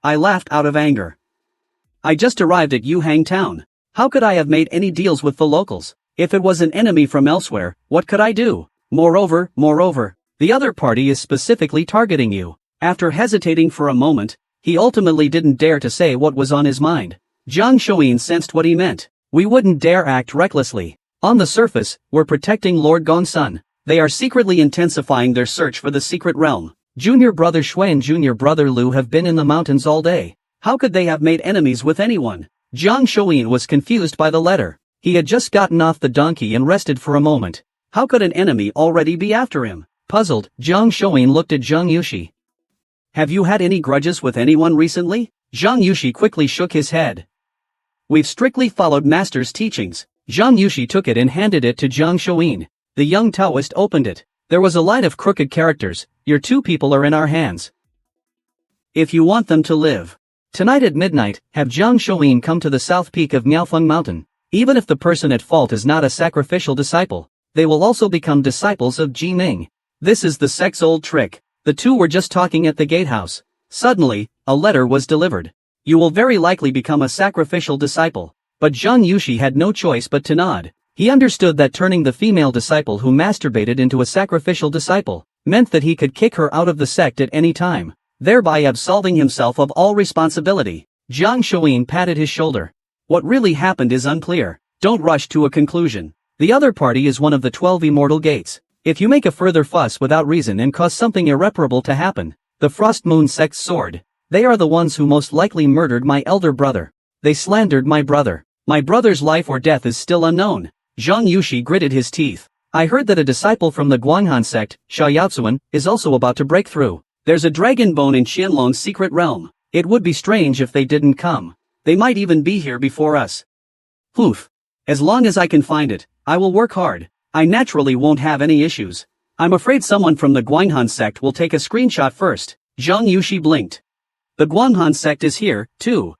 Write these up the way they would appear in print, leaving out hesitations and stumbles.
I laughed out of anger. I just arrived at Yuhang town. How could I have made any deals with the locals? If it was an enemy from elsewhere, what could I do? Moreover, the other party is specifically targeting you. After hesitating for a moment, he ultimately didn't dare to say what was on his mind. Jiang Shuyin sensed what he meant. We wouldn't dare act recklessly. On the surface, we're protecting Lord Gongsun. They are secretly intensifying their search for the secret realm. Junior brother Shui and junior brother Lu have been in the mountains all day. How could they have made enemies with anyone? Jiang Shuyin was confused by the letter. He had just gotten off the donkey and rested for a moment. How could an enemy already be after him? Puzzled, Jiang Shuyin looked at Zhang Yushi. Have you had any grudges with anyone recently? Zhang Yushi quickly shook his head. We've strictly followed master's teachings. Zhang Yushi took it and handed it to Jiang Shuyin. The young Taoist opened it. There was a line of crooked characters. Your two people are in our hands. If you want them to live. Tonight at midnight, have Jiang Shuyin come to the south peak of Miaofeng Mountain. Even if the person at fault is not a sacrificial disciple, they will also become disciples of Ji Ning. This is the sect's old trick. The two were just talking at the gatehouse. Suddenly, a letter was delivered. You will very likely become a sacrificial disciple. But Zhang Yushi had no choice but to nod. He understood that turning the female disciple who masturbated into a sacrificial disciple meant that he could kick her out of the sect at any time, thereby absolving himself of all responsibility. Jiang Shuyin patted his shoulder. What really happened is unclear. Don't rush to a conclusion. The other party is one of the 12 immortal gates. If you make a further fuss without reason and cause something irreparable to happen, the Frost Moon sect's sword. They are the ones who most likely murdered my elder brother. They slandered my brother. My brother's life or death is still unknown. Zhang Yushi gritted his teeth. I heard that a disciple from the Guanghan sect, Sha Yaozuan, is also about to break through. There's a dragon bone in Qianlong's secret realm. It would be strange if they didn't come. They might even be here before us. Poof. As long as I can find it, I will work hard. I naturally won't have any issues. I'm afraid someone from the Guanghan sect will take a screenshot first. Zhang Yushi blinked. The Guanghan sect is here, too.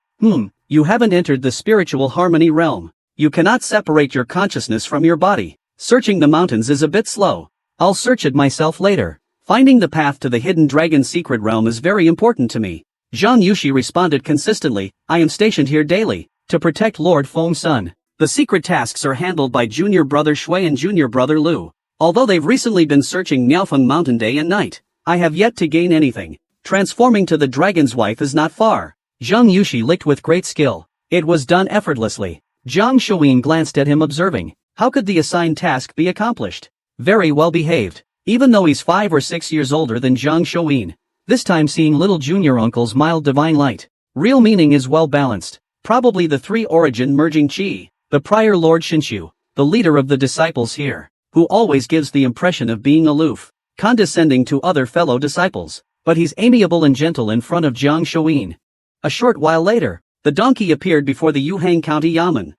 You haven't entered the spiritual harmony realm. You cannot separate your consciousness from your body. Searching the mountains is a bit slow. I'll search it myself later. Finding the path to the hidden dragon secret realm is very important to me. Zhang Yushi responded consistently, I am stationed here daily, to protect Lord Feng Sun. The secret tasks are handled by junior brother Shui and junior brother Lu. Although they've recently been searching Miaofeng Mountain day and night, I have yet to gain anything. Transforming to the dragon's wife is not far. Zhang Yushi licked with great skill. It was done effortlessly. Jiang Shuyin glanced at him observing, how could the assigned task be accomplished? Very well behaved. Even though he's 5 or 6 years older than Jiang Shuyin. This time seeing little junior uncle's mild divine light. Real meaning is well balanced. Probably the three origin merging chi. The prior Lord Shinshu, the leader of the disciples here, who always gives the impression of being aloof, condescending to other fellow disciples. But he's amiable and gentle in front of Jiang Shuyin. A short while later, the donkey appeared before the Yuhang County Yamen.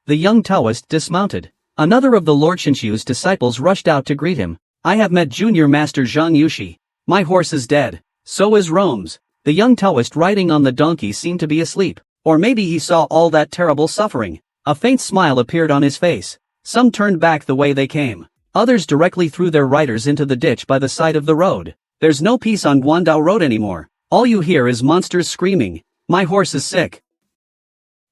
The young Taoist dismounted. Another of the Lord Shinshu's disciples rushed out to greet him. I have met Junior Master Zhang Yushi. My horse is dead. So is Rome's. The young Taoist riding on the donkey seemed to be asleep. Or maybe he saw all that terrible suffering. A faint smile appeared on his face. Some turned back the way they came. Others directly threw their riders into the ditch by the side of the road. There's no peace on Guandao Road anymore. All you hear is monsters screaming. My horse is sick.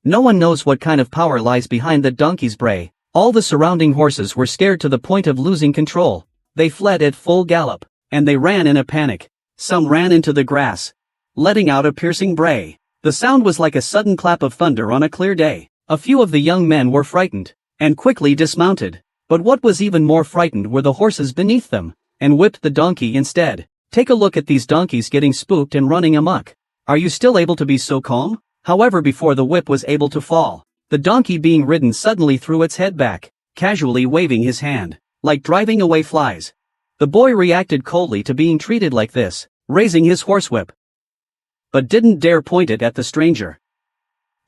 No one knows what kind of power lies behind the donkey's bray. All the surrounding horses were scared to the point of losing control. They fled at full gallop, and they ran in a panic. Some ran into the grass, letting out a piercing bray. The sound was like a sudden clap of thunder on a clear day. A few of the young men were frightened, and quickly dismounted. But what was even more frightened were the horses beneath them, and whipped the donkey instead. Take a look at these donkeys getting spooked and running amok. Are you still able to be so calm? However, before the whip was able to fall, the donkey being ridden suddenly threw its head back, casually waving his hand, like driving away flies. The boy reacted coldly to being treated like this, raising his horsewhip, but didn't dare point it at the stranger.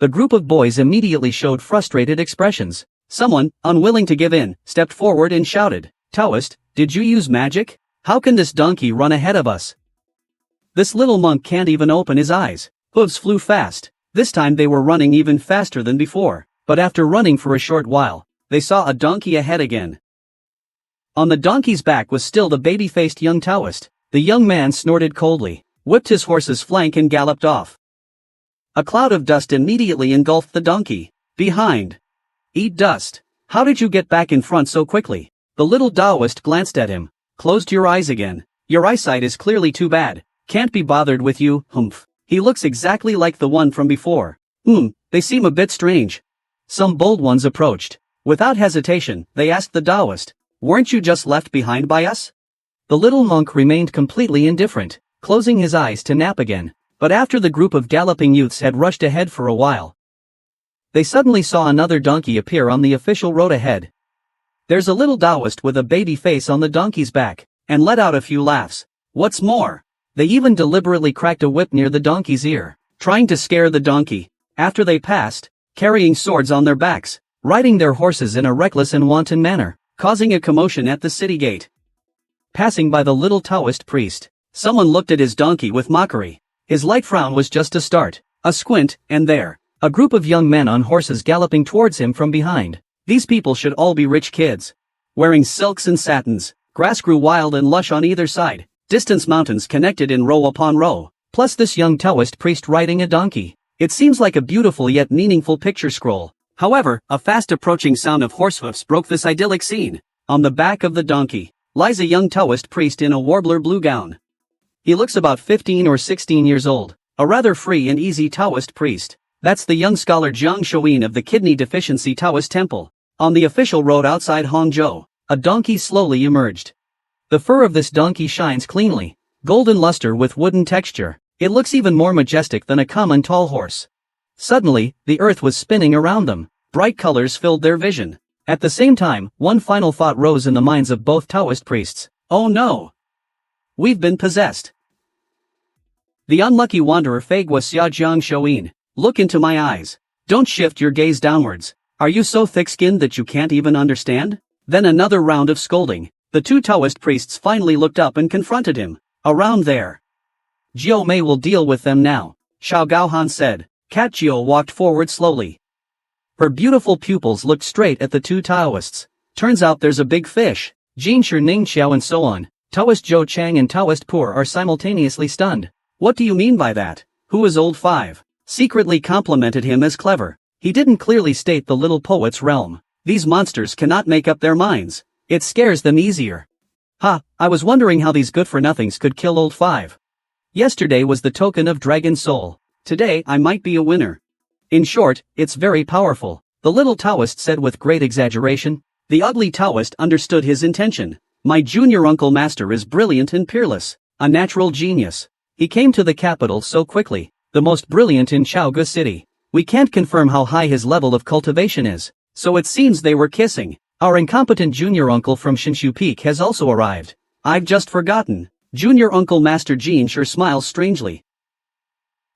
The group of boys immediately showed frustrated expressions. Someone, unwilling to give in, stepped forward and shouted, Taoist, did you use magic? How can this donkey run ahead of us? This little monk can't even open his eyes. Hooves flew fast. This time they were running even faster than before, but after running for a short while, they saw a donkey ahead again. On the donkey's back was still the baby-faced young Taoist. The young man snorted coldly, whipped his horse's flank and galloped off. A cloud of dust immediately engulfed the donkey. Behind. Eat dust. How did you get back in front so quickly? The little Taoist glanced at him. Closed your eyes again. Your eyesight is clearly too bad. Can't be bothered with you, humph. He looks exactly like the one from before. They seem a bit strange. Some bold ones approached. Without hesitation, they asked the Taoist, weren't you just left behind by us? The little monk remained completely indifferent, closing his eyes to nap again. But after the group of galloping youths had rushed ahead for a while, they suddenly saw another donkey appear on the official road ahead. There's a little Taoist with a baby face on the donkey's back, and let out a few laughs. What's more, they even deliberately cracked a whip near the donkey's ear, trying to scare the donkey. After they passed, carrying swords on their backs, riding their horses in a reckless and wanton manner, causing a commotion at the city gate. Passing by the little Taoist priest, someone looked at his donkey with mockery. His light frown was just a start, a squint, and there, a group of young men on horses galloping towards him from behind. These people should all be rich kids. Wearing silks and satins, grass grew wild and lush on either side, distant mountains connected in row upon row, plus this young Taoist priest riding a donkey. It seems like a beautiful yet meaningful picture scroll. However, a fast approaching sound of horsehoofs broke this idyllic scene. On the back of the donkey lies a young Taoist priest in a warbler blue gown. He looks about 15 or 16 years old, a rather free and easy Taoist priest. That's the young scholar Jiang Shouyin of the Kidney Deficiency Taoist Temple. On the official road outside Hangzhou, a donkey slowly emerged. The fur of this donkey shines cleanly, golden luster with wooden texture. It looks even more majestic than a common tall horse. Suddenly, the earth was spinning around them. Bright colors filled their vision. At the same time, one final thought rose in the minds of both Taoist priests. Oh no! We've been possessed. The unlucky wanderer Fagwa Xia Jiang Shouyin, look into my eyes. Don't shift your gaze downwards. Are you so thick-skinned that you can't even understand? Then another round of scolding. The two Taoist priests finally looked up and confronted him. Around there. Jiao Mei will deal with them now, Xiao Gaohan said. Cat Jiao walked forward slowly. Her beautiful pupils looked straight at the two Taoists. Turns out there's a big fish. Jin Shi Ning Xiao and so on. Taoist Zhou Chang and Taoist Pur are simultaneously stunned. What do you mean by that? Who is old 5? Secretly complimented him as clever. He didn't clearly state the little poet's realm. These monsters cannot make up their minds. It scares them easier. Ha, I was wondering how these good-for-nothings could kill old 5. Yesterday was the token of Dragon Soul. Today I might be a winner. In short, it's very powerful, the little Taoist said with great exaggeration. The ugly Taoist understood his intention. My junior uncle master is brilliant and peerless, a natural genius. He came to the capital so quickly, the most brilliant in Chaogu City. We can't confirm how high his level of cultivation is, so it seems they were kissing. Our incompetent junior uncle from Shinshu Peak has also arrived. I've just forgotten. Junior uncle Master Jin sure smiles strangely.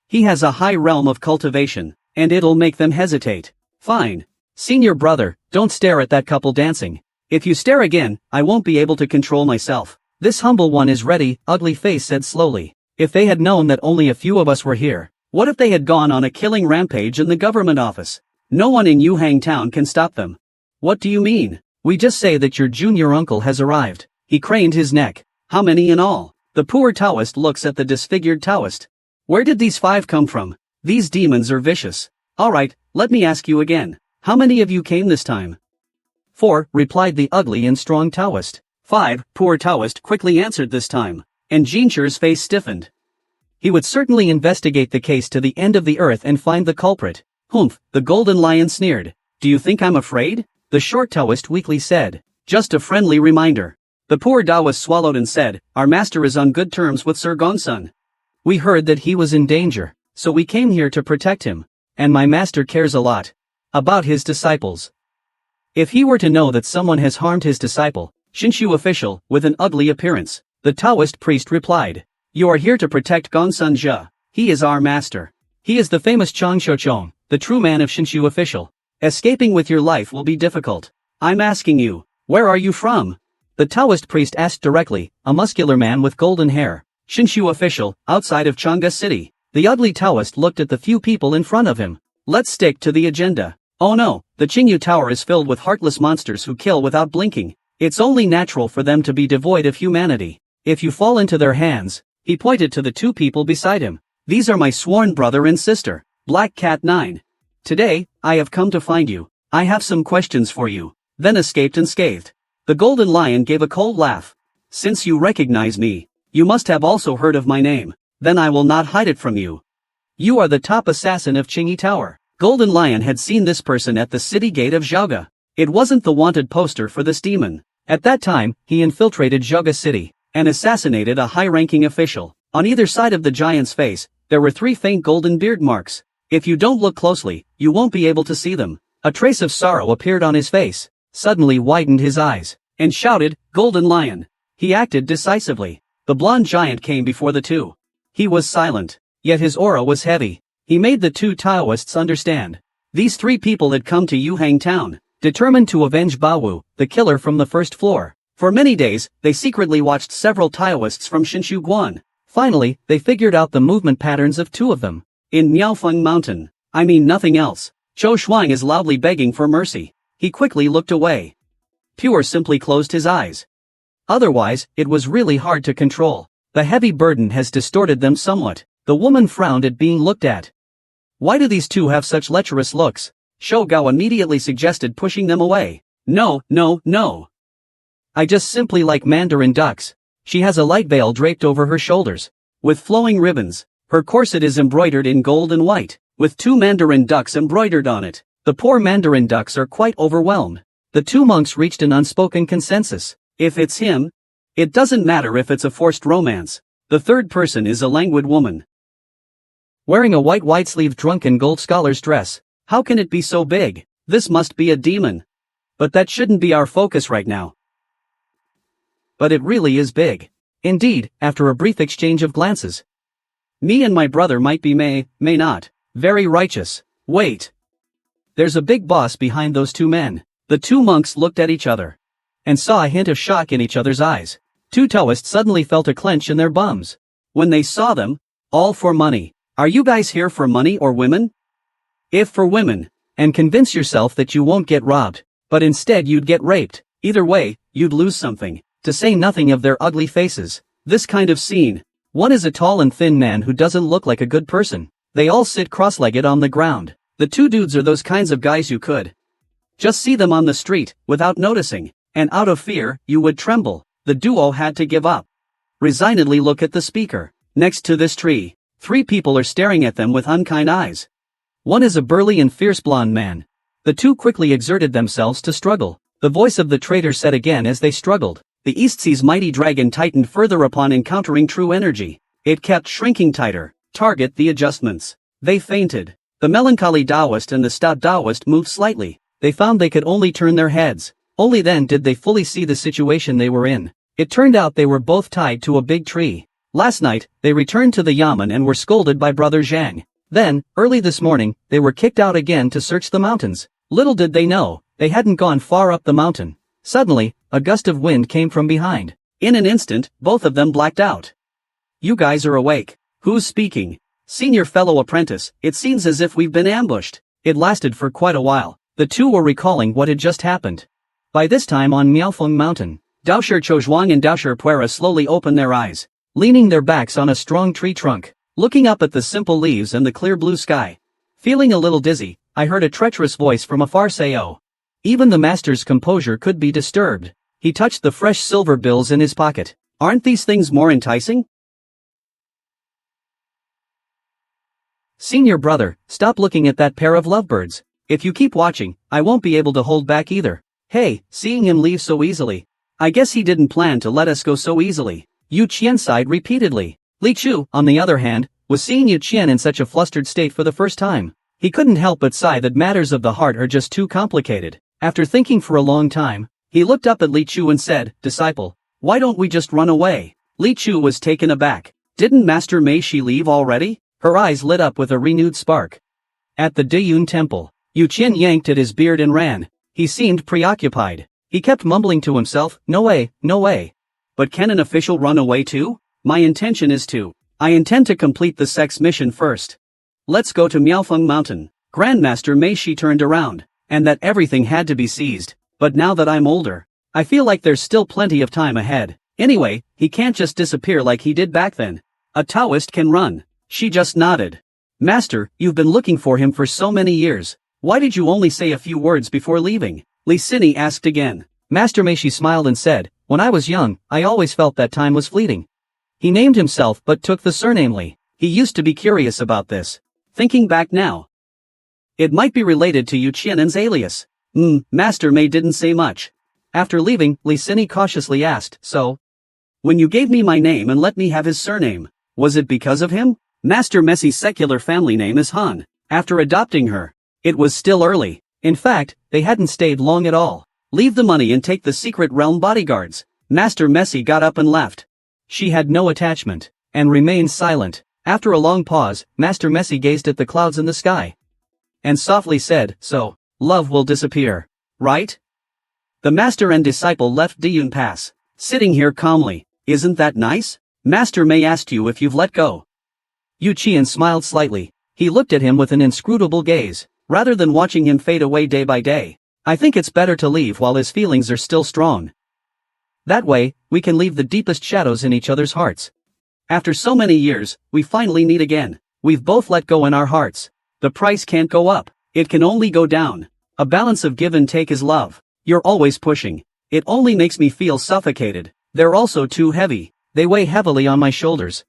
He has a high realm of cultivation, and it'll make them hesitate. Fine. Senior brother, don't stare at that couple dancing. If you stare again, I won't be able to control myself. This humble one is ready, Ugly Face said slowly. If they had known that only a few of us were here, what if they had gone on a killing rampage in the government office? No one in Yuhang town can stop them. What do you mean? We just say that your junior uncle has arrived. He craned his neck. How many in all? The poor Taoist looks at the disfigured Taoist. Where did these 5 come from? These demons are vicious. Alright, let me ask you again. How many of you came this time? 4, replied the ugly and strong Taoist. 5, poor Taoist quickly answered this time, and Jinshir's face stiffened. He would certainly investigate the case to the end of the earth and find the culprit. Humph, the golden lion sneered. Do you think I'm afraid? The short Taoist weakly said. Just a friendly reminder. The poor Taoist swallowed and said, our master is on good terms with Sir Gongsun. We heard that he was in danger, so we came here to protect him. And my master cares a lot about his disciples. If he were to know that someone has harmed his disciple, Shinshu official, with an ugly appearance, the Taoist priest replied. You are here to protect Gongsun Zhe. He is our master. He is the famous Chang Shouchong, the true man of Shinshu official. Escaping with your life will be difficult. I'm asking you, where are you from? The Taoist priest asked directly, a muscular man with golden hair. Shinshu official, outside of Chang'e City. The ugly Taoist looked at the few people in front of him. Let's stick to the agenda. Oh no, the Qingyu Tower is filled with heartless monsters who kill without blinking. It's only natural for them to be devoid of humanity. If you fall into their hands, he pointed to the 2 people beside him. These are my sworn brother and sister. Black Cat 9. Today, I have come to find you. I have some questions for you. Then escaped unscathed. The Golden Lion gave a cold laugh. Since you recognize me, you must have also heard of my name. Then I will not hide it from you. You are the top assassin of Qingyi Tower. Golden Lion had seen this person at the city gate of Zhaoga. It wasn't the wanted poster for this demon. At that time, he infiltrated Zhaoga city and assassinated a high-ranking official. On either side of the giant's face, there were 3 faint golden beard marks. If you don't look closely, you won't be able to see them. A trace of sorrow appeared on his face, suddenly widened his eyes, and shouted, "Golden Lion!" He acted decisively. The blonde giant came before the two. He was silent, yet his aura was heavy. He made the 2 Taoists understand. These 3 people had come to Yuhang town, determined to avenge Bawu, the killer from the first floor. For many days, they secretly watched several Taoists from Shinshu Guan. Finally, they figured out the movement patterns of 2 of them. In Miaofeng Mountain, I mean nothing else, Zhou Shuang is loudly begging for mercy. He quickly looked away. Pure simply closed his eyes. Otherwise, it was really hard to control. The heavy burden has distorted them somewhat. The woman frowned at being looked at. Why do these 2 have such lecherous looks? Shou Gao immediately suggested pushing them away. No, no, no. I just simply like Mandarin ducks. She has a light veil draped over her shoulders, with flowing ribbons. Her corset is embroidered in gold and white, with 2 Mandarin ducks embroidered on it. The poor Mandarin ducks are quite overwhelmed. The 2 monks reached an unspoken consensus. If it's him, it doesn't matter if it's a forced romance. The 3rd person is a languid woman, wearing a white wide-sleeved drunken gold scholar's dress. How can it be so big? This must be a demon. But that shouldn't be our focus right now. But it really is big. Indeed, after a brief exchange of glances. Me and my brother might be may not. Very righteous. Wait. There's a big boss behind those 2 men. The 2 monks looked at each other and saw a hint of shock in each other's eyes. 2 Taoists suddenly felt a clench in their bums. When they saw them, all for money. Are you guys here for money or women? If for women, and convince yourself that you won't get robbed, but instead you'd get raped. Either way, you'd lose something, to say nothing of their ugly faces. This kind of scene. One is a tall and thin man who doesn't look like a good person. They all sit cross-legged on the ground. The 2 dudes are those kinds of guys you could just see them on the street, without noticing, and out of fear, you would tremble. The duo had to give up. Resignedly look at the speaker. Next to this tree, 3 people are staring at them with unkind eyes. One is a burly and fierce blonde man. The 2 quickly exerted themselves to struggle. The voice of the traitor said again as they struggled. The East Sea's mighty dragon tightened further upon encountering true energy. It kept shrinking tighter. Target the adjustments. They fainted. The melancholy Taoist and the stout Taoist moved slightly. They found they could only turn their heads. Only then did they fully see the situation they were in. It turned out they were both tied to a big tree. Last night, they returned to the yamen and were scolded by Brother Zhang. Then, early this morning, they were kicked out again to search the mountains. Little did they know, they hadn't gone far up the mountain. Suddenly, a gust of wind came from behind. In an instant, both of them blacked out. You guys are awake. Who's speaking? Senior fellow apprentice, it seems as if we've been ambushed. It lasted for quite a while. The 2 were recalling what had just happened. By this time on Miaofeng Mountain, Daoshi Chozhuang and Daoshi Puera slowly opened their eyes, leaning their backs on a strong tree trunk, looking up at the simple leaves and the clear blue sky. Feeling a little dizzy, I heard a treacherous voice from afar say, "Oh." Even the master's composure could be disturbed. He touched the fresh silver bills in his pocket. Aren't these things more enticing? Senior brother, stop looking at that pair of lovebirds. If you keep watching, I won't be able to hold back either. Hey, seeing him leave so easily. I guess he didn't plan to let us go so easily. Yu Qian sighed repeatedly. Li Chu, on the other hand, was seeing Yu Qian in such a flustered state for the first time. He couldn't help but sigh that matters of the heart are just too complicated. After thinking for a long time, he looked up at Li Chu and said, "Disciple, why don't we just run away?" Li Chu was taken aback. Didn't Master Mei Shi leave already? Her eyes lit up with a renewed spark. At the Dayun temple, Yu Qian yanked at his beard and ran. He seemed preoccupied. He kept mumbling to himself, "No way, no way." But can an official run away too? I intend to complete the sex mission first. Let's go to Miaofeng Mountain. Grandmaster Mei Shi turned around, and that everything had to be seized. But now that I'm older, I feel like there's still plenty of time ahead. Anyway, he can't just disappear like he did back then. A Taoist can run. She just nodded. Master, you've been looking for him for so many years. Why did you only say a few words before leaving? Li Sini asked again. Master Meishi smiled and said, when I was young, I always felt that time was fleeting. He named himself but took the surname Li. He used to be curious about this. Thinking back now, it might be related to Yu Qian'an's alias. Master Mei didn't say much. After leaving, Li Sini cautiously asked, so? When you gave me my name and let me have his surname, was it because of him? Master Mei's secular family name is Han. After adopting her, it was still early. In fact, they hadn't stayed long at all. Leave the money and take the secret realm bodyguards. Master Mei got up and left. She had no attachment, and remained silent. After a long pause, Master Mei gazed at the clouds in the sky. And softly said, so, love will disappear, right? The master and disciple left Diyun Pass, sitting here calmly. Isn't that nice? Master Mei asked you if you've let go. Yu Qian smiled slightly. He looked at him with an inscrutable gaze. Rather than watching him fade away day by day, I think it's better to leave while his feelings are still strong. That way, we can leave the deepest shadows in each other's hearts. After so many years, we finally meet again. We've both let go in our hearts. The price can't go up. It can only go down. A balance of give and take is love. You're always pushing. It only makes me feel suffocated. They're also too heavy. They weigh heavily on my shoulders.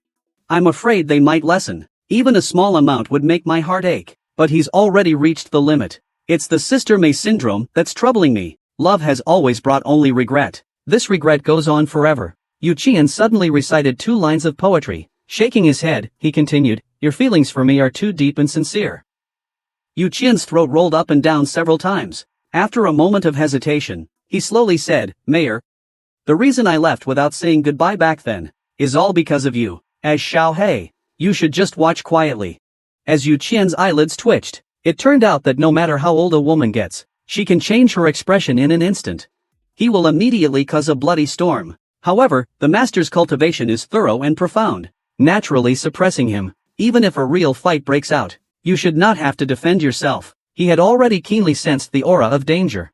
I'm afraid they might lessen. Even a small amount would make my heart ache. But he's already reached the limit. It's the Sister Mei syndrome that's troubling me. Love has always brought only regret. This regret goes on forever. Yu Qian suddenly recited 2 lines of poetry. Shaking his head, he continued, your feelings for me are too deep and sincere. Yu Qian's throat rolled up and down several times. After a moment of hesitation, he slowly said, Mayor, the reason I left without saying goodbye back then is all because of you. As Xiao Hei, you should just watch quietly. As Yu Qian's eyelids twitched, it turned out that no matter how old a woman gets, she can change her expression in an instant. He will immediately cause a bloody storm. However, the master's cultivation is thorough and profound, naturally suppressing him. Even if a real fight breaks out, you should not have to defend yourself. He had already keenly sensed the aura of danger.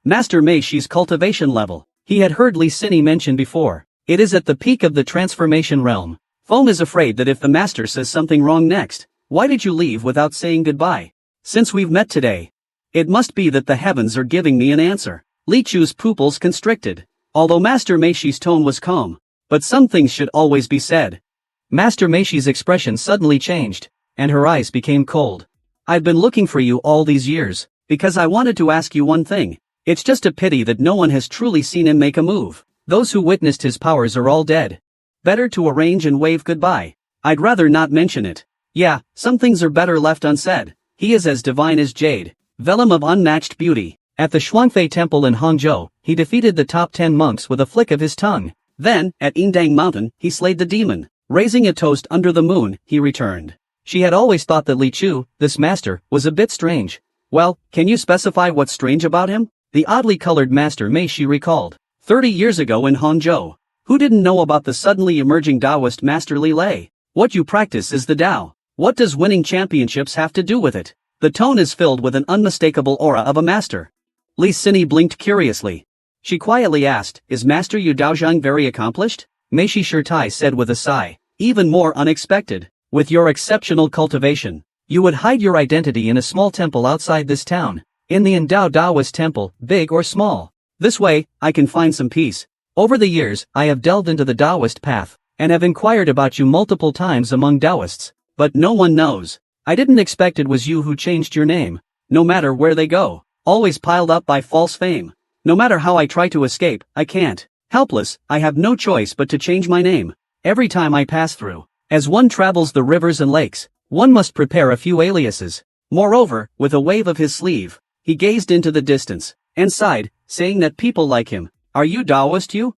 Master Meishi's cultivation level, he had heard Li Sini mention before. It is at the peak of the transformation realm. Feng is afraid that if the master says something wrong next, why did you leave without saying goodbye? Since we've met today, it must be that the heavens are giving me an answer. Li Chu's pupils constricted. Although Master Meishi's tone was calm, but some things should always be said. Master Meishi's expression suddenly changed, and her eyes became cold. I've been looking for you all these years, because I wanted to ask you one thing. It's just a pity that no one has truly seen him make a move. Those who witnessed his powers are all dead. Better to arrange and wave goodbye. I'd rather not mention it. Yeah, some things are better left unsaid. He is as divine as jade, vellum of unmatched beauty. At the Shuangfei Temple in Hangzhou, he defeated the top 10 monks with a flick of his tongue. Then, at Yingdang Mountain, he slayed the demon. Raising a toast under the moon, he returned. She had always thought that Li Chu, this master, was a bit strange. Well, can you specify what's strange about him? The oddly colored Master Mei she recalled. 30 years ago in Hangzhou. Who didn't know about the suddenly emerging Taoist Master Li Lei? What you practice is the Tao. What does winning championships have to do with it? The tone is filled with an unmistakable aura of a master. Li Sini blinked curiously. She quietly asked, is Master Yu Daozhang very accomplished? Meishi Shirtai said with a sigh. Even more unexpected. With your exceptional cultivation, you would hide your identity in a small temple outside this town. In the endowed Taoist temple, big or small. This way, I can find some peace. Over the years, I have delved into the Taoist path, and have inquired about you multiple times among Taoists. But no one knows. I didn't expect it was you who changed your name. No matter where they go, always piled up by false fame. No matter how I try to escape, I can't. Helpless, I have no choice but to change my name. Every time I pass through, as one travels the rivers and lakes, one must prepare a few aliases. Moreover, with a wave of his sleeve, he gazed into the distance, and sighed, saying that people like him. Are you Taoist you?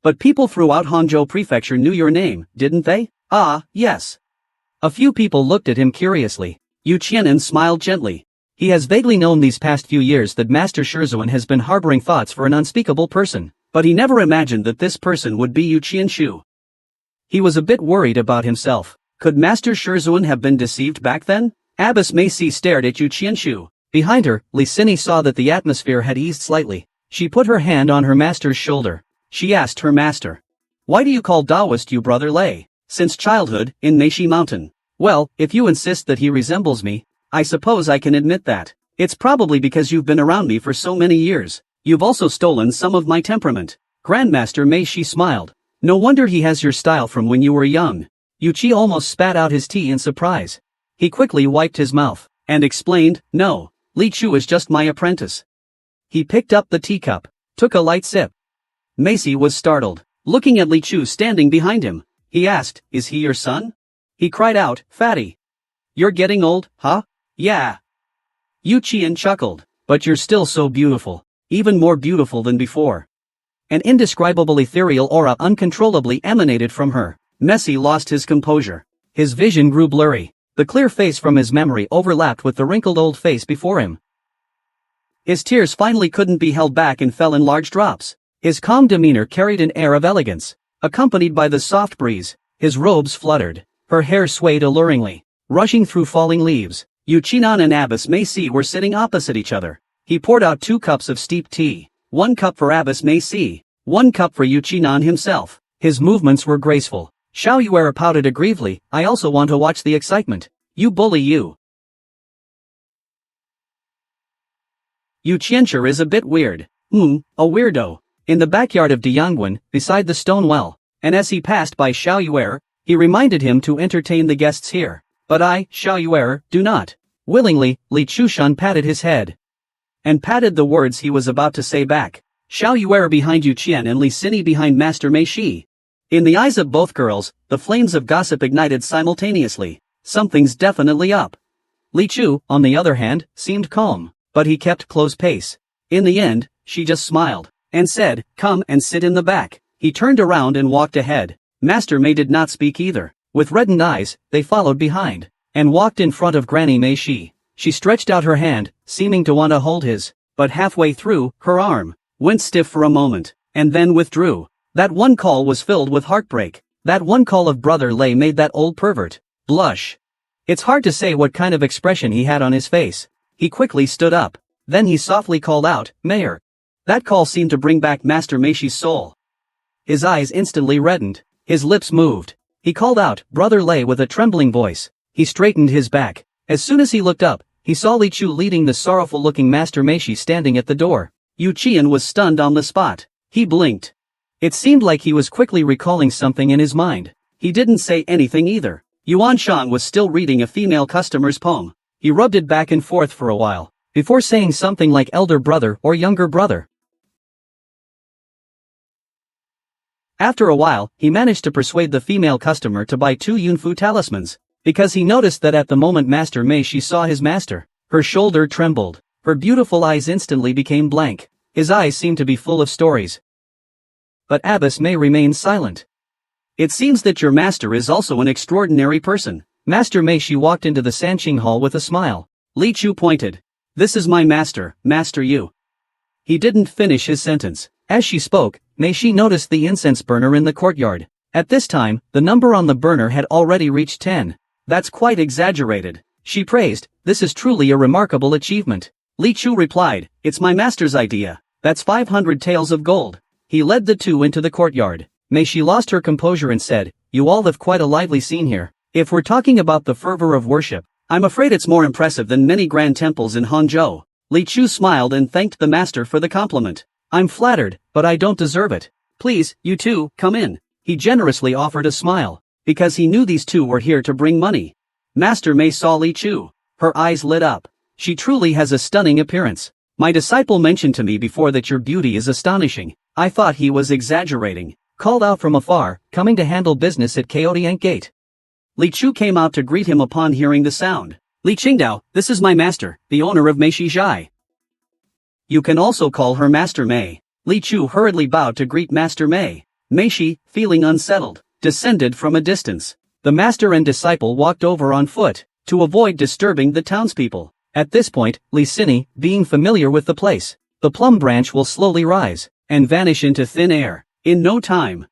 But people throughout Hangzhou Prefecture knew your name, didn't they? Ah, yes. A few people looked at him curiously. Yu Qianan smiled gently. He has vaguely known these past few years that Master Shizuan has been harboring thoughts for an unspeakable person, but he never imagined that this person would be Yu Qianshu. He was a bit worried about himself. Could Master Shizuan have been deceived back then? Abbess Meishi stared at Yu Qianshu. Behind her, Li Sini saw that the atmosphere had eased slightly. She put her hand on her master's shoulder. She asked her master, why do you call Taoist you brother Lei? Since childhood, in Meishi Mountain, Well, if you insist that he resembles me, I suppose I can admit that. It's probably because you've been around me for so many years. You've also stolen some of my temperament. Grandmaster Meishi smiled. No wonder he has your style from when you were young. Yuchi almost spat out his tea in surprise. He quickly wiped his mouth, and explained, no, Li Chu is just my apprentice. He picked up the teacup, took a light sip. Meishi was startled, looking at Li Chu standing behind him. He asked, is he your son? He cried out, fatty. You're getting old, huh? Yeah. Yu Qian chuckled, but you're still so beautiful, even more beautiful than before. An indescribable ethereal aura uncontrollably emanated from her. Meishi lost his composure. His vision grew blurry. The clear face from his memory overlapped with the wrinkled old face before him. His tears finally couldn't be held back and fell in large drops. His calm demeanor carried an air of elegance, accompanied by the soft breeze. His robes fluttered, her hair swayed alluringly, rushing through falling leaves. Yuchinan and Abbess Meishi were sitting opposite each other. He poured out 2 cups of steeped tea, 1 cup for Abbess Meishi, 1 cup for Yuchinan himself. His movements were graceful. Xiao Yuera pouted aggrievely, I also want to watch the excitement. You bully you. Yu Qiancher is a bit weird. A weirdo. In the backyard of Deyangwen, beside the stone well, and as he passed by Xiao Yuer, he reminded him to entertain the guests here. But I, Xiao Yuer, do not. Willingly, Li Chushan patted his head. And patted the words he was about to say back. Xiao Yuer behind Yu Qian and Li Sini behind Master Meishi. In the eyes of both girls, the flames of gossip ignited simultaneously. Something's definitely up. Li Chu, on the other hand, seemed calm, but he kept close pace. In the end, she just smiled, and said, come and sit in the back. He turned around and walked ahead. Master Mei did not speak either. With reddened eyes, they followed behind, and walked in front of Granny Meishi. She stretched out her hand, seeming to want to hold his, but halfway through, her arm went stiff for a moment, and then withdrew. That one call was filled with heartbreak. That one call of Brother Lei made that old pervert blush. It's hard to say what kind of expression he had on his face. He quickly stood up. Then he softly called out, Mayor. That call seemed to bring back Master Meishi's soul. His eyes instantly reddened. His lips moved. He called out, Brother Lei with a trembling voice. He straightened his back. As soon as he looked up, he saw Li Chu leading the sorrowful-looking Master Meishi standing at the door. Yu Qian was stunned on the spot. He blinked. It seemed like he was quickly recalling something in his mind. He didn't say anything either. Yuan Shang was still reading a female customer's poem. He rubbed it back and forth for a while, before saying something like elder brother or younger brother. After a while, he managed to persuade the female customer to buy 2 Yunfu talismans, because he noticed that at the moment Master Meishi saw his master, her shoulder trembled, her beautiful eyes instantly became blank, his eyes seemed to be full of stories. But Abbess Mei remained silent. It seems that your master is also an extraordinary person. Master Meishi walked into the Sanqing Hall with a smile. Li Chu pointed. This is my master, Master Yu. He didn't finish his sentence. As she spoke, Meishi noticed the incense burner in the courtyard. At this time, the number on the burner had already reached 10. That's quite exaggerated. She praised, this is truly a remarkable achievement. Li Chu replied, it's my master's idea. That's 500 taels of gold. He led the 2 into the courtyard. Meishi lost her composure and said, you all have quite a lively scene here. If we're talking about the fervor of worship, I'm afraid it's more impressive than many grand temples in Hangzhou. Li Chu smiled and thanked the master for the compliment. I'm flattered, but I don't deserve it. Please, you 2, come in. He generously offered a smile, because he knew these 2 were here to bring money. Master Mei saw Li Chu. Her eyes lit up. She truly has a stunning appearance. My disciple mentioned to me before that your beauty is astonishing. I thought he was exaggerating. Called out from afar, coming to handle business at Chaotiank Gate. Li Chu came out to greet him upon hearing the sound. Li Qingdao, this is my master, the owner of Meishi Zhai. You can also call her Master Mei. Li Chu hurriedly bowed to greet Master Mei. Meishi, feeling unsettled, descended from a distance. The master and disciple walked over on foot, to avoid disturbing the townspeople. At this point, Li Sini, being familiar with the place, the plum branch will slowly rise, and vanish into thin air. In no time,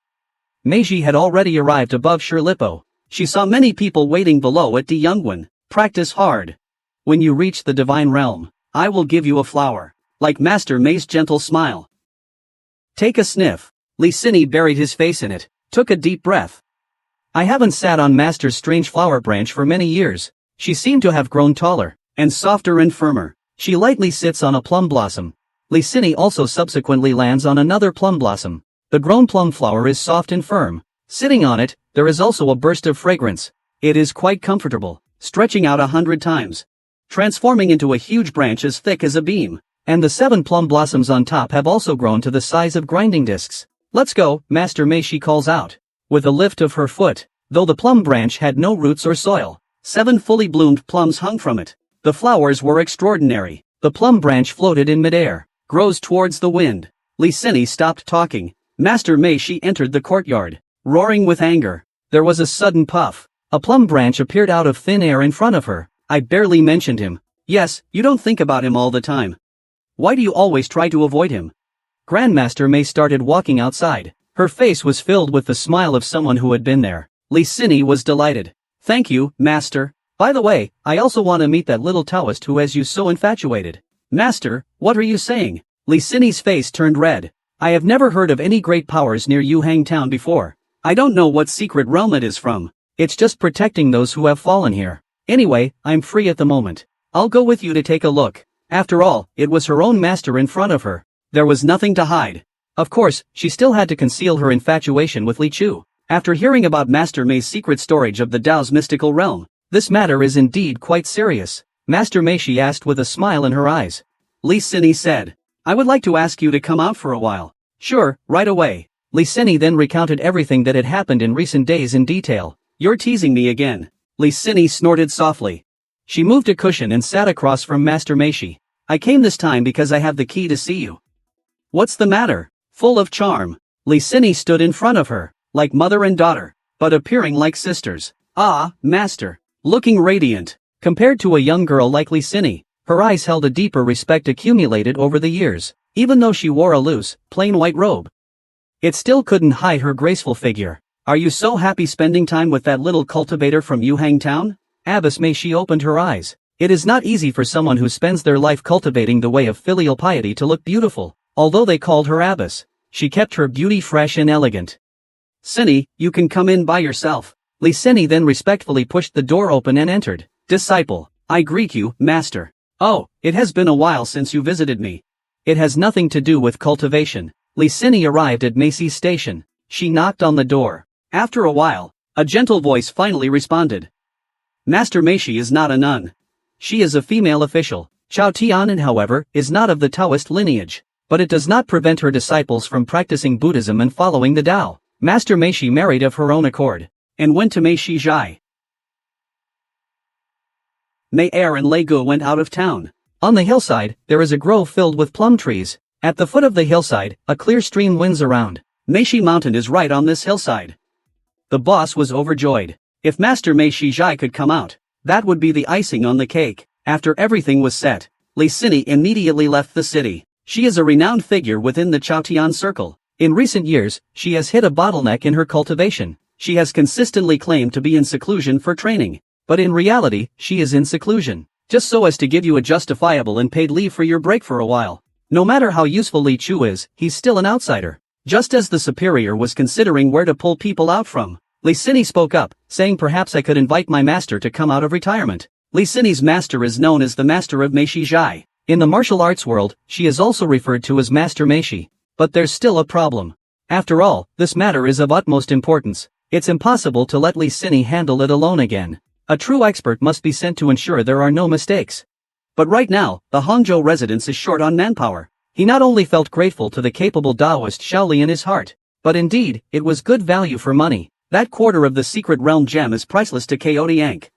Meishi had already arrived above Shirlipo. She saw many people waiting below at Deyangwen. Practice hard. When you reach the divine realm, I will give you a flower. Like Master Mei's gentle smile. Take a sniff. Li Sini buried his face in it, took a deep breath. I haven't sat on Master's strange flower branch for many years. She seemed to have grown taller, and softer and firmer. She lightly sits on a plum blossom. Licini also subsequently lands on another plum blossom. The grown plum flower is soft and firm. Sitting on it, there is also a burst of fragrance. It is quite comfortable, stretching out 100 times, transforming into a huge branch as thick as a beam. And the 7 plum blossoms on top have also grown to the size of grinding discs. Let's go, Master Mei, she calls out, with a lift of her foot. Though the plum branch had no roots or soil, 7 fully bloomed plums hung from it. The flowers were extraordinary. The plum branch floated in midair, grows towards the wind. Licini stopped talking. Master Mei, she entered the courtyard, roaring with anger. There was a sudden puff. A plum branch appeared out of thin air in front of her. I barely mentioned him. Yes, you don't think about him all the time. Why do you always try to avoid him? Grandmaster Mei started walking outside. Her face was filled with the smile of someone who had been there. Licini was delighted. Thank you, Master. By the way, I also want to meet that little Taoist who has you so infatuated. Master, what are you saying? Licini's face turned red. I have never heard of any great powers near Yuhang town before. I don't know what secret realm it is from. It's just protecting those who have fallen here. Anyway, I'm free at the moment. I'll go with you to take a look. After all, it was her own master in front of her. There was nothing to hide. Of course, she still had to conceal her infatuation with Li Chu. After hearing about Master Mei's secret storage of the Tao's mystical realm, this matter is indeed quite serious. Master Mei, she asked with a smile in her eyes. Licini said, I would like to ask you to come out for a while. Sure, right away. Licini then recounted everything that had happened in recent days in detail. You're teasing me again. Licini snorted softly. She moved a cushion and sat across from Master Mei. I came this time because I have the key to see you. What's the matter? Full of charm, Licini stood in front of her, like mother and daughter, but appearing like sisters. Ah, Master. Looking radiant. Compared to a young girl like Licini, her eyes held a deeper respect accumulated over the years, even though she wore a loose, plain white robe. It still couldn't hide her graceful figure. Are you so happy spending time with that little cultivator from Yuhang town? Abbess Mei, she opened her eyes. It is not easy for someone who spends their life cultivating the way of filial piety to look beautiful. Although they called her Abbess, she kept her beauty fresh and elegant. Cini, you can come in by yourself. Licini then respectfully pushed the door open and entered. Disciple, I greet you, Master. Oh, it has been a while since you visited me. It has nothing to do with cultivation. Licini arrived at Macy's station. She knocked on the door. After a while, a gentle voice finally responded. Master Mei is not a nun. She is a female official. Chao Tianan, however, is not of the Taoist lineage. But it does not prevent her disciples from practicing Buddhism and following the Tao. Master Mei married of her own accord, and went to Mei Zhai. Mei Er and Lei Gu went out of town. On the hillside, there is a grove filled with plum trees. At the foot of the hillside, a clear stream winds around. Mei Mountain is right on this hillside. The boss was overjoyed. If Master Mei Zhai could come out, that would be the icing on the cake. After everything was set, Licini immediately left the city. She is a renowned figure within the Chaotian circle. In recent years, she has hit a bottleneck in her cultivation. She has consistently claimed to be in seclusion for training. But in reality, she is in seclusion, just so as to give you a justifiable and paid leave for your break for a while. No matter how useful Li Chu is, he's still an outsider. Just as the superior was considering where to pull people out from, Licini spoke up, saying perhaps I could invite my master to come out of retirement. Licini's master is known as the Master of Mei Zhai. In the martial arts world, she is also referred to as Master Mei. But there's still a problem. After all, this matter is of utmost importance. It's impossible to let Licini handle it alone again. A true expert must be sent to ensure there are no mistakes. But right now, the Hangzhou residence is short on manpower. He not only felt grateful to the capable Taoist Shaoli in his heart, but indeed, it was good value for money. That quarter of the secret realm gem is priceless to Coyote Yank.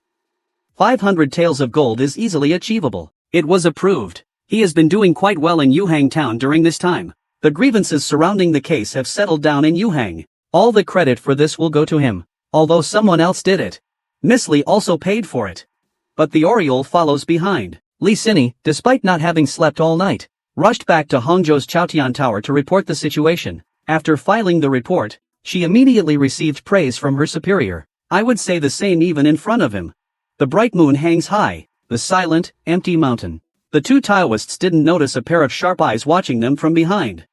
500 taels of gold is easily achievable. It was approved. He has been doing quite well in Yuhang town during this time. The grievances surrounding the case have settled down in Yuhang. All the credit for this will go to him, although someone else did it. Miss Li also paid for it. But the Oriole follows behind. Licini, despite not having slept all night, rushed back to Hangzhou's Chaotian Tower to report the situation. After filing the report, she immediately received praise from her superior. I would say the same even in front of him. The bright moon hangs high, the silent, empty mountain. The two Taoists didn't notice a pair of sharp eyes watching them from behind.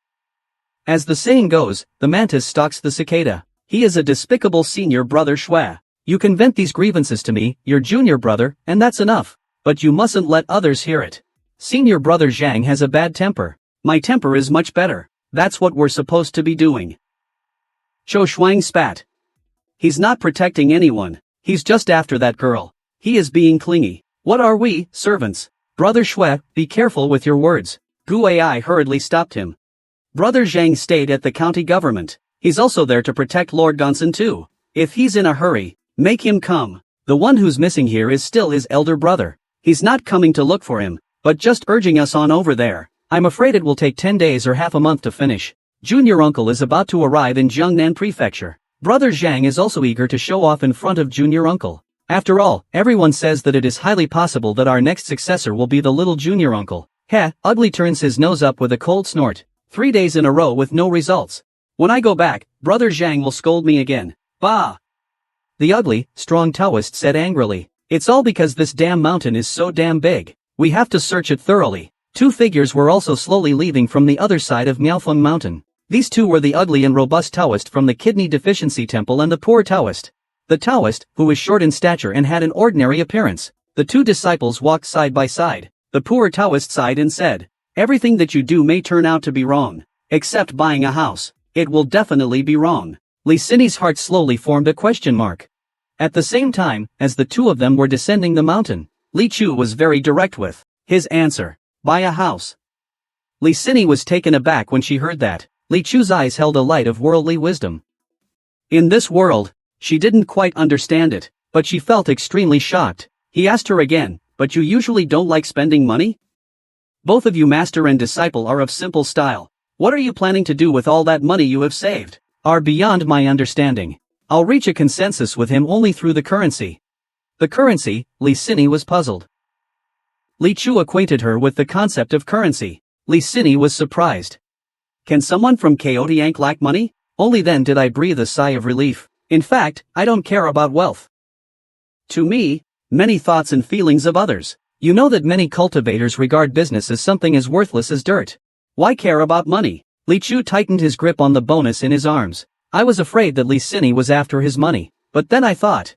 As the saying goes, the mantis stalks the cicada. He is a despicable senior brother Shue. You can vent these grievances to me, your junior brother, and that's enough. But you mustn't let others hear it. Senior brother Zhang has a bad temper. My temper is much better. That's what we're supposed to be doing. Zhou Shuang spat. He's not protecting anyone. He's just after that girl. He is being clingy. What are we, servants? Brother Shue, be careful with your words. Gu Ai hurriedly stopped him. Brother Zhang stayed at the county government. He's also there to protect Lord Gonson too. If he's in a hurry, make him come. The one who's missing here is still his elder brother. He's not coming to look for him, but just urging us on over there. I'm afraid it will take 10 days or half a month to finish. Junior uncle is about to arrive in Jiangnan Prefecture. Brother Zhang is also eager to show off in front of junior uncle. After all, everyone says that it is highly possible that our next successor will be the little junior uncle. Heh, Ugly turns his nose up with a cold snort. 3 days in a row with no results. When I go back, Brother Zhang will scold me again. Bah! The ugly, strong Taoist said angrily. It's all because this damn mountain is so damn big. We have to search it thoroughly. 2 figures were also slowly leaving from the other side of Miaofeng Mountain. These 2 were the ugly and robust Taoist from the Kidney Deficiency Temple and the poor Taoist. The Taoist, who was short in stature and had an ordinary appearance. The 2 disciples walked side by side. The poor Taoist sighed and said, everything that you do may turn out to be wrong. Except buying a house. It will definitely be wrong. Li Sini's heart slowly formed a question mark. At the same time, as the 2 of them were descending the mountain, Li Chu was very direct with his answer. Buy a house. Li Sini was taken aback when she heard that. Li Chu's eyes held a light of worldly wisdom. In this world, she didn't quite understand it, but she felt extremely shocked. He asked her again, but you usually don't like spending money? Both of you master and disciple are of simple style. What are you planning to do with all that money you have saved? Are beyond my understanding. I'll reach a consensus with him only through the currency. The currency, Li Sini was puzzled. Li Chu acquainted her with the concept of currency. Li Sini was surprised. Can someone from Chaotiank lack money? Only then did I breathe a sigh of relief. In fact, I don't care about wealth. To me, many thoughts and feelings of others. You know that many cultivators regard business as something as worthless as dirt. Why care about money? Li Chu tightened his grip on the bonus in his arms. I was afraid that Li Sini was after his money, but then I thought.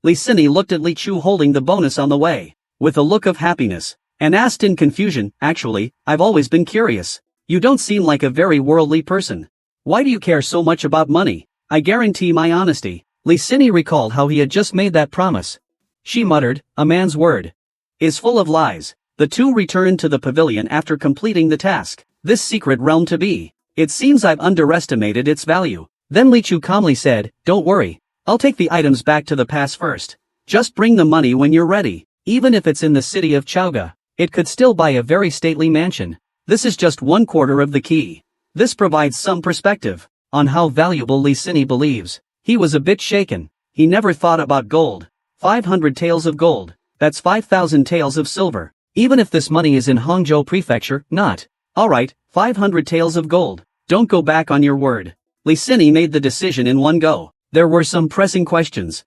Li Sini looked at Li Chu holding the bonus on the way, with a look of happiness, and asked in confusion, actually, I've always been curious. You don't seem like a very worldly person. Why do you care so much about money? I guarantee my honesty. Li Sini recalled how he had just made that promise. She muttered, a man's word is full of lies. The 2 returned to the pavilion after completing the task. This secret realm to be. It seems I've underestimated its value. Then Li Chu calmly said, don't worry. I'll take the items back to the pass first. Just bring the money when you're ready. Even if it's in the city of Chaoga, it could still buy a very stately mansion. This is just 1/4 of the key. This provides some perspective on how valuable Li Sini believes. He was a bit shaken. He never thought about gold. 500 taels of gold. That's 5,000 taels of silver. Even if this money is in Hangzhou Prefecture, not. Alright, 500 taels of gold. Don't go back on your word. Li Sini made the decision in one go. There were some pressing questions.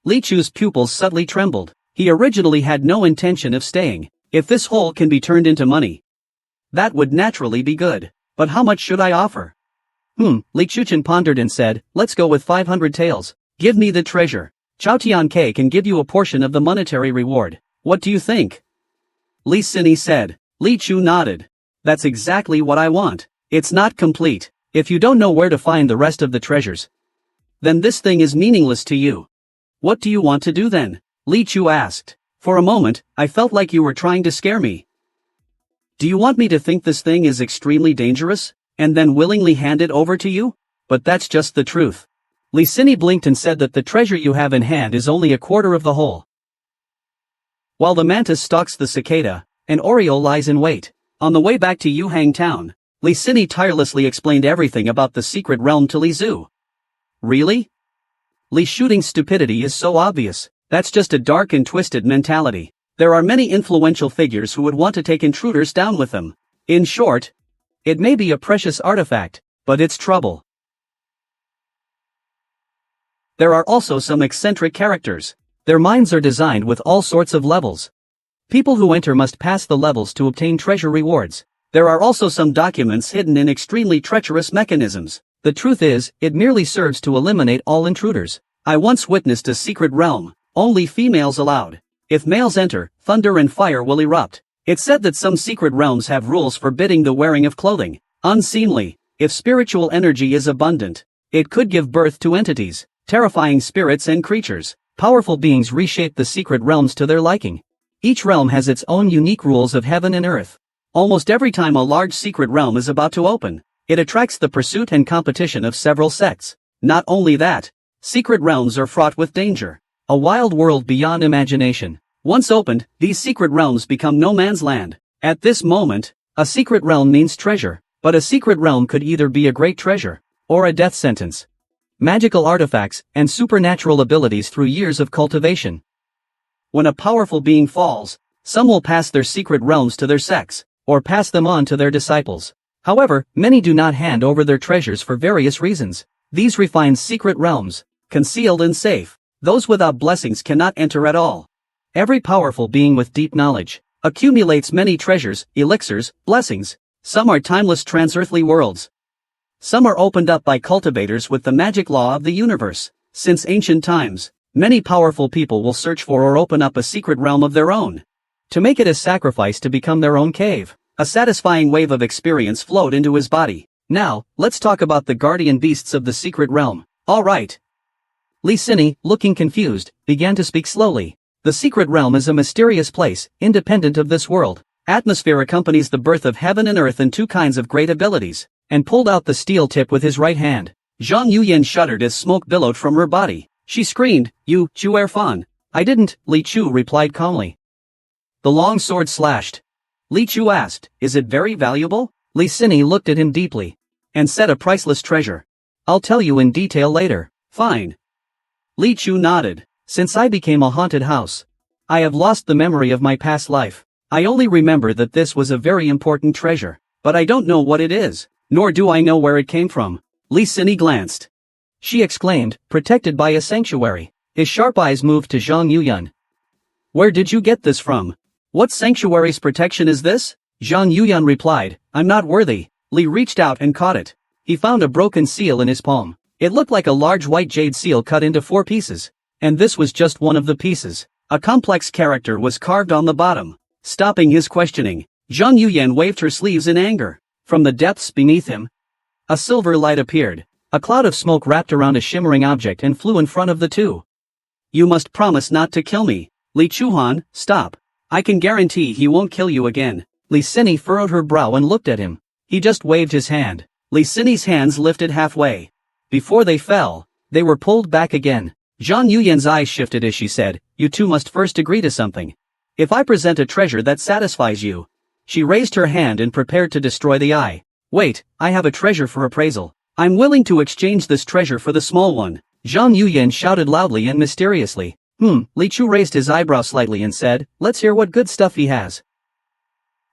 Li Chu's pupils subtly trembled. He originally had no intention of staying. If this whole can be turned into money, that would naturally be good. But how much should I offer? Li Chuchen pondered and said, let's go with 500 taels. Give me the treasure. Chao Tianke can give you a portion of the monetary reward. What do you think? Li Sini said. Li Chu nodded. That's exactly what I want. It's not complete. If you don't know where to find the rest of the treasures, then this thing is meaningless to you. What do you want to do then? Li Chu asked. For a moment, I felt like you were trying to scare me. Do you want me to think this thing is extremely dangerous, and then willingly hand it over to you? But that's just the truth. Li Sini blinked and said that the treasure you have in hand is only 1/4 of the whole. While the mantis stalks the cicada, an oriole lies in wait. On the way back to Yuhang town, Li Sini tirelessly explained everything about the secret realm to Li Zhu. Really? Li Shooting's stupidity is so obvious. That's just a dark and twisted mentality. There are many influential figures who would want to take intruders down with them. In short, it may be a precious artifact, but it's trouble. There are also some eccentric characters. Their minds are designed with all sorts of levels. People who enter must pass the levels to obtain treasure rewards. There are also some documents hidden in extremely treacherous mechanisms. The truth is, it merely serves to eliminate all intruders. I once witnessed a secret realm, only females allowed. If males enter, thunder and fire will erupt. It's said that some secret realms have rules forbidding the wearing of clothing. Unseemly. If spiritual energy is abundant, it could give birth to entities, terrifying spirits and creatures. Powerful beings reshape the secret realms to their liking. Each realm has its own unique rules of heaven and earth. Almost every time a large secret realm is about to open, it attracts the pursuit and competition of several sects. Not only that, secret realms are fraught with danger. A wild world beyond imagination. Once opened, these secret realms become no man's land. At this moment, a secret realm means treasure. But a secret realm could either be a great treasure, or a death sentence. Magical artifacts, and supernatural abilities through years of cultivation. When a powerful being falls, some will pass their secret realms to their sects, or pass them on to their disciples. However, many do not hand over their treasures for various reasons. These refined secret realms, concealed and safe, those without blessings cannot enter at all. Every powerful being with deep knowledge accumulates many treasures, elixirs, blessings. Some are timeless transearthly worlds. Some are opened up by cultivators with the magic law of the universe. Since ancient times, many powerful people will search for or open up a secret realm of their own. To make it a sacrifice to become their own cave. A satisfying wave of experience flowed into his body. Now, let's talk about the guardian beasts of the secret realm. All right. Li Sini, looking confused, began to speak slowly. The secret realm is a mysterious place, independent of this world. Atmosphere accompanies the birth of heaven and earth and two kinds of great abilities. And pulled out the steel tip with his right hand. Zhang Yuyan shuddered as smoke billowed from her body. She screamed, "You, Chu Erfan." "I didn't," Li Chu replied calmly. The long sword slashed. Li Chu asked, "Is it very valuable?" Li Sini looked at him deeply. "And said a priceless treasure." "I'll tell you in detail later." "Fine." Li Chu nodded. "Since I became a haunted house, I have lost the memory of my past life. I only remember that this was a very important treasure, but I don't know what it is, nor do I know where it came from." Li Sini glanced. She exclaimed, "Protected by a sanctuary." His sharp eyes moved to Zhang Yuyan. "Where did you get this from? What sanctuary's protection is this?" Zhang Yuyan replied, "I'm not worthy." Li reached out and caught it. He found a broken seal in his palm. It looked like a large white jade seal cut into 4 pieces. And this was just one of the pieces. A complex character was carved on the bottom. Stopping his questioning, Zhang Yuyan waved her sleeves in anger. From the depths beneath him, a silver light appeared. A cloud of smoke wrapped around a shimmering object and flew in front of the two. "You must promise not to kill me." "Li Chuhan, stop. I can guarantee he won't kill you again." Li Sini furrowed her brow and looked at him. He just waved his hand. Li Sini's hands lifted halfway. Before they fell, they were pulled back again. Zhang Yuyan's eyes shifted as she said, "You two must first agree to something. If I present a treasure that satisfies you." She raised her hand and prepared to destroy the eye. "Wait, I have a treasure for appraisal. I'm willing to exchange this treasure for the small one." Zhang Yuyan shouted loudly and mysteriously. Li Chu raised his eyebrow slightly and said, "Let's hear what good stuff he has."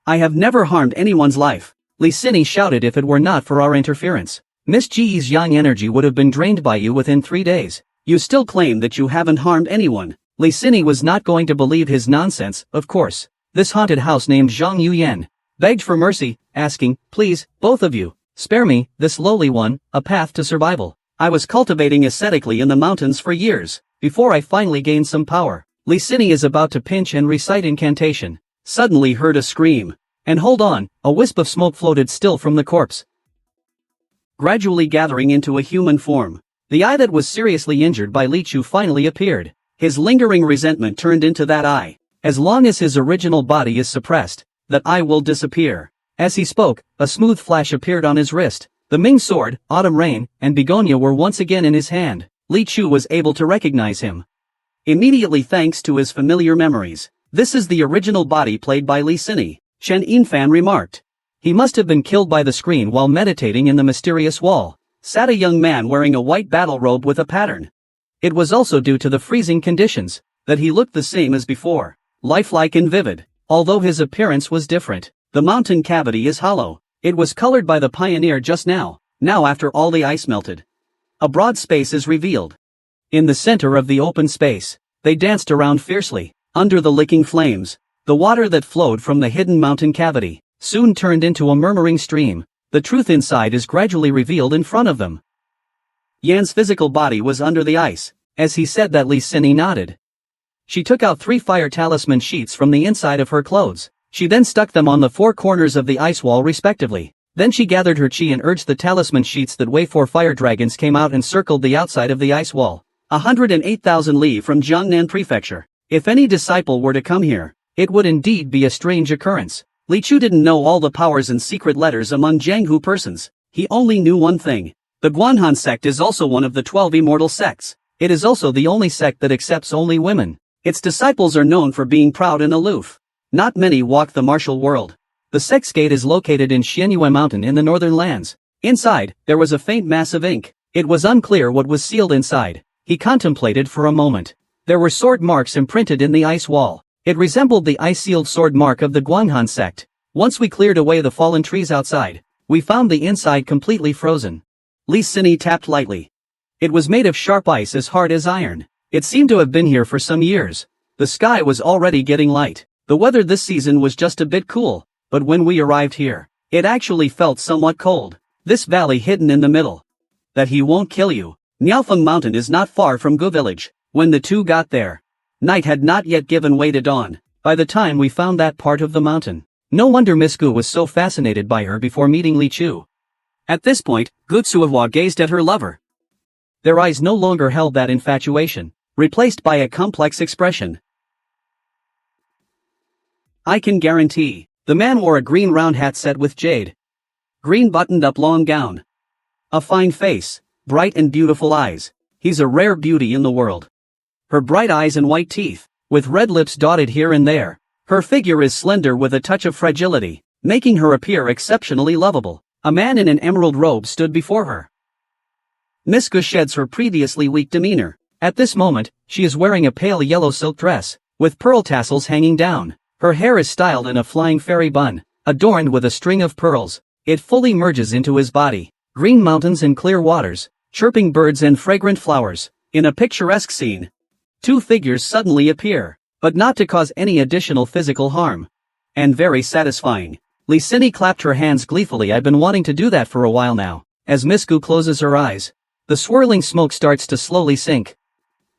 "I have never harmed anyone's life." Li Sini shouted. "If it were not for our interference, Miss Ji's yang energy would have been drained by you within 3 days. You still claim that you haven't harmed anyone." Li Sini was not going to believe his nonsense. Of course, this haunted house named Zhang Yuyan begged for mercy, asking, "Please, both of you, spare me, this lowly one, a path to survival. I was cultivating ascetically in the mountains for years, before I finally gained some power." Li Sini is about to pinch and recite incantation. Suddenly heard a scream. And hold on, a wisp of smoke floated still from the corpse, gradually gathering into a human form. The eye that was seriously injured by Li Chu finally appeared. His lingering resentment turned into that eye. "As long as his original body is suppressed, that eye will disappear." As he spoke, a smooth flash appeared on his wrist. The Ming sword, Autumn Rain, and Begonia were once again in his hand. Li Chu was able to recognize him immediately thanks to his familiar memories. "This is the original body played by Li Sini," Chen Yinfan remarked. "He must have been killed by the screen while meditating in the mysterious wall." Sat a young man wearing a white battle robe with a pattern. It was also due to the freezing conditions that he looked the same as before, lifelike and vivid, although his appearance was different. The mountain cavity is hollow. It was colored by the pioneer just now after all the ice melted. A broad space is revealed. In the center of the open space, they danced around fiercely. Under the licking flames, the water that flowed from the hidden mountain cavity soon turned into a murmuring stream. The truth inside is gradually revealed in front of them. Yan's physical body was under the ice. As he said that, Lee Sin-hee nodded. She took out 3 fire talisman sheets from the inside of her clothes. She then stuck them on the 4 corners of the ice wall respectively. Then she gathered her chi and urged the talisman sheets that weigh 4 fire dragons came out and circled the outside of the ice wall. 108,000 li from Jiangnan Prefecture. If any disciple were to come here, it would indeed be a strange occurrence. Li Chu didn't know all the powers and secret letters among Jianghu persons. He only knew one thing. The Guanhan sect is also one of the 12 immortal sects. It is also the only sect that accepts only women. Its disciples are known for being proud and aloof. Not many walk the martial world. The sect's gate is located in Xianyue Mountain in the northern lands. Inside, there was a faint mass of ink. It was unclear what was sealed inside. He contemplated for a moment. There were sword marks imprinted in the ice wall. It resembled the ice-sealed sword mark of the Guanhan sect. Once we cleared away the fallen trees outside, we found the inside completely frozen. Li Sin-hee tapped lightly. It was made of sharp ice as hard as iron. It seemed to have been here for some years. The sky was already getting light. The weather this season was just a bit cool, but when we arrived here, it actually felt somewhat cold. This valley hidden in the middle. That he won't kill you. Niaofeng Mountain is not far from Gu village. When the two got there, night had not yet given way to dawn. By the time we found that part of the mountain, no wonder Miss Gu was so fascinated by her before meeting Li Chu. At this point, Gu Tsuihua gazed at her lover. Their eyes no longer held that infatuation, replaced by a complex expression. I can guarantee. The man wore a green round hat set with jade. Green buttoned-up long gown. A fine face, bright and beautiful eyes. He's a rare beauty in the world. Her bright eyes and white teeth, with red lips dotted here and there. Her figure is slender with a touch of fragility, making her appear exceptionally lovable. A man in an emerald robe stood before her. Miss Gu sheds her previously weak demeanor. At this moment, she is wearing a pale yellow silk dress, with pearl tassels hanging down. Her hair is styled in a flying fairy bun, adorned with a string of pearls. It fully merges into his body. Green mountains and clear waters, chirping birds and fragrant flowers. In a picturesque scene, 2 figures suddenly appear, but not to cause any additional physical harm. And very satisfying. Li Sin-hee clapped her hands gleefully. I've been wanting to do that for a while now. As Miss Gu closes her eyes, the swirling smoke starts to slowly sink.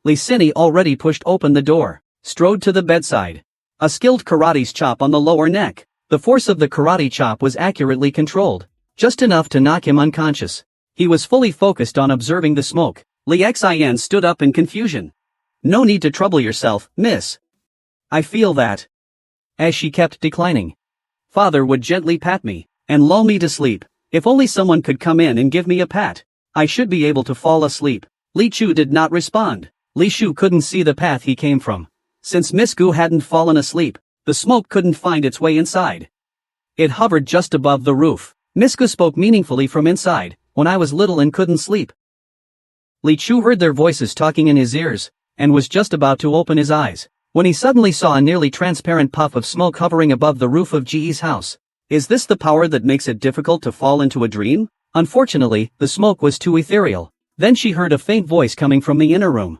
Li Sin-hee already pushed open the door, strode to the bedside. A skilled karate's chop on the lower neck. The force of the karate chop was accurately controlled, just enough to knock him unconscious. He was fully focused on observing the smoke. Li Xin stood up in confusion. No need to trouble yourself, miss. I feel that. As she kept declining, Father would gently pat me, and lull me to sleep. If only someone could come in and give me a pat, I should be able to fall asleep. Li Chu did not respond. Li Shu couldn't see the path he came from. Since Miss Gu hadn't fallen asleep, the smoke couldn't find its way inside. It hovered just above the roof. Miss Gu spoke meaningfully from inside. When I was little and couldn't sleep. Li Chu heard their voices talking in his ears, and was just about to open his eyes, when he suddenly saw a nearly transparent puff of smoke hovering above the roof of Ji's house. Is this the power that makes it difficult to fall into a dream? Unfortunately, the smoke was too ethereal. Then she heard a faint voice coming from the inner room.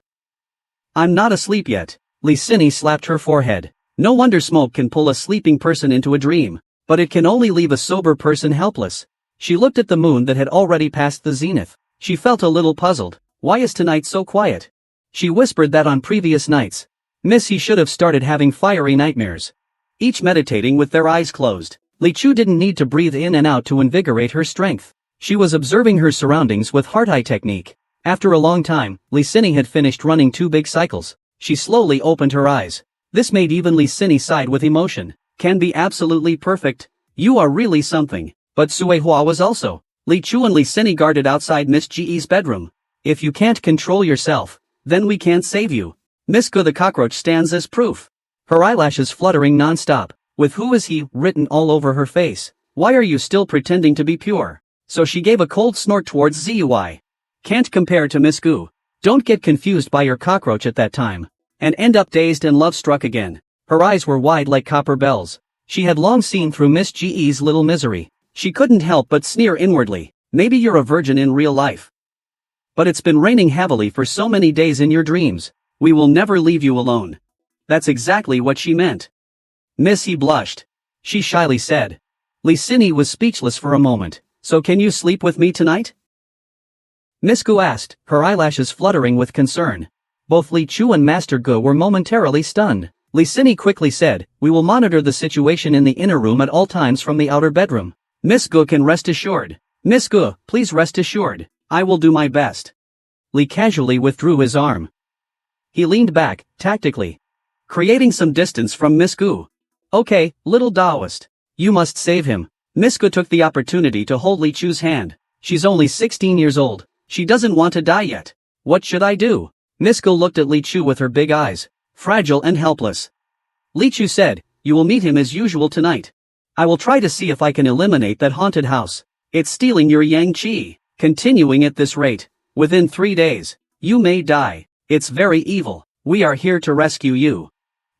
I'm not asleep yet. Li Sin-hee slapped her forehead. No wonder smoke can pull a sleeping person into a dream, but it can only leave a sober person helpless. She looked at the moon that had already passed the zenith. She felt a little puzzled. Why is tonight so quiet? She whispered that on previous nights, Miss He should have started having fiery nightmares. Each meditating with their eyes closed. Li Chu didn't need to breathe in and out to invigorate her strength. She was observing her surroundings with heart-eye technique. After a long time, Li Sin-hee had finished running 2 big cycles. She slowly opened her eyes. This made even Li Sin-hee sigh with emotion. Can be absolutely perfect. You are really something. But Suihua was also. Li Chu and Li Sin-hee guarded outside Miss Ji's bedroom. If you can't control yourself, then we can't save you. Miss Gu the cockroach stands as proof. Her eyelashes fluttering non-stop, with "Who is he" written all over her face. Why are you still pretending to be pure? So she gave a cold snort towards Zui. Can't compare to Miss Gu. Don't get confused by your cockroach at that time, and end up dazed and love-struck again. Her eyes were wide like copper bells. She had long seen through Miss Ji's little misery. She couldn't help but sneer inwardly. Maybe you're a virgin in real life. But it's been raining heavily for so many days in your dreams. We will never leave you alone. That's exactly what she meant. Miss He blushed. She shyly said. Li Sin-hee was speechless for a moment. So can you sleep with me tonight? Miss Gu asked, her eyelashes fluttering with concern. Both Li Chu and Master Gu were momentarily stunned. Li Sini quickly said, we will monitor the situation in the inner room at all times from the outer bedroom. Miss Gu can rest assured. Miss Gu, please rest assured. I will do my best. Li casually withdrew his arm. He leaned back, tactically, creating some distance from Miss Gu. Okay, little Taoist. You must save him. Miss Gu took the opportunity to hold Li Chu's hand. She's only 16 years old. She doesn't want to die yet. What should I do? Miss Gu looked at Li Chu with her big eyes, fragile and helpless. Li Chu said, you will meet him as usual tonight. I will try to see if I can eliminate that haunted house. It's stealing your yang qi. Continuing at this rate, within 3 days, you may die. It's very evil. We are here to rescue you.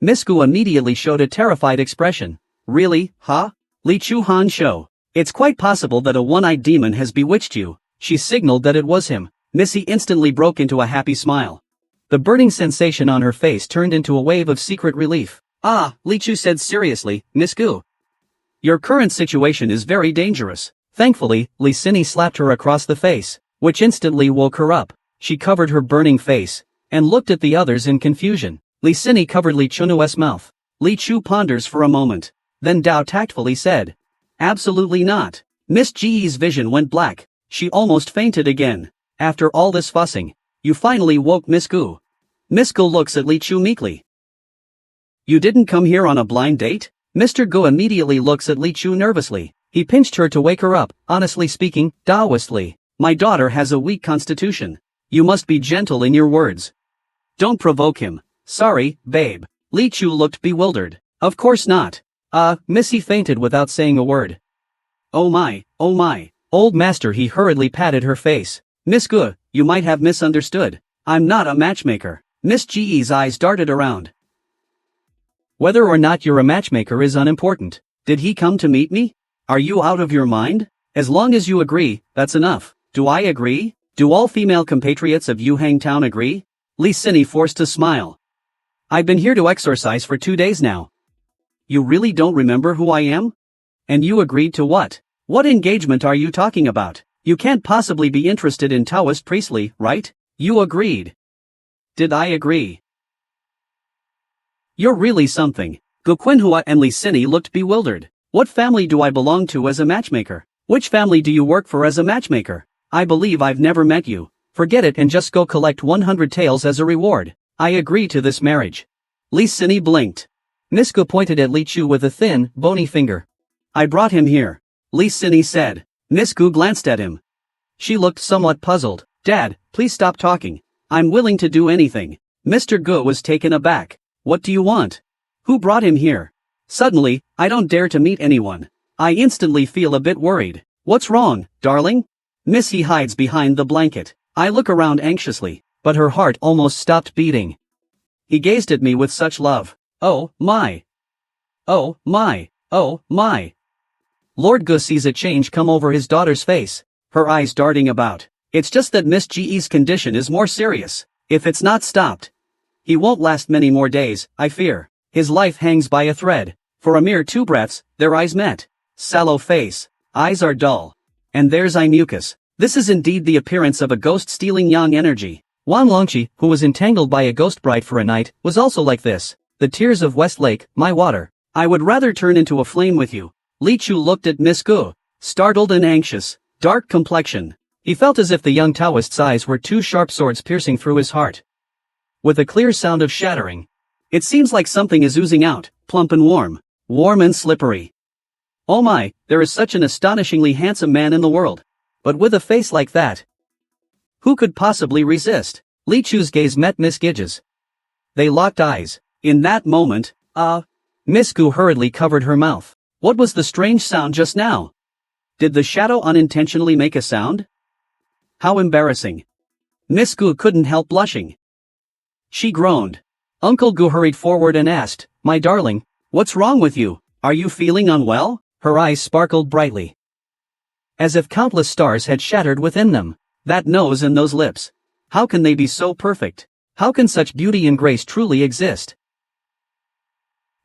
Miss Gu immediately showed a terrified expression. Really, huh? Li Chu Han Shou. It's quite possible that a one-eyed demon has bewitched you. She signaled that it was him. Missy instantly broke into a happy smile. The burning sensation on her face turned into a wave of secret relief. Ah, Li Chu said seriously, Miss Gu. Your current situation is very dangerous. Thankfully, Li Sini slapped her across the face, which instantly woke her up. She covered her burning face, and looked at the others in confusion. Li Sini covered Li Chunu's mouth. Li Chu ponders for a moment. Then Dao tactfully said. Absolutely not. Miss Ji's vision went black. She almost fainted again. After all this fussing, you finally woke Miss Gu. Miss Gu looks at Li Chu meekly. You didn't come here on a blind date? Mr. Gu immediately looks at Li Chu nervously. He pinched her to wake her up. Honestly speaking, Taoistly, my daughter has a weak constitution. You must be gentle in your words. Don't provoke him. Sorry, babe. Li Chu looked bewildered. Of course not. Missy fainted without saying a word. Oh my, oh my. Old master, he hurriedly patted her face. Miss Gu, you might have misunderstood. I'm not a matchmaker. Miss Ji's eyes darted around. Whether or not you're a matchmaker is unimportant. Did he come to meet me? Are you out of your mind? As long as you agree, that's enough. Do I agree? Do all female compatriots of Yuhang Town agree? Li Sini forced a smile. I've been here to exorcise for 2 days now. You really don't remember who I am? And you agreed to what? What engagement are you talking about? You can't possibly be interested in Taoist priestly, right? You agreed. Did I agree? You're really something. Gu Qinhua and Li Sini looked bewildered. What family do I belong to as a matchmaker? Which family do you work for as a matchmaker? I believe I've never met you. Forget it and just go collect 100 taels as a reward. I agree to this marriage. Li Sini blinked. Miss Gu pointed at Li Chu with a thin, bony finger. I brought him here. Li Sini said. Miss Gu glanced at him. She looked somewhat puzzled. Dad, please stop talking. I'm willing to do anything. Mr. Gu was taken aback. What do you want? Who brought him here? Suddenly, I don't dare to meet anyone. I instantly feel a bit worried. What's wrong, darling? Missy hides behind the blanket. I look around anxiously, but her heart almost stopped beating. He gazed at me with such love. Oh, my. Oh, my. Oh, my. Lord Gu sees a change come over his daughter's face, her eyes darting about. It's just that Miss Ji's condition is more serious. If it's not stopped, he won't last many more days, I fear. His life hangs by a thread. For a mere 2 breaths, their eyes met. Sallow face. Eyes are dull. And there's eye mucus. This is indeed the appearance of a ghost stealing yang energy. Wan Longqi, who was entangled by a ghost bride for a night, was also like this. The tears of West Lake, my water. I would rather turn into a flame with you. Li Chu looked at Miss Gu, startled and anxious. Dark complexion. He felt as if the young Taoist's eyes were 2 sharp swords piercing through his heart. With a clear sound of shattering. It seems like something is oozing out, plump and warm. Warm and slippery. Oh my, there is such an astonishingly handsome man in the world. But with a face like that, who could possibly resist? Li Chu's gaze met Miss Gige's. They locked eyes. In that moment, Miss Gu hurriedly covered her mouth. What was the strange sound just now? Did the shadow unintentionally make a sound? How embarrassing. Miss Gu couldn't help blushing. She groaned. Uncle Gu hurried forward and asked, my darling, what's wrong with you? Are you feeling unwell? Her eyes sparkled brightly, as if countless stars had shattered within them. That nose and those lips. How can they be so perfect? How can such beauty and grace truly exist?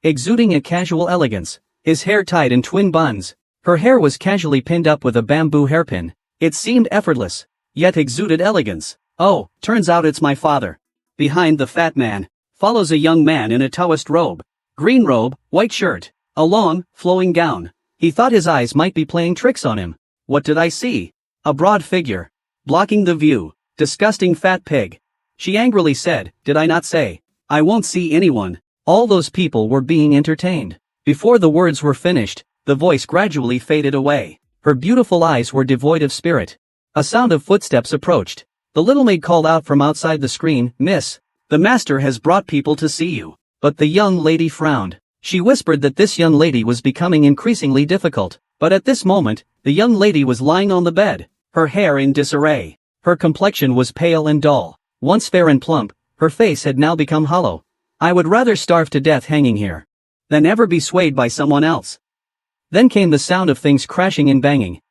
Exuding a casual elegance, his hair tied in twin buns, Her hair was casually pinned up with a bamboo hairpin. It seemed effortless, yet exuded elegance. Oh, turns out it's my father. Behind the fat man follows a young man in a Taoist robe. Green robe, white shirt, a long, flowing gown. He thought his eyes might be playing tricks on him. What did I see? A broad figure. Blocking the view. Disgusting fat pig. She angrily said, did I not say? I won't see anyone. All those people were being entertained. Before the words were finished, the voice gradually faded away. Her beautiful eyes were devoid of spirit. A sound of footsteps approached. The little maid called out from outside the screen, Miss, the master has brought people to see you. But the young lady frowned. She whispered that this young lady was becoming increasingly difficult. But at this moment, the young lady was lying on the bed, her hair in disarray. Her complexion was pale and dull. Once fair and plump, her face had now become hollow. I would rather starve to death hanging here than ever be swayed by someone else. Then came the sound of things crashing and banging.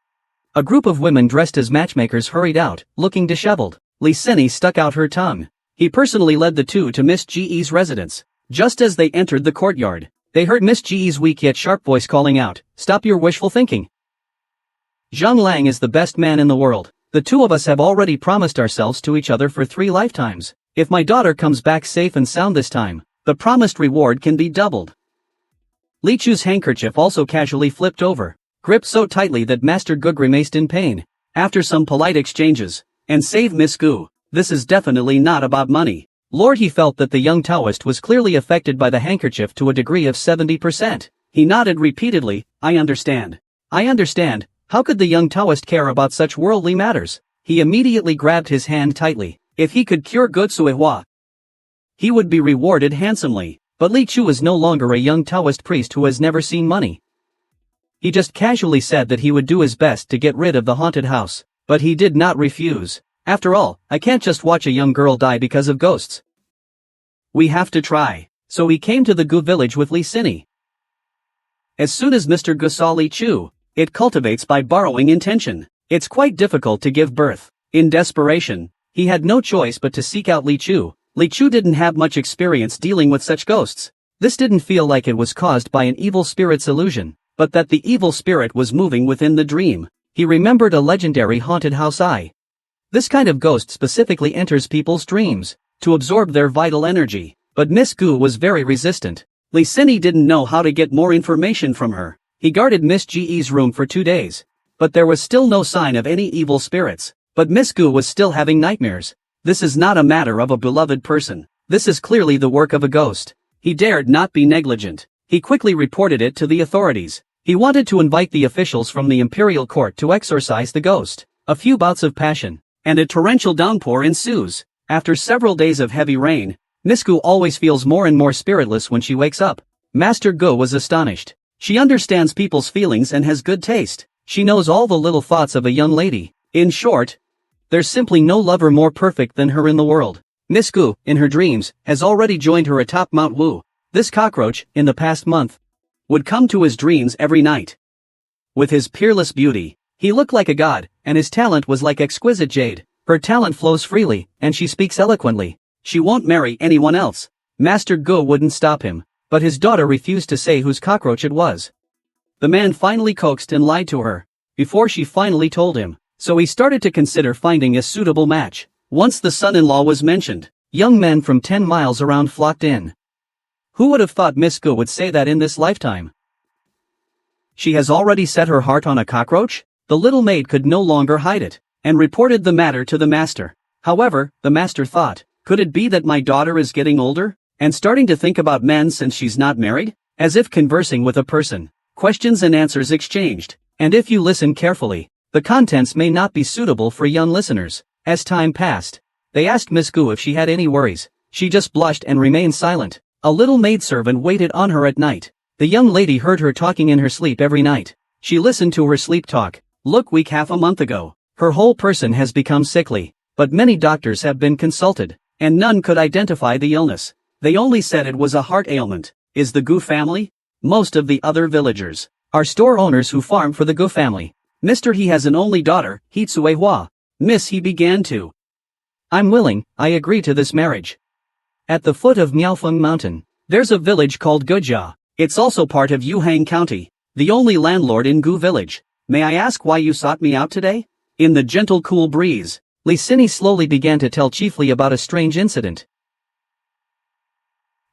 A group of women dressed as matchmakers hurried out, looking disheveled. Li Sini stuck out her tongue. He personally led the two to Miss Ge's residence. Just as they entered the courtyard, they heard Miss Ge's weak yet sharp voice calling out, stop your wishful thinking. Zhang Lang is the best man in the world. The two of us have already promised ourselves to each other for 3 lifetimes. If my daughter comes back safe and sound this time, the promised reward can be doubled. Li Chu's handkerchief also casually flipped over, gripped so tightly that Master Gu grimaced in pain. After some polite exchanges, and save Miss Gu, this is definitely not about money. Lord, he felt that the young Taoist was clearly affected by the handkerchief to a degree of 70%. He nodded repeatedly, I understand. I understand. How could the young Taoist care about such worldly matters? He immediately grabbed his hand tightly. If he could cure Gutsuehua, he would be rewarded handsomely. But Li Chu is no longer a young Taoist priest who has never seen money. He just casually said that he would do his best to get rid of the haunted house, but he did not refuse. After all, I can't just watch a young girl die because of ghosts. We have to try. So he came to the Gu village with Li Sini. As soon as Mr. Gu saw Li Chu, it cultivates by borrowing intention. It's quite difficult to give birth. In desperation, he had no choice but to seek out Li Chu. Li Chu didn't have much experience dealing with such ghosts. This didn't feel like it was caused by an evil spirit's illusion, but that the evil spirit was moving within the dream. He remembered a legendary haunted house eye. This kind of ghost specifically enters people's dreams, to absorb their vital energy, but Miss Gu was very resistant. Li Sini didn't know how to get more information from her. He guarded Miss Ge's room for 2 days, but there was still no sign of any evil spirits. But Miss Gu was still having nightmares. This is not a matter of a beloved person. This is clearly the work of a ghost. He dared not be negligent. He quickly reported it to the authorities. He wanted to invite the officials from the imperial court to exorcise the ghost. A few bouts of passion, and a torrential downpour ensues. After several days of heavy rain, Miss Gu always feels more and more spiritless when she wakes up. Master Gu was astonished. She understands people's feelings and has good taste. She knows all the little thoughts of a young lady. In short, there's simply no lover more perfect than her in the world. Miss Gu, in her dreams, has already joined her atop Mount Wu. This cockroach, in the past month, would come to his dreams every night. With his peerless beauty, he looked like a god, and his talent was like exquisite jade. Her talent flows freely, and she speaks eloquently. She won't marry anyone else. Master Gu wouldn't stop him, but his daughter refused to say whose cockroach it was. The man finally coaxed and lied to her, before she finally told him. So he started to consider finding a suitable match. Once the son-in-law was mentioned, young men from 10 miles around flocked in. Who would have thought Miss Gu would say that in this lifetime? She has already set her heart on a cockroach? The little maid could no longer hide it, and reported the matter to the master. However, the master thought, could it be that my daughter is getting older, and starting to think about men since she's not married? As if conversing with a person, questions and answers exchanged, and if you listen carefully, the contents may not be suitable for young listeners. As time passed, they asked Miss Gu if she had any worries. She just blushed and remained silent. A little maidservant waited on her at night. The young lady heard her talking in her sleep every night. She listened to her sleep talk. Look, weak half a month ago, her whole person has become sickly, but many doctors have been consulted, and none could identify the illness. They only said it was a heart ailment. Is the Gu family? Most of the other villagers are store owners who farm for the Gu family. Mr. He has an only daughter, Hitsue Hua. Miss He began to. I'm willing, I agree to this marriage. At the foot of Miaofeng Mountain, there's a village called Gujia. It's also part of Yuhang County. the only landlord in Gu village. May I ask why you sought me out today? In the gentle cool breeze, Li Sini slowly began to tell chiefly about a strange incident.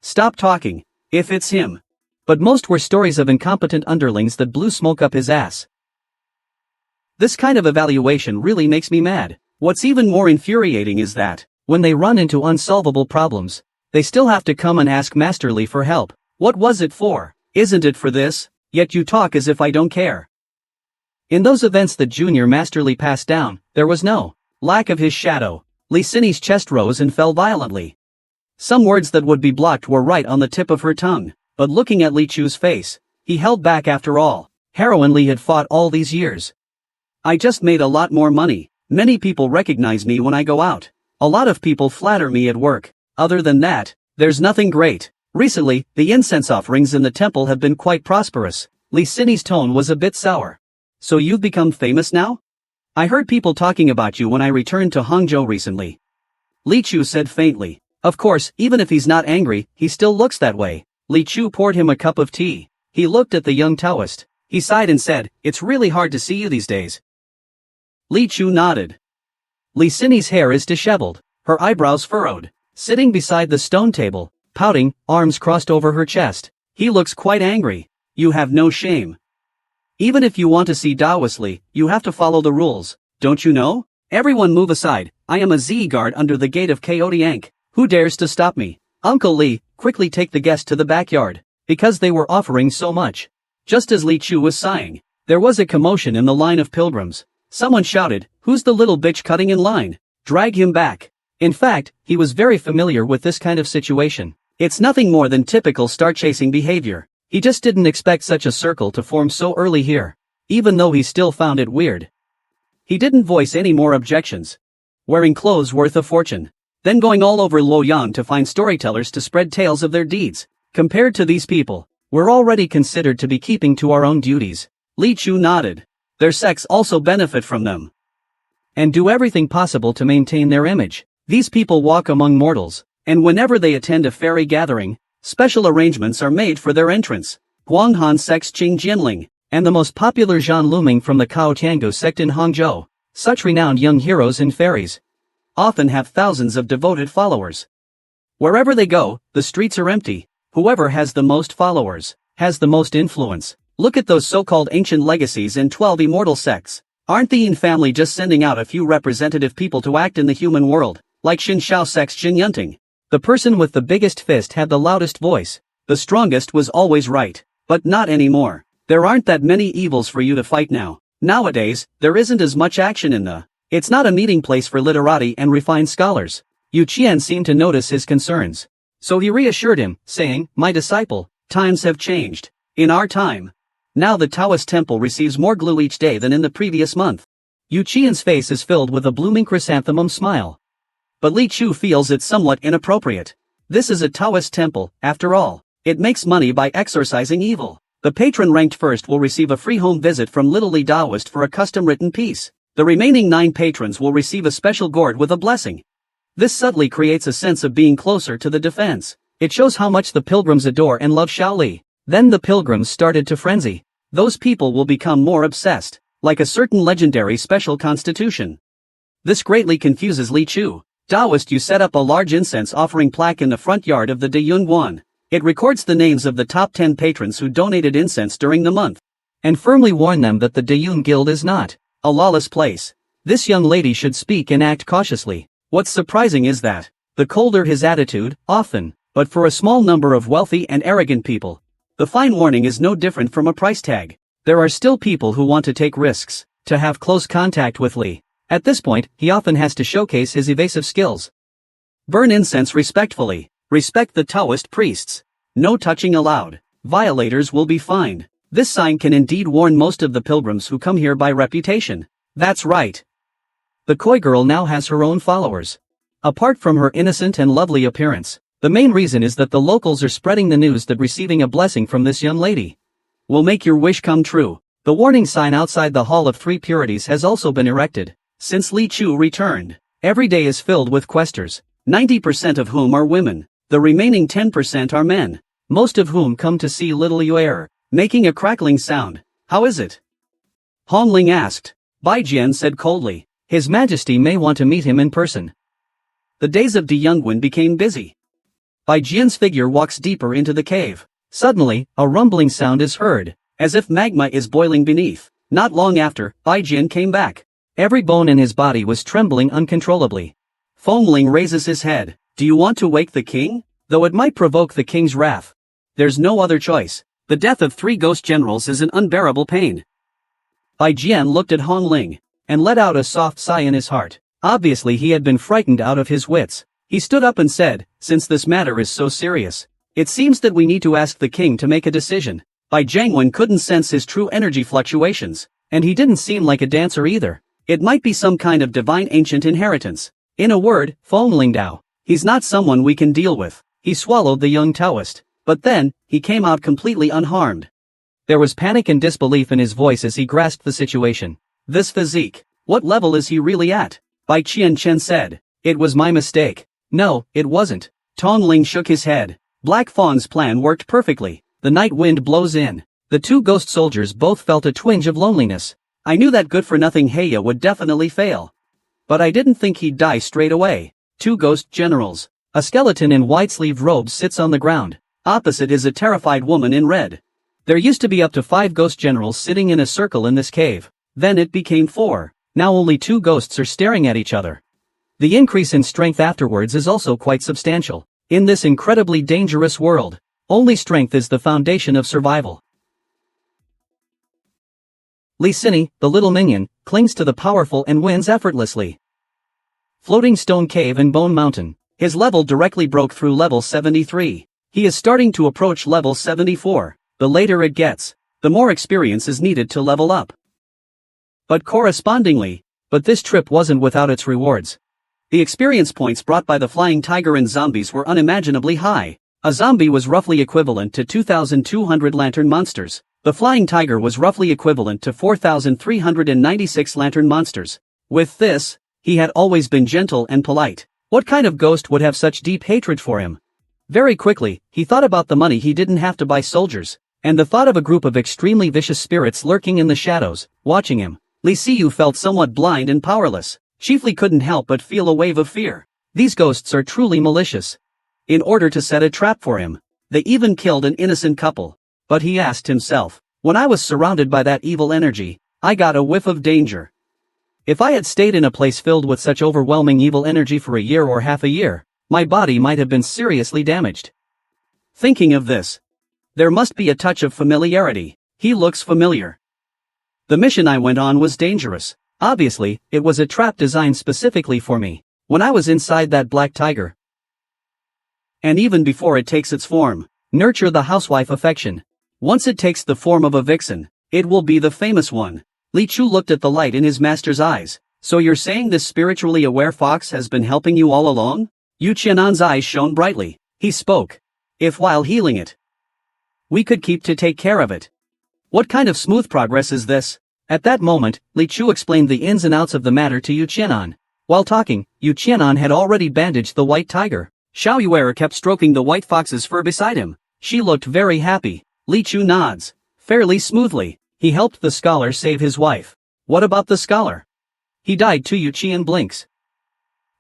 Stop talking, if it's him. But most were stories of incompetent underlings that blew smoke up his ass. This kind of evaluation really makes me mad. What's even more infuriating is that, when they run into unsolvable problems, they still have to come and ask Master Li for help. What was it for? Isn't it for this? Yet you talk as if I don't care. In those events that Junior Master Li passed down, there was no lack of his shadow. Li Sini's chest rose and fell violently. Some words that would be blocked were right on the tip of her tongue, but looking at Li Chu's face, he held back after all. Heroine Li had fought all these years. I just made a lot more money. Many people recognize me when I go out. A lot of people flatter me at work. Other than that, there's nothing great. Recently, the incense offerings in the temple have been quite prosperous. Li Sini's tone was a bit sour. So you've become famous now? I heard people talking about you when I returned to Hangzhou recently. Li Chu said faintly. Of course, even if he's not angry, he still looks that way. Li Chu poured him a cup of tea. He looked at the young Taoist. He sighed and said, "It's really hard to see you these days." Li Chu nodded. Li Sini's hair is disheveled, her eyebrows furrowed, sitting beside the stone table, pouting, arms crossed over her chest. He looks quite angry. You have no shame. Even if you want to see Taoist Li, you have to follow the rules, don't you know? Everyone move aside, I am a Z guard under the gate of Kotiank. Who dares to stop me? Uncle Li, quickly take the guest to the backyard. Because they were offering so much. Just as Li Chu was sighing, there was a commotion in the line of pilgrims. Someone shouted, "Who's the little bitch cutting in line? Drag him back." In fact, he was very familiar with this kind of situation. It's nothing more than typical star-chasing behavior. He just didn't expect such a circle to form so early here. Even though he still found it weird. He didn't voice any more objections. Wearing clothes worth a fortune. Then going all over Luoyang to find storytellers to spread tales of their deeds. Compared to these people, we're already considered to be keeping to our own duties. Li Chu nodded. Their sects also benefit from them. And do everything possible to maintain their image. These people walk among mortals, and whenever they attend a fairy gathering, special arrangements are made for their entrance. Huanghan sect's Qing Jinling, and the most popular Zhan Luming from the Cao Tiangu sect in Hangzhou, such renowned young heroes and fairies, often have thousands of devoted followers. Wherever they go, the streets are empty. Whoever has the most followers, has the most influence. Look at those so-called ancient legacies and 12 immortal sects. Aren't the Yin family just sending out a few representative people to act in the human world, like Xin Shao sect's Jin Yunting? The person with the biggest fist had the loudest voice. The strongest was always right. But not anymore. There aren't that many evils for you to fight now. Nowadays, there isn't as much action in the... It's not a meeting place for literati and refined scholars. Yu Qian seemed to notice his concerns. So he reassured him, saying, "My disciple, times have changed. In our time, now the Taoist temple receives more glue each day than in the previous month." Yu Qian's face is filled with a blooming chrysanthemum smile. But Li Chu feels it's somewhat inappropriate. This is a Taoist temple, after all. It makes money by exorcising evil. The patron ranked first will receive a free home visit from Little Li Taoist for a custom-written piece. The remaining 9 patrons will receive a special gourd with a blessing. This subtly creates a sense of being closer to the defense. It shows how much the pilgrims adore and love Shaoli. Then the pilgrims started to frenzy. Those people will become more obsessed, like a certain legendary special constitution. This greatly confuses Li Chu. Taoist, you set up a large incense offering plaque in the front yard of the Deyun Guan. It records the names of the top 10 patrons who donated incense during the month. And firmly warn them that the Deyun Guild is not a lawless place. This young lady should speak and act cautiously. What's surprising is that, the colder his attitude, often, but for a small number of wealthy and arrogant people, the fine warning is no different from a price tag. There are still people who want to take risks, to have close contact with Li. At this point, he often has to showcase his evasive skills. Burn incense respectfully. Respect the Taoist priests. No touching allowed. Violators will be fined. This sign can indeed warn most of the pilgrims who come here by reputation. That's right. The koi girl now has her own followers. Apart from her innocent and lovely appearance, the main reason is that the locals are spreading the news that receiving a blessing from this young lady will make your wish come true. The warning sign outside the Hall of 3 Purities has also been erected. Since Li Chu returned, every day is filled with questers, 90% of whom are women. The remaining 10% are men, most of whom come to see Little Yuer. making a crackling sound. How is it? Hongling asked. Bai Jian said coldly. His Majesty may want to meet him in person. The days of De Youngwen became busy. Bai Jian's figure walks deeper into the cave. Suddenly, a rumbling sound is heard, as if magma is boiling beneath. Not long after, Bai Jian came back. Every bone in his body was trembling uncontrollably. Hongling raises his head. Do you want to wake the king? Though it might provoke the king's wrath. There's no other choice. The death of 3 ghost generals is an unbearable pain. Bai Jian looked at Hongling, and let out a soft sigh in his heart. Obviously he had been frightened out of his wits. He stood up and said, since this matter is so serious, it seems that we need to ask the king to make a decision. Bai Jiangwen couldn't sense his true energy fluctuations, and he didn't seem like a dancer either. It might be some kind of divine ancient inheritance. In a word, Hongling Dao. He's not someone we can deal with. He swallowed the young Taoist, but then, he came out completely unharmed. There was panic and disbelief in his voice as he grasped the situation. This physique, what level is he really at? Bai Qianchen said. It was my mistake. No, it wasn't. Hongling shook his head. Black Fawn's plan worked perfectly. The night wind blows in. The 2 ghost soldiers both felt a twinge of loneliness. I knew that good-for-nothing Heya would definitely fail. But I didn't think he'd die straight away. 2 ghost generals. A skeleton in white-sleeved robes sits on the ground. Opposite is a terrified woman in red. There used to be up to 5 ghost generals sitting in a circle in this cave. Then it became 4. Now only 2 ghosts are staring at each other. The increase in strength afterwards is also quite substantial. In this incredibly dangerous world, only strength is the foundation of survival. Li Sini, the little minion, clings to the powerful and wins effortlessly. Floating Stone Cave and Bone Mountain. His level directly broke through level 73. He is starting to approach level 74. The later it gets, the more experience is needed to level up. But this trip wasn't without its rewards. The experience points brought by the flying tiger and zombies were unimaginably high. A zombie was roughly equivalent to 2,200 lantern monsters. The flying tiger was roughly equivalent to 4,396 lantern monsters. With this, he had always been gentle and polite. What kind of ghost would have such deep hatred for him? Very quickly, he thought about the money he didn't have to buy soldiers, and the thought of a group of extremely vicious spirits lurking in the shadows, watching him. Li Siyu felt somewhat blind and powerless. Chiefly couldn't help but feel a wave of fear. These ghosts are truly malicious. In order to set a trap for him, they even killed an innocent couple. But he asked himself, when I was surrounded by that evil energy, I got a whiff of danger. If I had stayed in a place filled with such overwhelming evil energy for a year or half a year, my body might have been seriously damaged. Thinking of this, there must be a touch of familiarity. He looks familiar. The mission I went on was dangerous. Obviously, it was a trap designed specifically for me. When I was inside that black tiger. And even before it takes its form, nurture the housewife affection. Once it takes the form of a vixen, it will be the famous one. Li Chu looked at the light in his master's eyes. So you're saying this spiritually aware fox has been helping you all along? Yu Qianan's eyes shone brightly. He spoke. If while healing it, we could keep to take care of it. What kind of smooth progress is this? At that moment, Li Chu explained the ins and outs of the matter to Yu Qianan. While talking, Yu Qianan had already bandaged the white tiger. Xiao Yuer kept stroking the white fox's fur beside him. She looked very happy. Li Chu nods. Fairly smoothly. He helped the scholar save his wife. What about the scholar? He died too. Yu Qian blinks.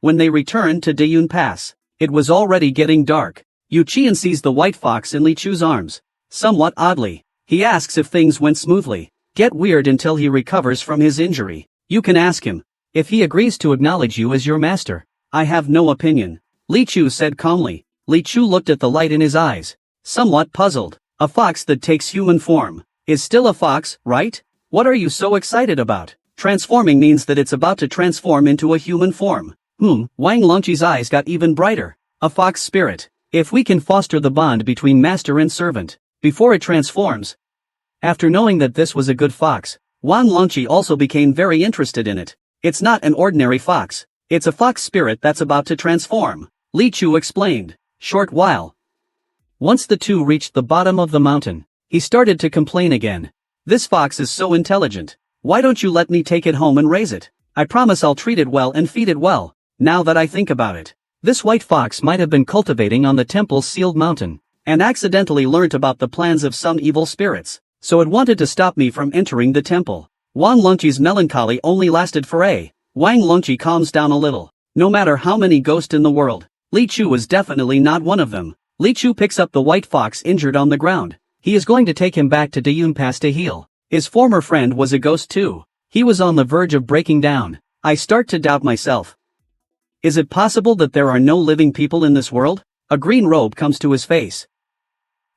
When they returned to Deyun Pass, it was already getting dark. Yu Qian sees the white fox in Li Chu's arms. Somewhat oddly, he asks if things went smoothly. Get weird until he recovers from his injury. You can ask him. If he agrees to acknowledge you as your master, I have no opinion. Li Chu said calmly. Li Chu looked at the light in his eyes. Somewhat puzzled. A fox that takes human form is still a fox, right? What are you so excited about? Transforming means that it's about to transform into a human form. Wang Longqi's eyes got even brighter. A fox spirit. If we can foster the bond between master and servant, before it transforms. After knowing that this was a good fox, Wang Longqi also became very interested in it. It's not an ordinary fox. It's a fox spirit that's about to transform. Li Chu explained. Short while. Once the two reached the bottom of the mountain, he started to complain again. This fox is so intelligent. Why don't you let me take it home and raise it? I promise I'll treat it well and feed it well. Now that I think about it, this white fox might have been cultivating on the temple's sealed mountain. and accidentally learnt about the plans of some evil spirits, so it wanted to stop me from entering the temple. Wang Longqi's melancholy only lasted for a. Wang Longqi calms down a little. No matter how many ghosts in the world, Li Chu was definitely not one of them. Li Chu picks up the white fox injured on the ground. He is going to take him back to Dayun Pass to heal. His former friend was a ghost too. He was on the verge of breaking down. I start to doubt myself. Is it possible that there are no living people in this world? A green robe comes to his face.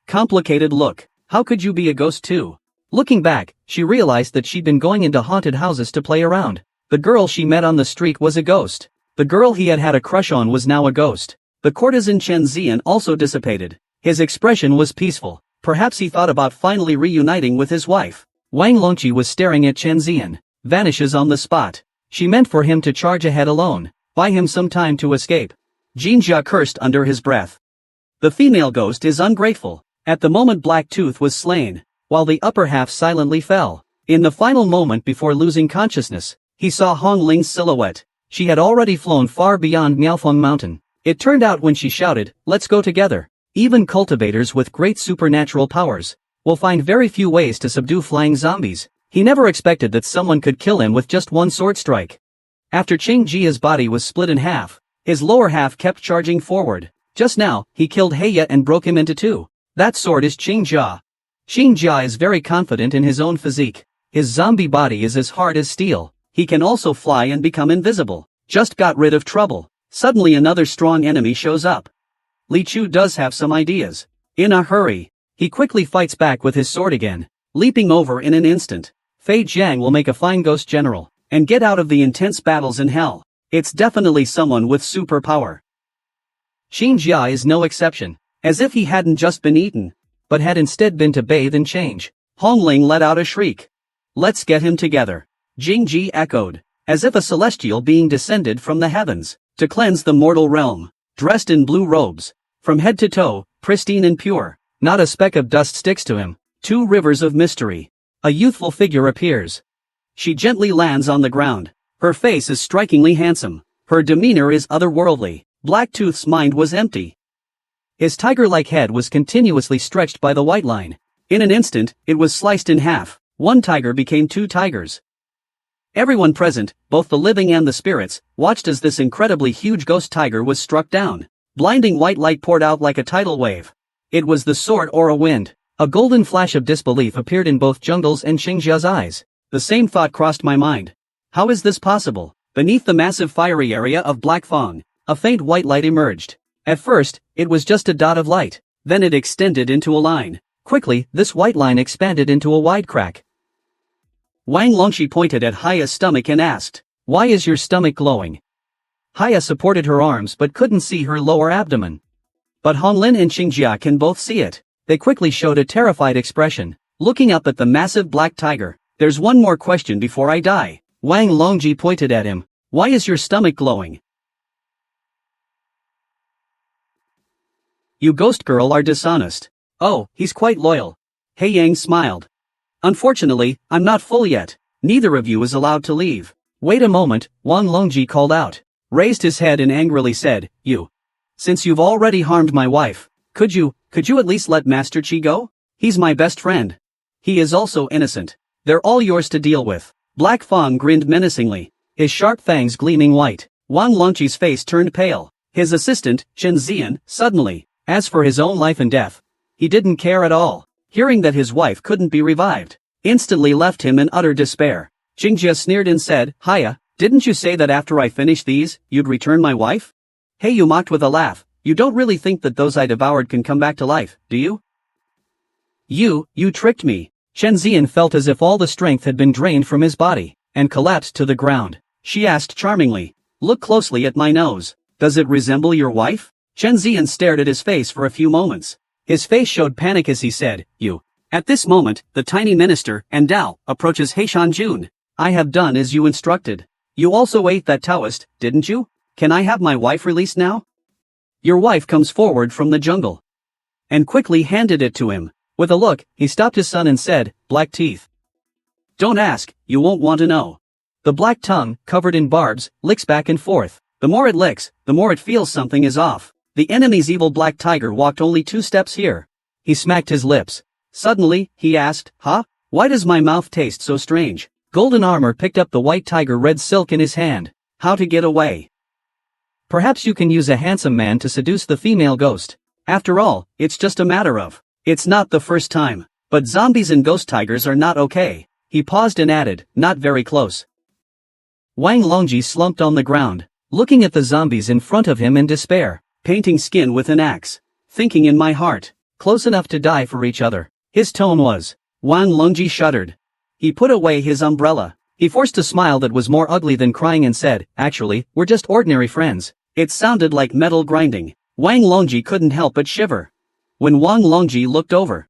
Complicated look. How could you be a ghost too? Looking back, she realized that she'd been going into haunted houses to play around. The girl she met on the street was a ghost. The girl he had had a crush on was now a ghost. The courtesan Chen Zian also dissipated. His expression was peaceful. Perhaps he thought about finally reuniting with his wife. Wang Longqi was staring at Chen Zian. Vanishes on the spot. She meant for him to charge ahead alone. Buy him some time to escape. Jinjia cursed under his breath. The female ghost is ungrateful. At the moment Black Tooth was slain, while the upper half silently fell. In the final moment before losing consciousness, he saw Hong Ling's silhouette. She had already flown far beyond Miaofeng Mountain. It turned out when she shouted, "Let's go together." Even cultivators with great supernatural powers will find very few ways to subdue flying zombies. He never expected that someone could kill him with just one sword strike. After Ching Jia's body was split in half, his lower half kept charging forward. Just now, he killed Heya and broke him into two. That sword is Qing Jia. Qing Jia is very confident in his own physique. His zombie body is as hard as steel. He can also fly and become invisible. Just got rid of trouble. Suddenly another strong enemy shows up. Li Chu does have some ideas. In a hurry, he quickly fights back with his sword again, leaping over in an instant. Fei Jiang will make a fine ghost general, and get out of the intense battles in hell. It's definitely someone with superpower. Qing Jia is no exception. As if he hadn't just been eaten, but had instead been to bathe and change. Hong Ling let out a shriek. Let's get him together. Jing Ji echoed, as if a celestial being descended from the heavens, to cleanse the mortal realm, dressed in blue robes, from head to toe, pristine and pure. Not a speck of dust sticks to him. Two rivers of mystery. A youthful figure appears. She gently lands on the ground. Her face is strikingly handsome. Her demeanor is otherworldly. Blacktooth's mind was empty. His tiger-like head was continuously stretched by the white line. In an instant, it was sliced in half. One tiger became two tigers. Everyone present, both the living and the spirits, watched as this incredibly huge ghost tiger was struck down. Blinding white light poured out like a tidal wave. It was the sword or a wind. A golden flash of disbelief appeared in both Jungle's and Xingjia's eyes. The same thought crossed my mind. How is this possible? Beneath the massive fiery area of Black Fang, a faint white light emerged. At first, it was just a dot of light. Then it extended into a line. Quickly, this white line expanded into a wide crack. Wang Longqi pointed at Haya's stomach and asked, "Why is your stomach glowing?" Haya supported her arms but couldn't see her lower abdomen. But Honglin and Xingjia can both see it. They quickly showed a terrified expression, looking up at the massive black tiger. "There's one more question before I die." Wang Longji pointed at him. "Why is your stomach glowing?" "You ghost girl are dishonest." "Oh, he's quite loyal." He Yang smiled. "Unfortunately, I'm not full yet. Neither of you is allowed to leave." "Wait a moment," Wang Longji called out, raised his head and angrily said, Since you've already harmed my wife, could you at least let Master Qi go? He's my best friend. He is also innocent. They're all yours to deal with." Black Fang grinned menacingly, his sharp fangs gleaming white. Wang Longqi's face turned pale. His assistant, Chen Zian, suddenly, as for his own life and death, he didn't care at all. Hearing that his wife couldn't be revived, instantly left him in utter despair. Xingjia sneered and said, "Haya, didn't you say that after I finish these, you'd return my wife?" You mocked with a laugh. "You don't really think that those I devoured can come back to life, do you?" You tricked me." Chen Zian felt as if all the strength had been drained from his body, and collapsed to the ground. She asked charmingly, "Look closely at my nose. Does it resemble your wife?" Chen Zian stared at his face for a few moments. His face showed panic as he said, At this moment, the tiny minister, and Dao, approaches Heishan Jun. "I have done as you instructed. You also ate that Taoist, didn't you? Can I have my wife released now?" Your wife comes forward from the jungle, and quickly handed it to him. With a look, he stopped his son and said, "Black teeth. Don't ask, you won't want to know." The black tongue, covered in barbs, licks back and forth. The more it licks, the more it feels something is off. The enemy's evil black tiger walked only 2 steps here. He smacked his lips. Suddenly, he asked, "Huh? Why does my mouth taste so strange?" Golden Armor picked up the white tiger red silk in his hand. How to get away? Perhaps you can use a handsome man to seduce the female ghost. After all, it's just a matter of. It's not the first time. But zombies and ghost tigers are not okay. He paused and added, not very close. Wang Longji slumped on the ground, looking at the zombies in front of him in despair. Painting skin with an axe. Thinking in my heart. Close enough to die for each other. His tone was. Wang Longji shuddered. He put away his umbrella. He forced a smile that was more ugly than crying and said, actually, we're just ordinary friends. It sounded like metal grinding. Wang Longji couldn't help but shiver. When Wang Longji looked over,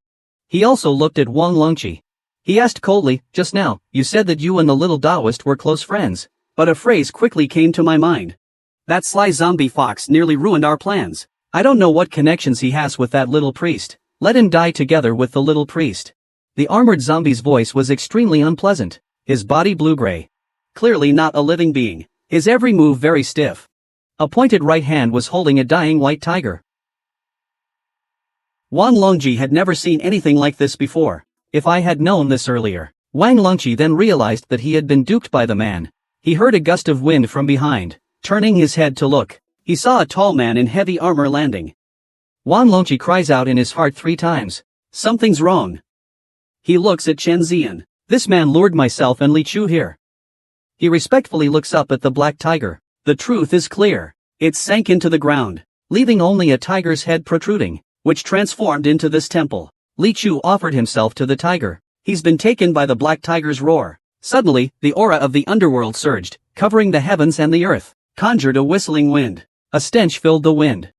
he also looked at Wang Longji. He asked coldly, just now, you said that you and the little Taoist were close friends. But a phrase quickly came to my mind. That sly zombie fox nearly ruined our plans. I don't know what connections he has with that little priest. Let him die together with the little priest. The armored zombie's voice was extremely unpleasant. His body blue-gray. Clearly not a living being. His every move very stiff. A pointed right hand was holding a dying white tiger. Wang Longji had never seen anything like this before. If I had known this earlier. Wang Longji then realized that he had been duped by the man. He heard a gust of wind from behind. Turning his head to look, he saw a tall man in heavy armor landing. Wang Longji cries out in his heart 3 times. Something's wrong. He looks at Chen Zian. This man lured myself and Li Chu here. He respectfully looks up at the black tiger. The truth is clear. It sank into the ground, leaving only a tiger's head protruding, which transformed into this temple. Li Chu offered himself to the tiger. He's been taken by the black tiger's roar. Suddenly, the aura of the underworld surged, covering the heavens and the earth, conjured a whistling wind. A stench filled the wind.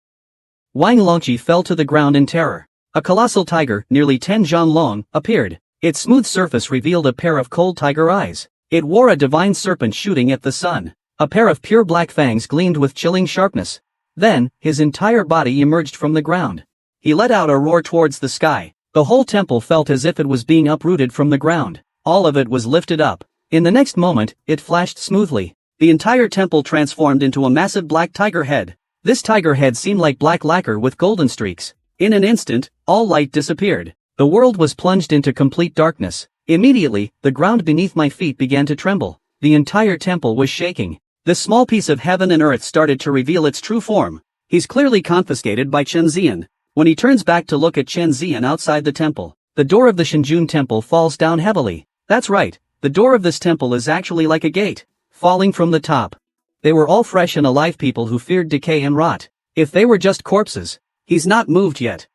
Wang Longji fell to the ground in terror. A colossal tiger, nearly 10 zhan long, appeared. Its smooth surface revealed a pair of cold tiger eyes. It wore a divine serpent shooting at the sun. A pair of pure black fangs gleamed with chilling sharpness. Then, his entire body emerged from the ground. He let out a roar towards the sky. The whole temple felt as if it was being uprooted from the ground. All of it was lifted up. In the next moment, it flashed smoothly. The entire temple transformed into a massive black tiger head. This tiger head seemed like black lacquer with golden streaks. In an instant, all light disappeared. The world was plunged into complete darkness. Immediately, the ground beneath my feet began to tremble. The entire temple was shaking. This small piece of heaven and earth started to reveal its true form. He's clearly confiscated by Chen Zian. When he turns back to look at Chen Zian outside the temple, the door of the Shinjun temple falls down heavily. That's right, the door of this temple is actually like a gate, falling from the top. They were all fresh and alive people who feared decay and rot. If they were just corpses, he's not moved yet.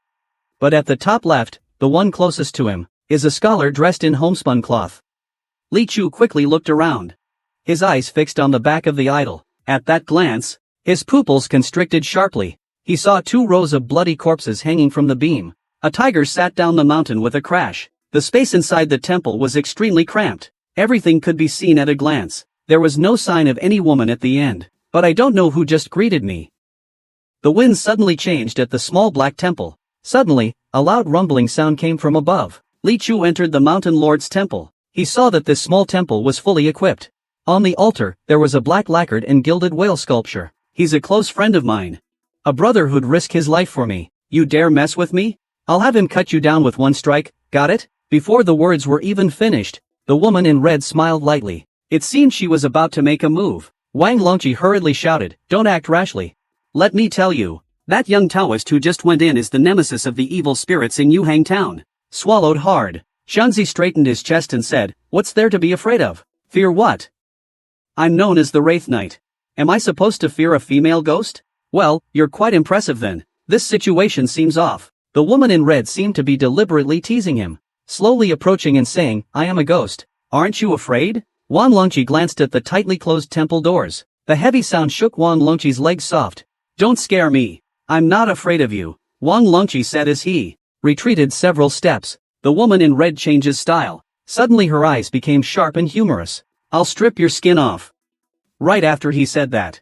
But at the top left, the one closest to him, is a scholar dressed in homespun cloth. Li Chu quickly looked around. His eyes fixed on the back of the idol. At that glance, his pupils constricted sharply. He saw 2 rows of bloody corpses hanging from the beam. A tiger sat down the mountain with a crash. The space inside the temple was extremely cramped. Everything could be seen at a glance. There was no sign of any woman at the end. But I don't know who just greeted me. The wind suddenly changed at the small black temple. Suddenly, a loud rumbling sound came from above. Li Chu entered the mountain lord's temple. He saw that this small temple was fully equipped. On the altar, there was a black lacquered and gilded whale sculpture. He's a close friend of mine. A brother who'd risk his life for me. You dare mess with me? I'll have him cut you down with one strike, got it? Before the words were even finished, the woman in red smiled lightly. It seemed she was about to make a move. Wang Longji hurriedly shouted, don't act rashly. Let me tell you, that young Taoist who just went in is the nemesis of the evil spirits in Yuhang town. Swallowed hard. Shanzi straightened his chest and said, what's there to be afraid of? Fear what? I'm known as the Wraith Knight. Am I supposed to fear a female ghost? Well, you're quite impressive then. This situation seems off. The woman in red seemed to be deliberately teasing him. Slowly approaching and saying, I am a ghost. Aren't you afraid? Wang Longji glanced at the tightly closed temple doors. The heavy sound shook Wang Longji's legs soft. Don't scare me. I'm not afraid of you. Wang Longji said as he retreated several steps. The woman in red changes style. Suddenly her eyes became sharp and humorous. I'll strip your skin off. Right after he said that,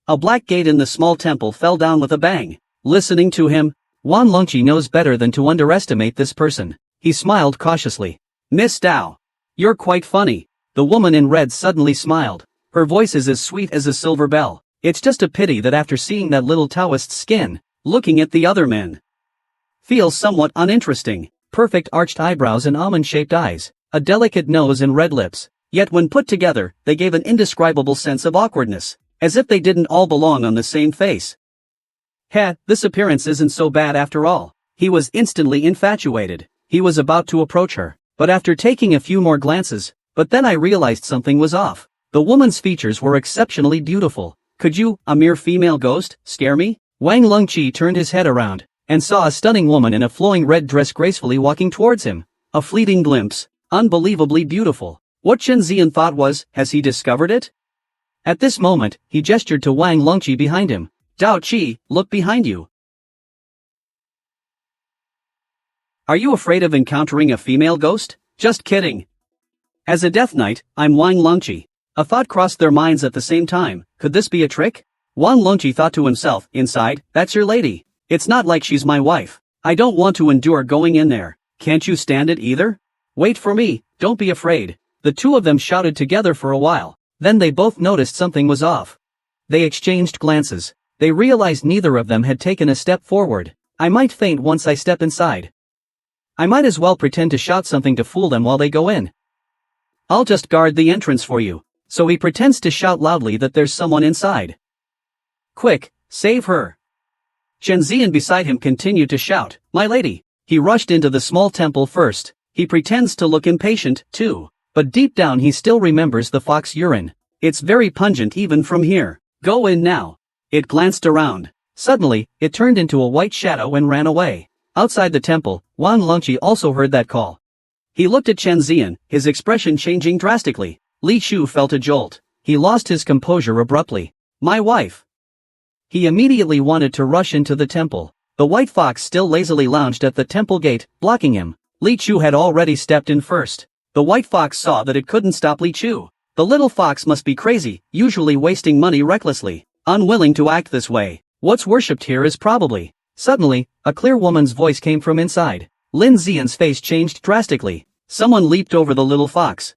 a black gate in the small temple fell down with a bang. Listening to him, Wang Longji knows better than to underestimate this person. He smiled cautiously. Miss Dao. You're quite funny. The woman in red suddenly smiled. Her voice is as sweet as a silver bell. It's just a pity that after seeing that little Taoist's skin, looking at the other men feels somewhat uninteresting. Perfect arched eyebrows and almond-shaped eyes, a delicate nose and red lips. Yet when put together, they gave an indescribable sense of awkwardness, as if they didn't all belong on the same face. This appearance isn't so bad after all. He was instantly infatuated. He was about to approach her, but after taking a few more glances, but then I realized something was off. The woman's features were exceptionally beautiful. Could you, a mere female ghost, scare me? Wang Lungqi turned his head around, and saw a stunning woman in a flowing red dress gracefully walking towards him. A fleeting glimpse, unbelievably beautiful. What Chen Ziyan thought was, has he discovered it? At this moment, he gestured to Wang Lungqi behind him. Dao Qi, look behind you. Are you afraid of encountering a female ghost? Just kidding. As a death knight, I'm Wang Lungqi. A thought crossed their minds at the same time. Could this be a trick? Wang Lungqi thought to himself, inside, that's your lady. It's not like she's my wife. I don't want to endure going in there. Can't you stand it either? Wait for me, don't be afraid. The two of them shouted together for a while. Then they both noticed something was off. They exchanged glances. They realized neither of them had taken a step forward. I might faint once I step inside. I might as well pretend to shout something to fool them while they go in. I'll just guard the entrance for you. So he pretends to shout loudly that there's someone inside. Quick, save her. Chen Ziyan beside him continued to shout, my lady. He rushed into the small temple first. He pretends to look impatient, too. But deep down he still remembers the fox urine. It's very pungent even from here. Go in now. It glanced around. Suddenly, it turned into a white shadow and ran away. Outside the temple, Wang Lungqi also heard that call. He looked at Chen Ziyan, his expression changing drastically. Li Chu felt a jolt. He lost his composure abruptly. My wife. He immediately wanted to rush into the temple. The white fox still lazily lounged at the temple gate, blocking him. Li Chu had already stepped in first. The white fox saw that it couldn't stop Li Chu. The little fox must be crazy, usually wasting money recklessly, unwilling to act this way. What's worshipped here is probably. Suddenly, a clear woman's voice came from inside. Lin Ziyan's face changed drastically. Someone leaped over the little fox.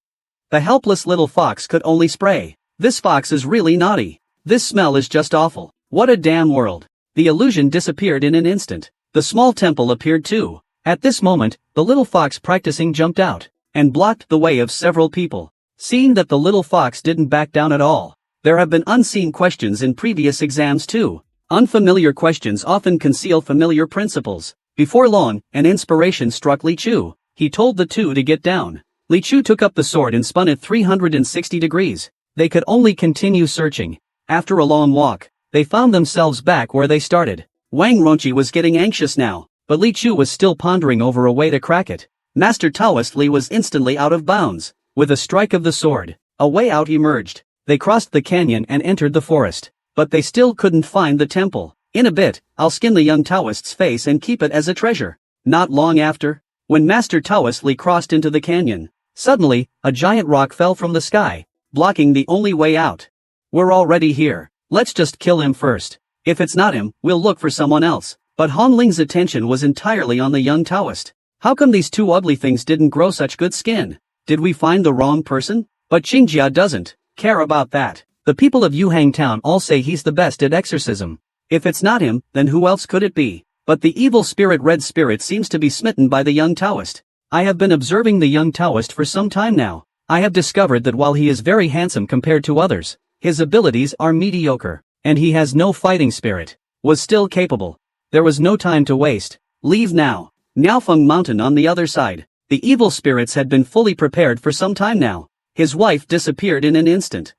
The helpless little fox could only spray. This fox is really naughty. This smell is just awful. What a damn world. The illusion disappeared in an instant. The small temple appeared too. At this moment, the little fox practicing jumped out and blocked the way of several people. Seeing that the little fox didn't back down at all. There have been unseen questions in previous exams too. Unfamiliar questions often conceal familiar principles. Before long, an inspiration struck Li Chu. He told the two to get down. Li Chu took up the sword and spun it 360 degrees. They could only continue searching. After a long walk, they found themselves back where they started. Wang Lungqi was getting anxious now, but Li Chu was still pondering over a way to crack it. Master Taoist Li was instantly out of bounds. With a strike of the sword, a way out emerged. They crossed the canyon and entered the forest. But they still couldn't find the temple. In a bit, I'll skin the young Taoist's face and keep it as a treasure. Not long after, when Master Taoist Li crossed into the canyon, suddenly, a giant rock fell from the sky, blocking the only way out. We're already here. Let's just kill him first. If it's not him, we'll look for someone else. But Hong Ling's attention was entirely on the young Taoist. How come these two ugly things didn't grow such good skin? Did we find the wrong person? But Qingjia doesn't care about that. The people of Yuhang town all say he's the best at exorcism. If it's not him, then who else could it be? But the evil spirit Red Spirit seems to be smitten by the young Taoist. I have been observing the young Taoist for some time now. I have discovered that while he is very handsome compared to others, his abilities are mediocre, and he has no fighting spirit. Was still capable. There was no time to waste. Leave now. Miaofeng Mountain on the other side. The evil spirits had been fully prepared for some time now. His wife disappeared in an instant.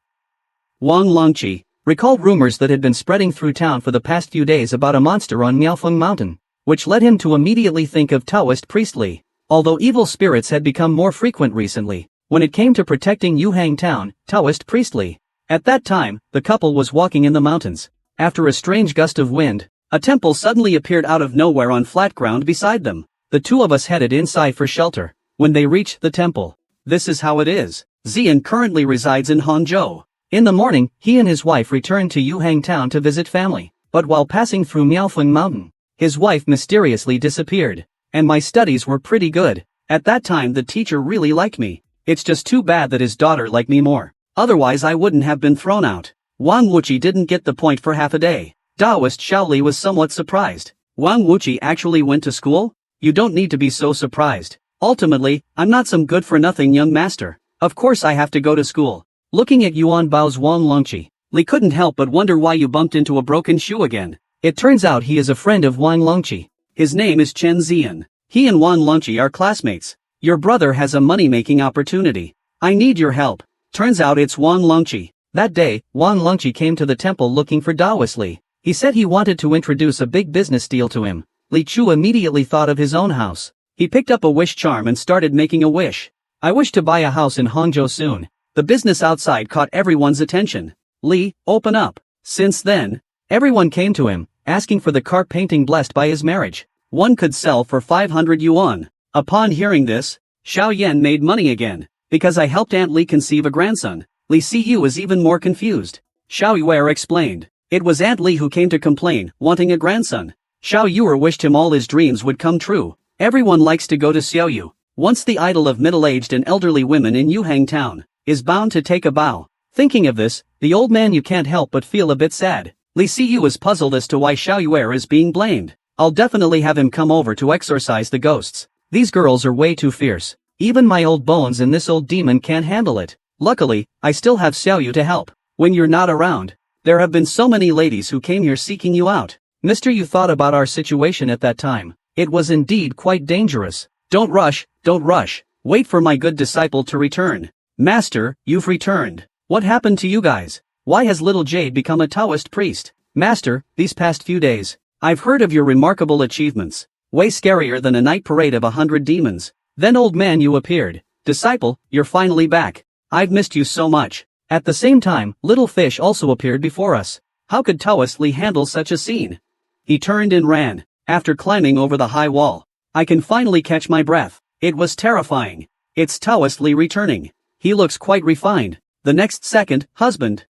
Wang Lungqi recalled rumors that had been spreading through town for the past few days about a monster on Miaofeng Mountain, which led him to immediately think of Taoist priest Li. Although evil spirits had become more frequent recently, when it came to protecting Yuhang town, Taoist priest Li. At that time, the couple was walking in the mountains. After a strange gust of wind, a temple suddenly appeared out of nowhere on flat ground beside them. The two of us headed inside for shelter. When they reached the temple, this is how it is. Ziyan currently resides in Hangzhou. In the morning, he and his wife returned to Yuhang town to visit family, but while passing through Miaofeng Mountain, his wife mysteriously disappeared. And my studies were pretty good. At that time the teacher really liked me. It's just too bad that his daughter liked me more. Otherwise I wouldn't have been thrown out. Wang Wuqi didn't get the point for half a day. Taoist Shaoli was somewhat surprised. Wang Wuqi actually went to school? You don't need to be so surprised. Ultimately, I'm not some good-for-nothing young master. Of course I have to go to school. Looking at Yuan Bao's Wang Longqi, Li couldn't help but wonder why you bumped into a broken shoe again. It turns out he is a friend of Wang Longqi. His name is Chen Zian. He and Wang Longqi are classmates. Your brother has a money-making opportunity. I need your help. Turns out it's Wang Longqi. That day, Wang Longqi came to the temple looking for Taoist Li. He said he wanted to introduce a big business deal to him. Li Chu immediately thought of his own house. He picked up a wish charm and started making a wish. I wish to buy a house in Hangzhou soon. The business outside caught everyone's attention. Li, open up. Since then, everyone came to him, asking for the carp painting blessed by his marriage. One could sell for 500 yuan. Upon hearing this, Xiao Yan made money again. Because I helped Aunt Li conceive a grandson. Li Siyu was even more confused. Xiao Yuer explained. It was Aunt Li who came to complain, wanting a grandson. Xiao Yuer wished him all his dreams would come true. Everyone likes to go to Xiaoyu. Once the idol of middle-aged and elderly women in Yuhang town, is bound to take a bow. Thinking of this, the old man you can't help but feel a bit sad. Li Siyu is puzzled as to why Xiao Yuer is being blamed. I'll definitely have him come over to exorcise the ghosts. These girls are way too fierce. Even my old bones and this old demon can't handle it. Luckily, I still have Xiaoyu to help. When you're not around, there have been so many ladies who came here seeking you out. Mister, you thought about our situation at that time. It was indeed quite dangerous. Don't rush, don't rush. Wait for my good disciple to return. Master, you've returned. What happened to you guys? Why has little Jade become a Taoist priest? Master, these past few days, I've heard of your remarkable achievements. Way scarier than a night parade of 100 demons. Then old man, you appeared. Disciple, you're finally back. I've missed you so much. At the same time, little fish also appeared before us. How could Taoist Li handle such a scene? He turned and ran, after climbing over the high wall. I can finally catch my breath. It was terrifying. It's Taoist Li returning. He looks quite refined. The next second, husband,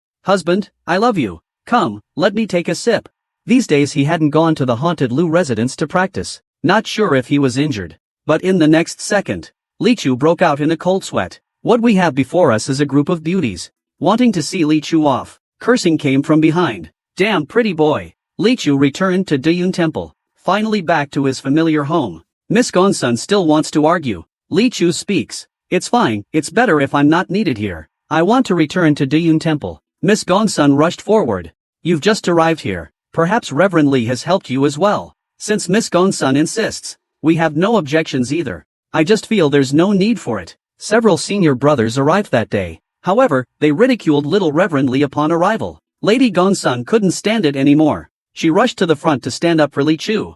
I love you. Come, let me take a sip. These days he hadn't gone to the haunted Lu residence to practice. Not sure if he was injured. But in the next second, Li Chu broke out in a cold sweat. What we have before us is a group of beauties. Wanting to see Li Chu off, cursing came from behind. Damn pretty boy. Li Chu returned to Duyun Temple, finally back to his familiar home. Miss Gonsun still wants to argue. Li Chu speaks. It's fine, it's better if I'm not needed here. I want to return to Duyun Temple. Miss Gonsun rushed forward. You've just arrived here. Perhaps Reverend Li has helped you as well. Since Miss Gonsun insists, we have no objections either. I just feel there's no need for it. Several senior brothers arrived that day. However, they ridiculed little Reverend Li upon arrival. Lady Gonsun couldn't stand it anymore. She rushed to the front to stand up for Li Chu.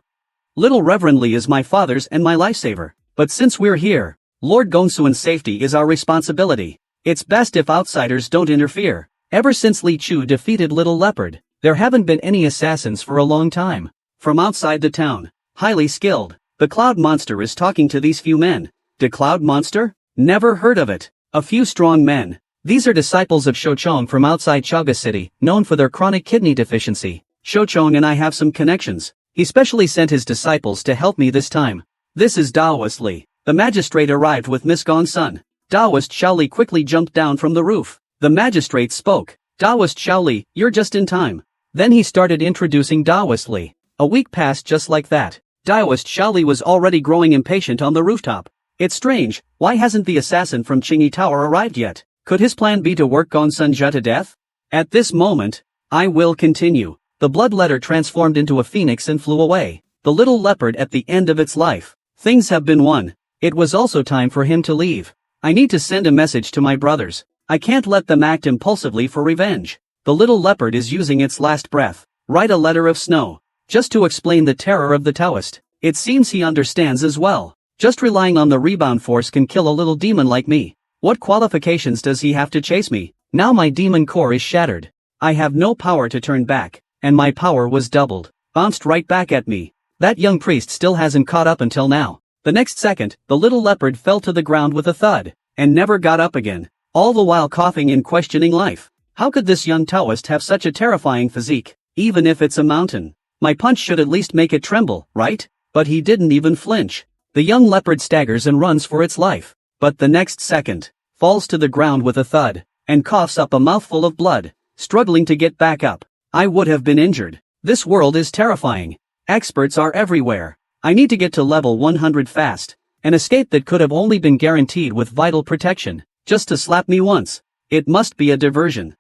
Little Reverend Li is my father's and my lifesaver. But since we're here, Lord Gongsuan's safety is our responsibility. It's best if outsiders don't interfere. Ever since Li Chu defeated Little Leopard, there haven't been any assassins for a long time. From outside the town, highly skilled, the Cloud Monster is talking to these few men. The Cloud Monster? Never heard of it. A few strong men. These are disciples of Shouchong from outside Chaga City, known for their chronic kidney deficiency. Shouchong and I have some connections. He specially sent his disciples to help me this time. This is Taoist Li. The magistrate arrived with Miss Gongsun. Taoist Shaoli quickly jumped down from the roof. The magistrate spoke. Taoist Shaoli, you're just in time. Then he started introducing Taoist Li. A week passed just like that. Taoist Shaoli was already growing impatient on the rooftop. It's strange, why hasn't the assassin from Qingyi Tower arrived yet? Could his plan be to work Gongsun Jia to death? At this moment, I will continue. The blood letter transformed into a phoenix and flew away. The little leopard at the end of its life. Things have been won. It was also time for him to leave. I need to send a message to my brothers. I can't let them act impulsively for revenge. The little leopard is using its last breath. Write a letter of snow. Just to explain the terror of the Taoist. It seems he understands as well. Just relying on the rebound force can kill a little demon like me. What qualifications does he have to chase me? Now my demon core is shattered. I have no power to turn back. And my power was doubled. Bounced right back at me. That young priest still hasn't caught up until now. The next second, the little leopard fell to the ground with a thud. And never got up again. All the while coughing and questioning life. How could this young Taoist have such a terrifying physique? Even if it's a mountain. My punch should at least make it tremble, right? But he didn't even flinch. The young leopard staggers and runs for its life. But the next second, falls to the ground with a thud, and coughs up a mouthful of blood. struggling to get back up. I would have been injured. This world is terrifying. Experts are everywhere. I need to get to level 100 fast. An escape that could have only been guaranteed with vital protection, just to slap me once. It must be a diversion.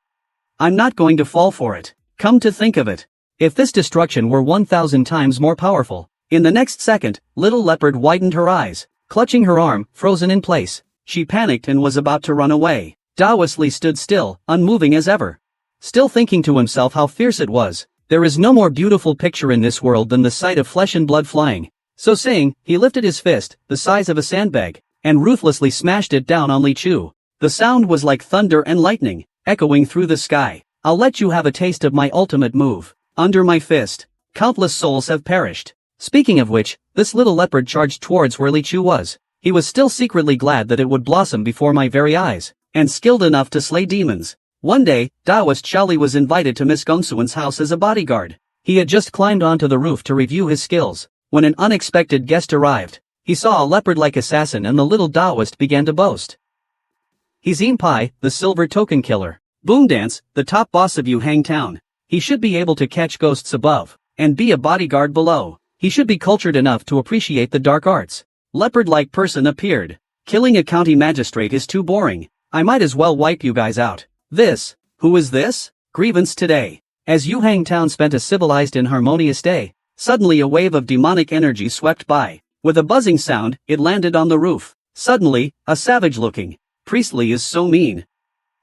I'm not going to fall for it. Come to think of it. If this destruction were 1,000 times more powerful. In the next second, little leopard widened her eyes, clutching her arm, frozen in place. She panicked and was about to run away. Daoist Li stood still, unmoving as ever. Still thinking to himself how fierce it was. There is no more beautiful picture in this world than the sight of flesh and blood flying. So saying, he lifted his fist, the size of a sandbag, and ruthlessly smashed it down on Li Chu. The sound was like thunder and lightning, echoing through the sky. I'll let you have a taste of my ultimate move. Under my fist, countless souls have perished. Speaking of which, this little leopard charged towards where Li Chu was. He was still secretly glad that it would blossom before my very eyes, and skilled enough to slay demons. One day, Daoist Xiaoli was invited to Miss Gongsuan's house as a bodyguard. He had just climbed onto the roof to review his skills, when an unexpected guest arrived. He saw a leopard-like assassin and the little Daoist began to boast. He's Pai, the silver token killer. Boomdance, the top boss of Yuhang Town. He should be able to catch ghosts above, and be a bodyguard below. He should be cultured enough to appreciate the dark arts. Leopard-like person appeared. Killing a county magistrate is too boring. I might as well wipe you guys out. Who is this? Grievance today. As Yuhang Town spent a civilized and harmonious day, suddenly a wave of demonic energy swept by. With a buzzing sound, it landed on the roof. Suddenly, a savage-looking Priestley is so mean.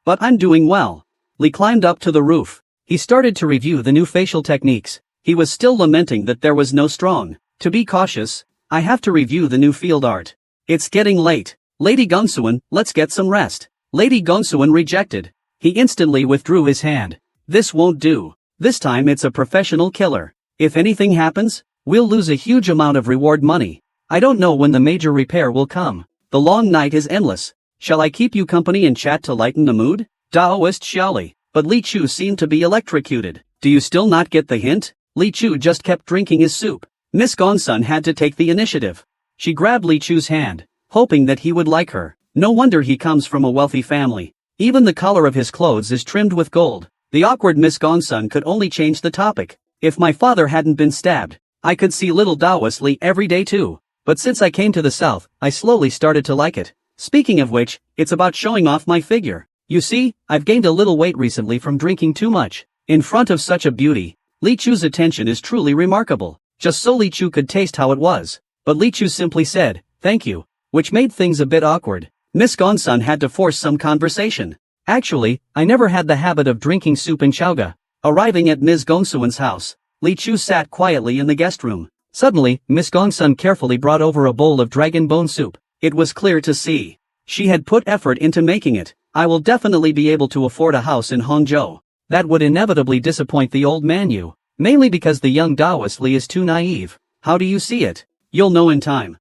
But I'm doing well. Li climbed up to the roof. He started to review the new facial techniques. He was still lamenting that there was no strong. To be cautious, I have to review the new field art. It's getting late. Lady Gongsuan, let's get some rest. Lady Gongsuan rejected. He instantly withdrew his hand. This won't do. This time it's a professional killer. If anything happens, we'll lose a huge amount of reward money. I don't know when the major repair will come. The long night is endless. Shall I keep you company and chat to lighten the mood? Daoist Xiaoli. But Li Chu seemed to be electrocuted. Do you still not get the hint? Li Chu just kept drinking his soup. Miss Gongsun had to take the initiative. She grabbed Li Chu's hand, hoping that he would like her. No wonder he comes from a wealthy family. Even the collar of his clothes is trimmed with gold. The awkward Miss Gongsun could only change the topic. If my father hadn't been stabbed, I could see little Daoist Li every day too. But since I came to the south, I slowly started to like it. Speaking of which, it's about showing off my figure. You see, I've gained a little weight recently from drinking too much. In front of such a beauty, Li Chu's attention is truly remarkable. Just so Li Chu could taste how it was. But Li Chu simply said, thank you, which made things a bit awkward. Miss Gongsun had to force some conversation. Actually, I never had the habit of drinking soup in Chaoga. Arriving at Ms. Gongsuan's house, Li Chu sat quietly in the guest room. Suddenly, Miss Gongsun carefully brought over a bowl of dragon bone soup. It was clear to see. She had put effort into making it. I will definitely be able to afford a house in Hangzhou. That would inevitably disappoint the old Manhua, mainly because the young Daoist Li is too naive. How do you see it? You'll know in time.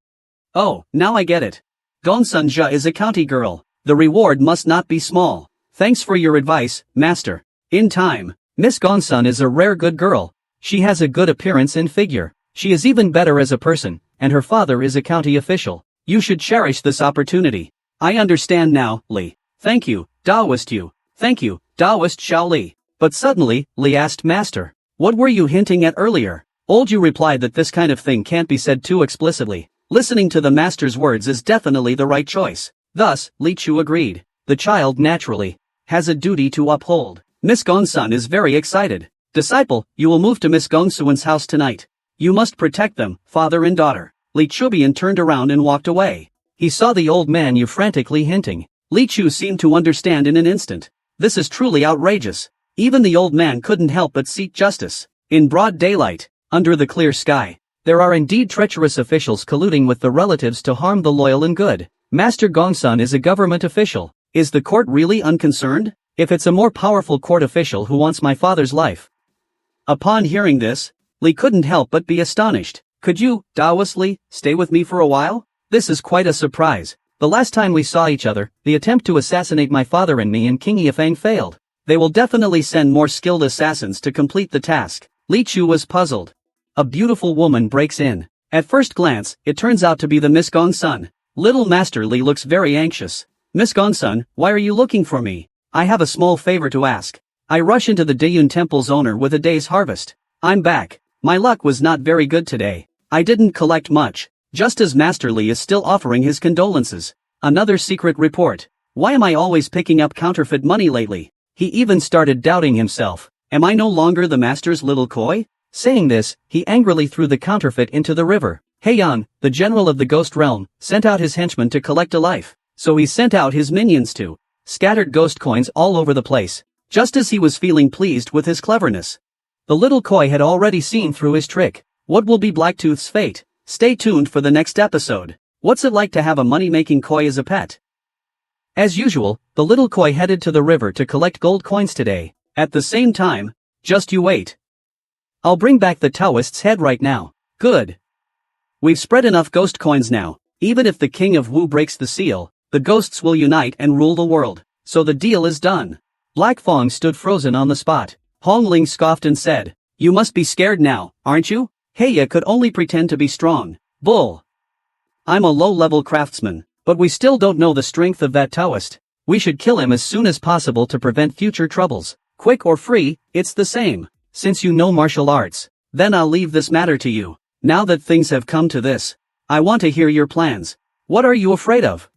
Oh, now I get it. Gongsun Jia is a county girl. The reward must not be small. Thanks for your advice, master. In time. Miss Gongsun is a rare good girl. She has a good appearance and figure. She is even better as a person, and her father is a county official. You should cherish this opportunity. I understand now, Li. Thank you, Daoist Yu. Thank you, Daoist Xiaoli. But suddenly, Li asked Master, what were you hinting at earlier? Old Yu replied that this kind of thing can't be said too explicitly. Listening to the master's words is definitely the right choice. Thus, Li Chu agreed. The child naturally has a duty to uphold. Miss Gongsun is very excited. Disciple, you will move to Miss Gongsuan's house tonight. You must protect them, father and daughter. Li Chubian turned around and walked away. He saw the old man frantically hinting. Li Chu seemed to understand in an instant. This is truly outrageous. Even the old man couldn't help but seek justice. In broad daylight, under the clear sky, there are indeed treacherous officials colluding with the relatives to harm the loyal and good. Master Gongsun is a government official. Is the court really unconcerned? If it's a more powerful court official who wants my father's life. Upon hearing this, Li couldn't help but be astonished. Could you, Daoist Li, stay with me for a while? This is quite a surprise. The last time we saw each other, the attempt to assassinate my father and me in King Yifeng failed. They will definitely send more skilled assassins to complete the task. Li Chu was puzzled. A beautiful woman breaks in. At first glance, it turns out to be the Miss Gongsun. Little Master Li looks very anxious. Miss Gongsun, why are you looking for me? I have a small favor to ask. I rush into the Dayun Temple's owner with a day's harvest. I'm back. My luck was not very good today. I didn't collect much, just as Master Li is still offering his condolences. Another secret report. Why am I always picking up counterfeit money lately? He even started doubting himself. Am I no longer the master's little koi? Saying this, he angrily threw the counterfeit into the river. Heian, the general of the ghost realm, sent out his henchmen to collect a life. So he sent out his minions to scattered ghost coins all over the place, just as he was feeling pleased with his cleverness. The little koi had already seen through his trick. What will be Blacktooth's fate? Stay tuned for the next episode. What's it like to have a money-making koi as a pet? As usual, the little koi headed to the river to collect gold coins today. At the same time, just you wait. I'll bring back the Taoist's head right now. Good. We've spread enough ghost coins now. Even if the king of Wu breaks the seal, the ghosts will unite and rule the world. So the deal is done. Black Fong stood frozen on the spot. Hong Ling scoffed and said, "You must be scared now, aren't you? Heya could only pretend to be strong. Bull. I'm a low-level craftsman, but we still don't know the strength of that Taoist. We should kill him as soon as possible to prevent future troubles. Quick or free, it's the same. Since you know martial arts, then I'll leave this matter to you. Now that things have come to this, I want to hear your plans. What are you afraid of?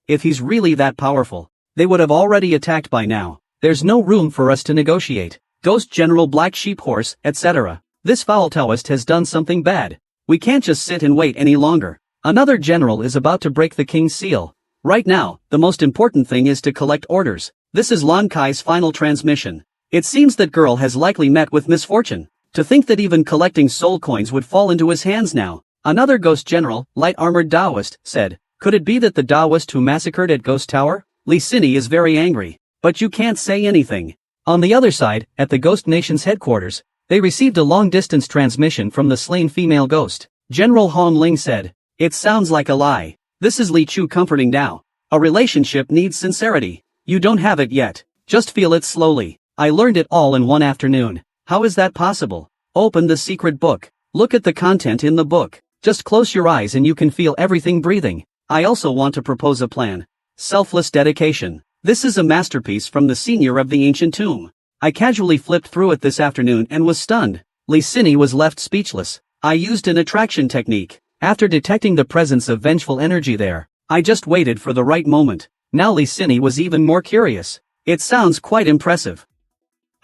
If he's really that powerful, they would have already attacked by now. There's no room for us to negotiate. Ghost General Black Sheep Horse, etc. This foul Taoist has done something bad. We can't just sit and wait any longer. Another general is about to break the king's seal. Right now, the most important thing is to collect orders. This is Lon Kai's final transmission. It seems that girl has likely met with misfortune. To think that even collecting soul coins would fall into his hands now. Another ghost general, light-armored Taoist, said, "Could it be that the Taoist who massacred at Ghost Tower? Li Sini is very angry, but you can't say anything." On the other side, at the Ghost Nation's headquarters, they received a long-distance transmission from the slain female ghost. General Hong Ling said, "It sounds like a lie. This is Li Chu comforting now. A relationship needs sincerity. You don't have it yet. Just feel it slowly. I learned it all in one afternoon. How is that possible? Open the secret book. Look at the content in the book. Just close your eyes and you can feel everything breathing. I also want to propose a plan. Selfless dedication. This is a masterpiece from the senior of the ancient tomb. I casually flipped through it this afternoon and was stunned." Li Sini was left speechless. "I used an attraction technique. After detecting the presence of vengeful energy there, I just waited for the right moment." Now Li Sini was even more curious. "It sounds quite impressive."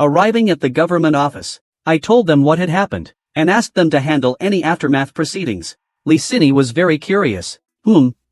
Arriving at the government office, I told them what had happened, and asked them to handle any aftermath proceedings. Li Sini was very curious.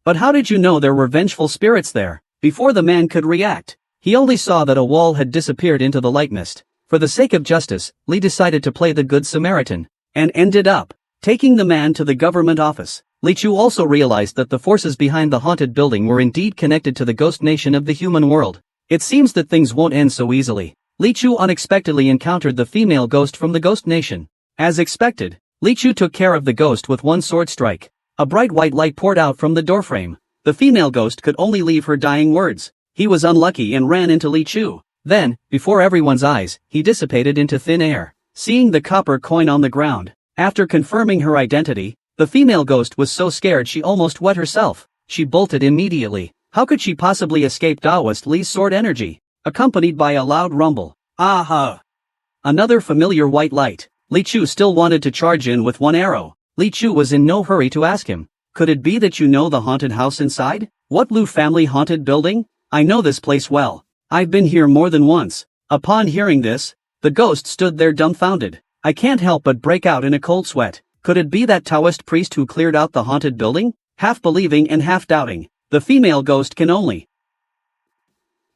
But how did you know there were vengeful spirits there?" Before the man could react, he only saw that a wall had disappeared into the light mist. For the sake of justice, Li decided to play the Good Samaritan, and ended up taking the man to the government office. Li Chu also realized that the forces behind the haunted building were indeed connected to the ghost nation of the human world. It seems that things won't end so easily. Li Chu unexpectedly encountered the female ghost from the ghost nation. As expected, Li Chu took care of the ghost with one sword strike. A bright white light poured out from the doorframe. The female ghost could only leave her dying words. He was unlucky and ran into Li Chu. Then, before everyone's eyes, he dissipated into thin air. Seeing the copper coin on the ground, after confirming her identity, the female ghost was so scared she almost wet herself. She bolted immediately. How could she possibly escape Taoist Li's sword energy? Accompanied by a loud rumble. Aha! Another familiar white light. Li Chu still wanted to charge in with one arrow. Li Chu was in no hurry to ask him. "Could it be that you know the haunted house inside? What Lu family haunted building? I know this place well. I've been here more than once." Upon hearing this, the ghost stood there dumbfounded. I can't help but break out in a cold sweat. Could it be that Taoist priest who cleared out the haunted building? Half believing and half doubting, the female ghost can only.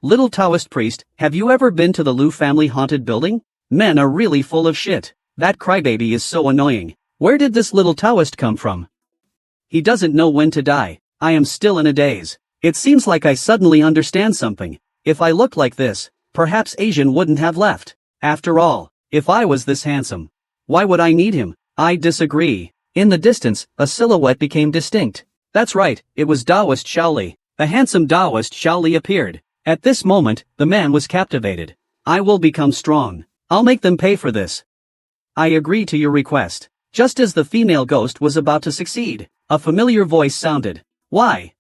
"Little Taoist priest, have you ever been to the Lu family haunted building? Men are really full of shit. That crybaby is so annoying. Where did this little Taoist come from? He doesn't know when to die." I am still in a daze. It seems like I suddenly understand something. If I looked like this, perhaps Asian wouldn't have left. After all, if I was this handsome, why would I need him? I disagree. In the distance, a silhouette became distinct. That's right, it was Taoist Shaoli. The handsome Taoist Shaoli appeared. At this moment, the man was captivated. "I will become strong. I'll make them pay for this. I agree to your request." Just as the female ghost was about to succeed, a familiar voice sounded. Why?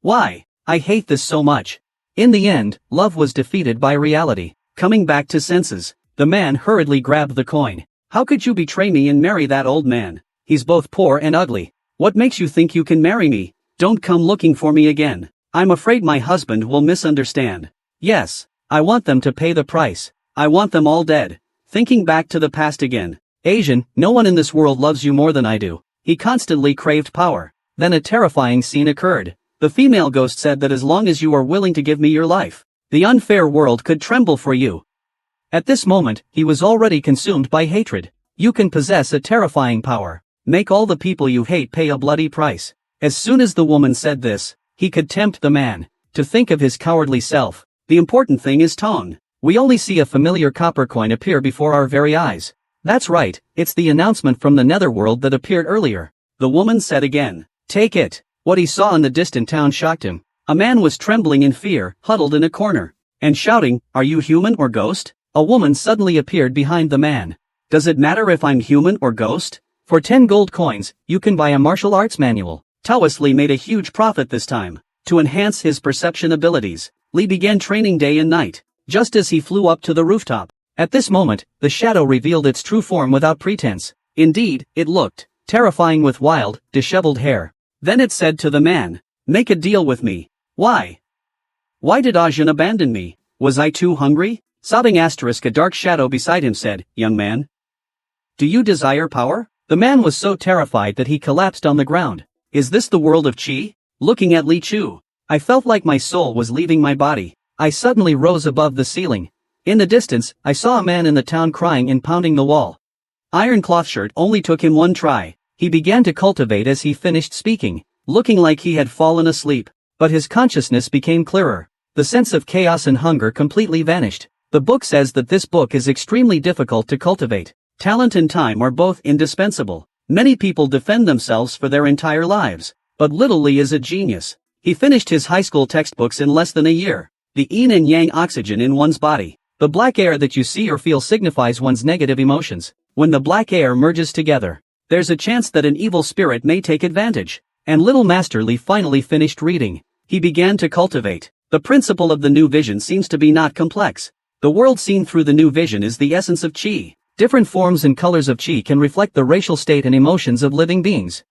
I hate this so much." In the end, love was defeated by reality. coming back to senses. The man hurriedly grabbed the coin. How could you betray me and marry that old man? He's both poor and ugly. What makes you think you can marry me? Don't come looking for me again. I'm afraid my husband will misunderstand. Yes, I want them to pay the price. I want them all dead. Thinking back to the past again. Asian, no one in this world loves you more than I do. He constantly craved power. Then a terrifying scene occurred. The female ghost said that as long as you are willing to give me your life, the unfair world could tremble for you. At this moment, he was already consumed by hatred. You can possess a terrifying power. Make all the people you hate pay a bloody price. As soon as the woman said this, he could tempt the man to think of his cowardly self. The important thing is tone. We only see a familiar copper coin appear before our very eyes. That's right, it's the announcement from the netherworld that appeared earlier. The woman said again, take it. What he saw in the distant town shocked him. A man was trembling in fear, huddled in a corner, and shouting, are you human or ghost? A woman suddenly appeared behind the man. Does it matter if I'm human or ghost? For 10 gold coins, you can buy a martial arts manual. Taoist Lee made a huge profit this time. To enhance his perception abilities, Lee began training day and night, just as he flew up to the rooftop. At this moment, the shadow revealed its true form without pretense. Indeed, it looked terrifying with wild, disheveled hair. Then it said to the man, make a deal with me. Why? Why did Ajahn abandon me? Was I too hungry? Sobbing asterisk, a dark shadow beside him said, young man, do you desire power? The man was so terrified that he collapsed on the ground. Is this the world of Qi? Looking at Li Chu, I felt like my soul was leaving my body. I suddenly rose above the ceiling. In the distance, I saw a man in the town crying and pounding the wall. Iron cloth shirt only took him one try. He began to cultivate as he finished speaking, looking like he had fallen asleep. But his consciousness became clearer. The sense of chaos and hunger completely vanished. The book says that this book is extremely difficult to cultivate. Talent and time are both indispensable. Many people defend themselves for their entire lives. But little Lee is a genius. He finished his high school textbooks in less than a year. The yin and yang oxygen in one's body. The black air that you see or feel signifies one's negative emotions. When the black air merges together, there's a chance that an evil spirit may take advantage. And little Master Lee finally finished reading. He began to cultivate. The principle of the new vision seems to be not complex. The world seen through the new vision is the essence of Qi. Different forms and colors of Qi can reflect the racial state and emotions of living beings.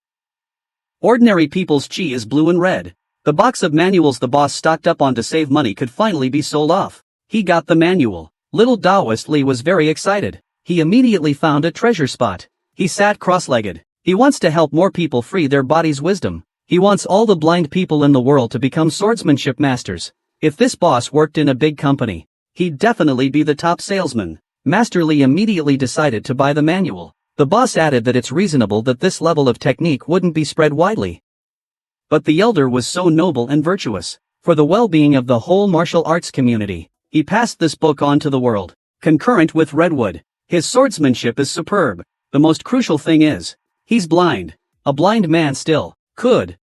Ordinary people's Qi is blue and red. The box of manuals the boss stocked up on to save money could finally be sold off. He got the manual. Little Taoist Lee was very excited. He immediately found a treasure spot. He sat cross-legged. He wants to help more people free their body's wisdom. He wants all the blind people in the world to become swordsmanship masters. If this boss worked in a big company, he'd definitely be the top salesman. Master Lee immediately decided to buy the manual. The boss added that it's reasonable that this level of technique wouldn't be spread widely. But the elder was so noble and virtuous. For the well-being of the whole martial arts community, he passed this book on to the world. Concurrent with Redwood, his swordsmanship is superb. The most crucial thing is, he's blind. A blind man still could.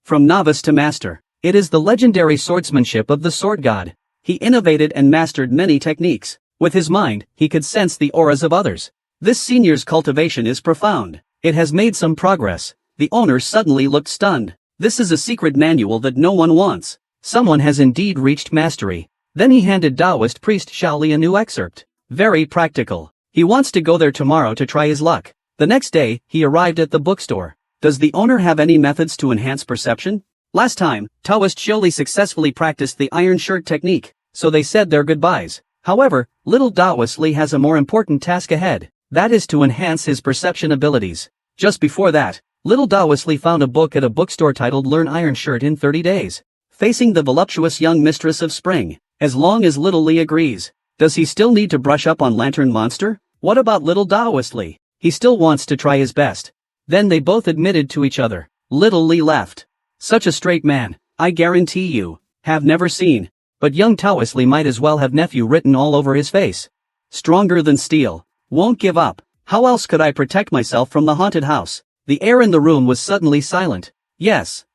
From novice to master, it is the legendary swordsmanship of the sword god. He innovated and mastered many techniques. With his mind, he could sense the auras of others. This senior's cultivation is profound. It has made some progress. The owner suddenly looked stunned. This is a secret manual that no one wants. Someone has indeed reached mastery. Then he handed Taoist priest Shaoli a new excerpt. Very practical. He wants to go there tomorrow to try his luck. The next day, he arrived at the bookstore. Does the owner have any methods to enhance perception? Last time, Taoist Shaoli successfully practiced the iron shirt technique, so they said their goodbyes. However, little Taoist Lee has a more important task ahead. That is to enhance his perception abilities. Just before that, little Taoist Lee found a book at a bookstore titled Learn Iron Shirt in 30 Days. Facing the voluptuous young mistress of spring. As long as little Lee agrees. Does he still need to brush up on Lantern Monster? What about little Taoist Lee? He still wants to try his best. Then they both admitted to each other. Little Lee left. Such a straight man, I guarantee you, have never seen. But young Taoist Lee might as well have nephew written all over his face. Stronger than steel. Won't give up. How else could I protect myself from the haunted house? The air in the room was suddenly silent. Yes.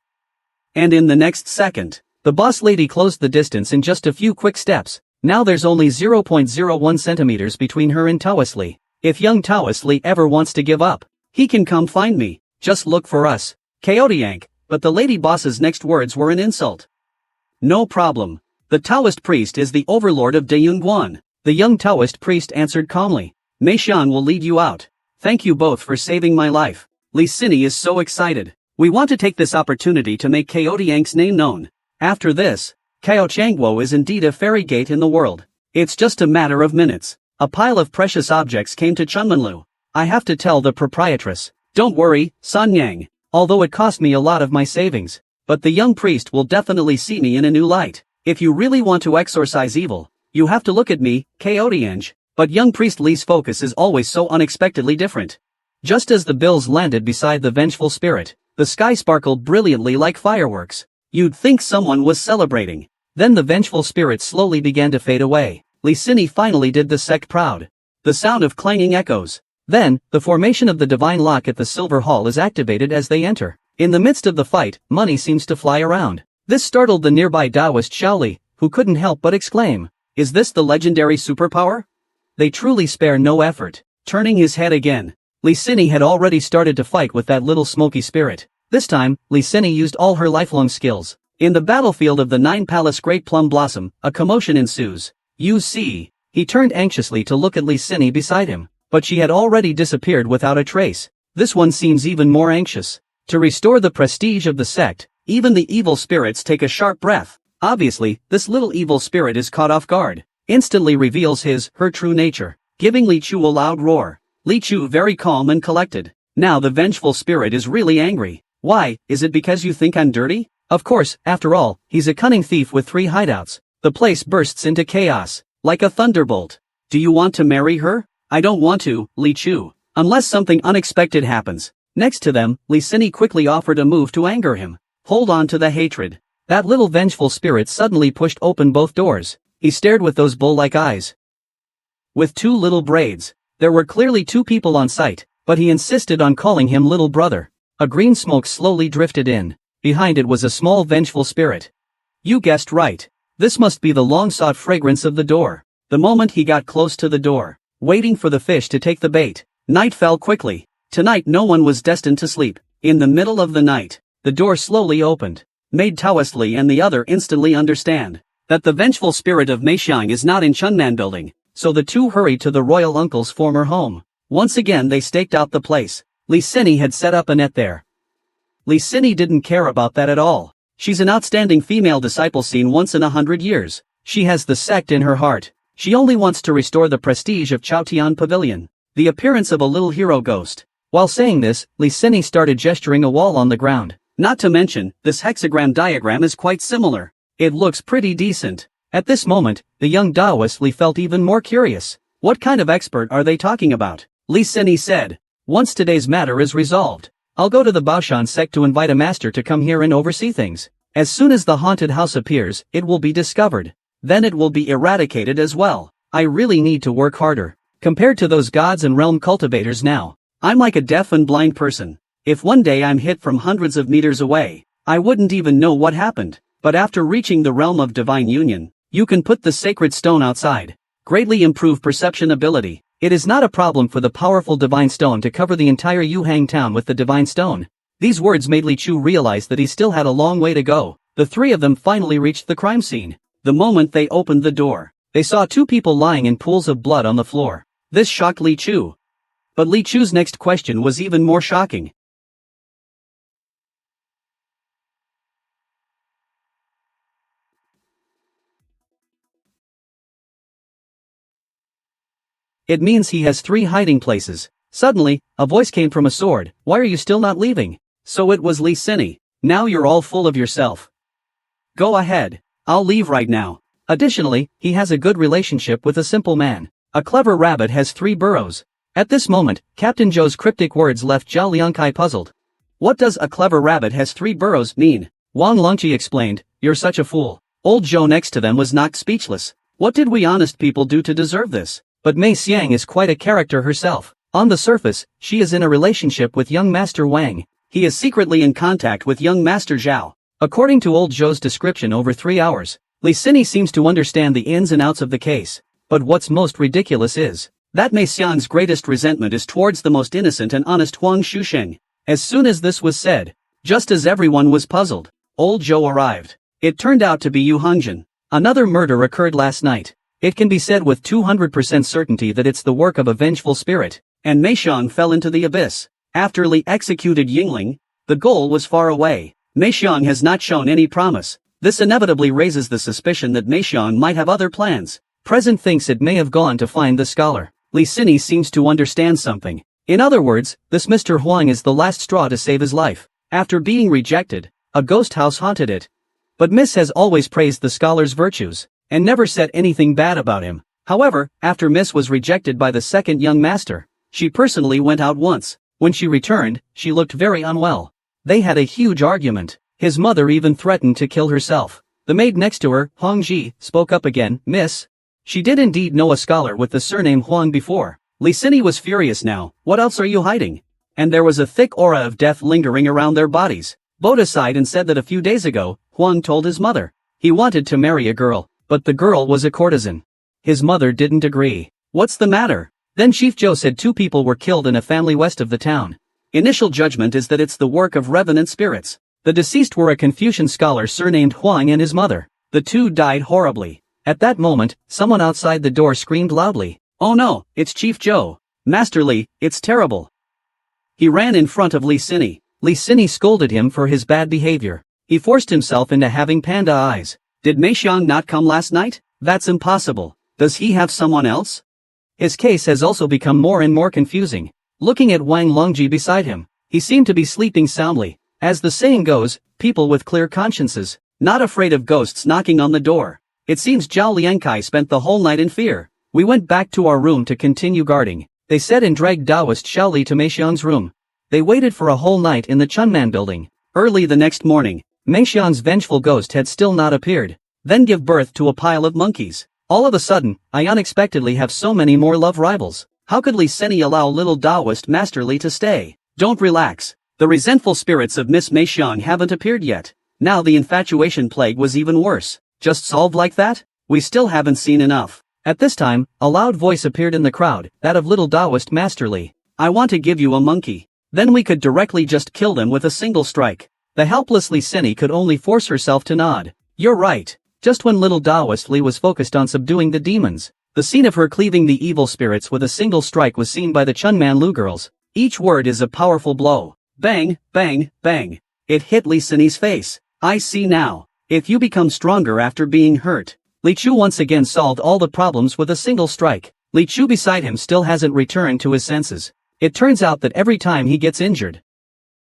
And in the next second, the boss lady closed the distance in just a few quick steps. Now there's only 0.01 centimeters between her and Taoist Lee. If young Taoist Lee ever wants to give up, he can come find me. Just look for us. Chaotiank. But the lady boss's next words were an insult. No problem. The Taoist priest is the overlord of Deyunguan. The young Taoist priest answered calmly. Mei Xiang will lead you out. Thank you both for saving my life. Li Sini is so excited. We want to take this opportunity to make Kao Tiang's name known. After this, Kao Changguo is indeed a fairy gate in the world. It's just a matter of minutes. A pile of precious objects came to Chunmanlu. I have to tell the proprietress. Don't worry, San Yang. Although it cost me a lot of my savings. But the young priest will definitely see me in a new light. If you really want to exorcise evil, you have to look at me, Kao Tiang. But young priest Li's focus is always so unexpectedly different. Just as the bills landed beside the vengeful spirit, the sky sparkled brilliantly like fireworks. You'd think someone was celebrating. Then the vengeful spirit slowly began to fade away. Li Sini finally did the sect proud. The sound of clanging echoes. Then, the formation of the divine lock at the Silver Hall is activated as they enter. In the midst of the fight, money seems to fly around. This startled the nearby Taoist Shaoli, who couldn't help but exclaim, "Is this the legendary superpower?" They truly spare no effort. Turning his head again, Li Sini had already started to fight with that little smoky spirit. This time, Li Sini used all her lifelong skills. In the battlefield of the Nine Palace Great Plum Blossom, a commotion ensues. You see, he turned anxiously to look at Li Sini beside him, but she had already disappeared without a trace. This one seems even more anxious. To restore the prestige of the sect, even the evil spirits take a sharp breath. Obviously, this little evil spirit is caught off guard. Instantly reveals her true nature, giving Li Chu a loud roar. Li Chu very calm and collected. Now the vengeful spirit is really angry. Why, is it because you think I'm dirty? Of course, after all, he's a cunning thief with 3 hideouts. The place bursts into chaos, like a thunderbolt. Do you want to marry her? I don't want to, Li Chu. Unless something unexpected happens. Next to them, Li Sini quickly offered a move to anger him. Hold on to the hatred. That little vengeful spirit suddenly pushed open both doors. He stared with those bull-like eyes. With 2 little braids. There were clearly 2 people on site, but he insisted on calling him little brother. A green smoke slowly drifted in. Behind it was a small vengeful spirit. You guessed right. This must be the long-sought fragrance of the door. The moment he got close to the door, waiting for the fish to take the bait, night fell quickly. Tonight no one was destined to sleep. In the middle of the night, the door slowly opened. Made Taoist Li and the other instantly understand that the vengeful spirit of Mei Xiang is not in Chunnan building, so the 2 hurried to the royal uncle's former home. Once again they staked out the place. Li Sini had set up a net there. Li Sini didn't care about that at all. She's an outstanding female disciple seen once in 100 years. She has the sect in her heart. She only wants to restore the prestige of Chaotian Pavilion. The appearance of a little hero ghost. While saying this, Li Sini started gesturing a wall on the ground. Not to mention, this hexagram diagram is quite similar. It looks pretty decent. At this moment, the young Taoist Li felt even more curious. What kind of expert are they talking about? Li Sini said. Once today's matter is resolved, I'll go to the Baoshan sect to invite a master to come here and oversee things. As soon as the haunted house appears, it will be discovered. Then it will be eradicated as well. I really need to work harder. Compared to those gods and realm cultivators now, I'm like a deaf and blind person. If one day I'm hit from hundreds of meters away, I wouldn't even know what happened. But after reaching the realm of divine union, you can put the sacred stone outside. Greatly improve perception ability. It is not a problem for the powerful divine stone to cover the entire Yuhang town with the divine stone. These words made Li Chu realize that he still had a long way to go. The 3 of them finally reached the crime scene. The moment they opened the door, they saw 2 people lying in pools of blood on the floor. This shocked Li Chu. But Li Chu's next question was even more shocking. It means he has 3 hiding places. Suddenly, a voice came from a sword. Why are you still not leaving? So it was Li Sini. Now you're all full of yourself. Go ahead. I'll leave right now. Additionally, he has a good relationship with a simple man. A clever rabbit has 3 burrows. At this moment, Captain Zhou's cryptic words left Zhao Liangkai puzzled. What does a clever rabbit has 3 burrows mean? Wang Longqi explained, you're such a fool. Old Zhou next to them was knocked speechless. What did we honest people do to deserve this? But Mei Xiang is quite a character herself. On the surface, she is in a relationship with young Master Wang. He is secretly in contact with young Master Zhao. According to old Zhou's description over 3 hours, Li Sini seems to understand the ins and outs of the case. But what's most ridiculous is that Mei Xiang's greatest resentment is towards the most innocent and honest Huang Shusheng. As soon as this was said, just as everyone was puzzled, old Zhou arrived. It turned out to be Yu Hongjin. Another murder occurred last night. It can be said with 200% certainty that it's the work of a vengeful spirit. And Mei Xiang fell into the abyss. After Li executed Yingling, the goal was far away. Mei Xiang has not shown any promise. This inevitably raises the suspicion that Mei Xiang might have other plans. Present thinks it may have gone to find the scholar. Li Sini seems to understand something. In other words, this Mr. Huang is the last straw to save his life. After being rejected, a ghost house haunted it. But Miss has always praised the scholar's virtues, and never said anything bad about him. However, after Miss was rejected by the second young master, she personally went out once. When she returned, she looked very unwell. They had a huge argument. His mother even threatened to kill herself. The maid next to her, Hong Ji, spoke up again. Miss. She did indeed know a scholar with the surname Huang before. Li Sini was furious now. What else are you hiding? And there was a thick aura of death lingering around their bodies. Boda sighed and said that a few days ago, Huang told his mother he wanted to marry a girl, but the girl was a courtesan. His mother didn't agree. What's the matter? Then Chief Zhou said 2 people were killed in a family west of the town. Initial judgment is that it's the work of revenant spirits. The deceased were a Confucian scholar surnamed Huang and his mother. The 2 died horribly. At that moment, someone outside the door screamed loudly. Oh no, it's Chief Zhou. Master Li, it's terrible. He ran in front of Li Sini. Li Sini scolded him for his bad behavior. He forced himself into having panda eyes. Did Mei Xiang not come last night? That's impossible. Does he have someone else? His case has also become more and more confusing. Looking at Wang Longji beside him, he seemed to be sleeping soundly. As the saying goes, people with clear consciences, not afraid of ghosts knocking on the door. It seems Zhao Liankai spent the whole night in fear. We went back to our room to continue guarding, they said, and dragged Taoist Xiao Li to Mei Xiang's room. They waited for a whole night in the Chunman building. Early the next morning, Mei Xiang's vengeful ghost had still not appeared. Then give birth to a pile of monkeys. All of a sudden, I unexpectedly have so many more love rivals. How could Li Sini allow little Taoist Master Li to stay? Don't relax. The resentful spirits of Miss Mei Xiang haven't appeared yet. Now the infatuation plague was even worse. Just solved like that? We still haven't seen enough. At this time, a loud voice appeared in the crowd, that of little Taoist Master Li. I want to give you a monkey. Then we could directly just kill them with a single strike. The helpless Li Sini could only force herself to nod. You're right. Just when little Taoist Li was focused on subduing the demons, the scene of her cleaving the evil spirits with a single strike was seen by the Chunman Lu girls. Each word is a powerful blow. Bang, bang, bang. It hit Li Sini's face. I see now. If you become stronger after being hurt. Li Chu once again solved all the problems with a single strike. Li Chu beside him still hasn't returned to his senses. It turns out that every time he gets injured,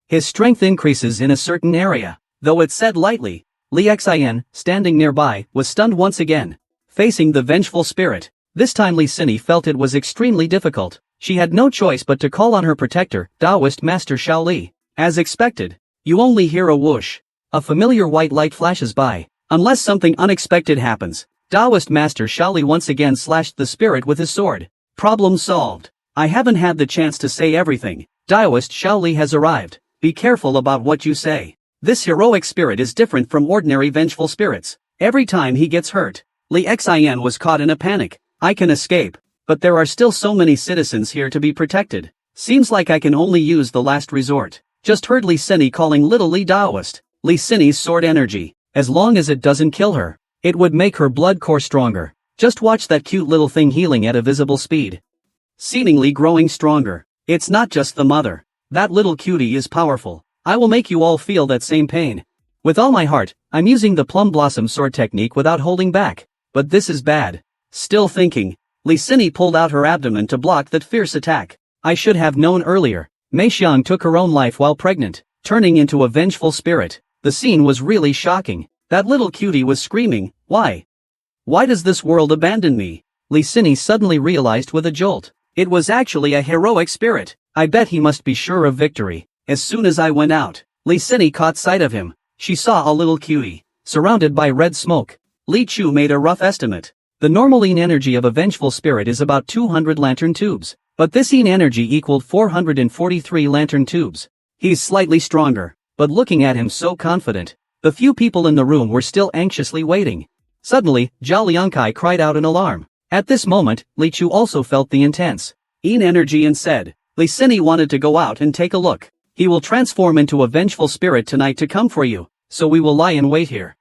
his strength increases in a certain area. Though it's said lightly, Li Xin, standing nearby, was stunned once again. Facing the vengeful spirit. This time Li Sini felt it was extremely difficult. She had no choice but to call on her protector, Taoist Master Xiao Li. As expected, you only hear a whoosh. A familiar white light flashes by. Unless something unexpected happens, Taoist Master Xiao Li once again slashed the spirit with his sword. Problem solved. I haven't had the chance to say everything. Taoist Xiao Li has arrived. Be careful about what you say. This heroic spirit is different from ordinary vengeful spirits. Every time he gets hurt, Li Xin was caught in a panic. I can escape, but there are still so many citizens here to be protected. Seems like I can only use the last resort. Just heard Li Sini calling little Li Taoist. Li Sini's sword energy. As long as it doesn't kill her, it would make her blood core stronger. Just watch that cute little thing healing at a visible speed. Seemingly growing stronger. It's not just the mother. That little cutie is powerful. I will make you all feel that same pain. With all my heart, I'm using the plum blossom sword technique without holding back. But this is bad. Still thinking, Li Sini pulled out her abdomen to block that fierce attack. I should have known earlier. Mei Xiang took her own life while pregnant, turning into a vengeful spirit. The scene was really shocking. That little cutie was screaming, why? Why does this world abandon me? Li Sini suddenly realized with a jolt. It was actually a heroic spirit. I bet he must be sure of victory. As soon as I went out, Li Sini caught sight of him. She saw a little cutie, surrounded by red smoke. Li Chu made a rough estimate. The normal EN energy of a vengeful spirit is about 200 lantern tubes, but this EN energy equaled 443 lantern tubes. He's slightly stronger, but looking at him so confident, the few people in the room were still anxiously waiting. Suddenly, Zhao Liankai cried out in alarm. At this moment, Li Chu also felt the intense EN energy and said, Li Sini wanted to go out and take a look. He will transform into a vengeful spirit tonight to come for you, so we will lie in wait here.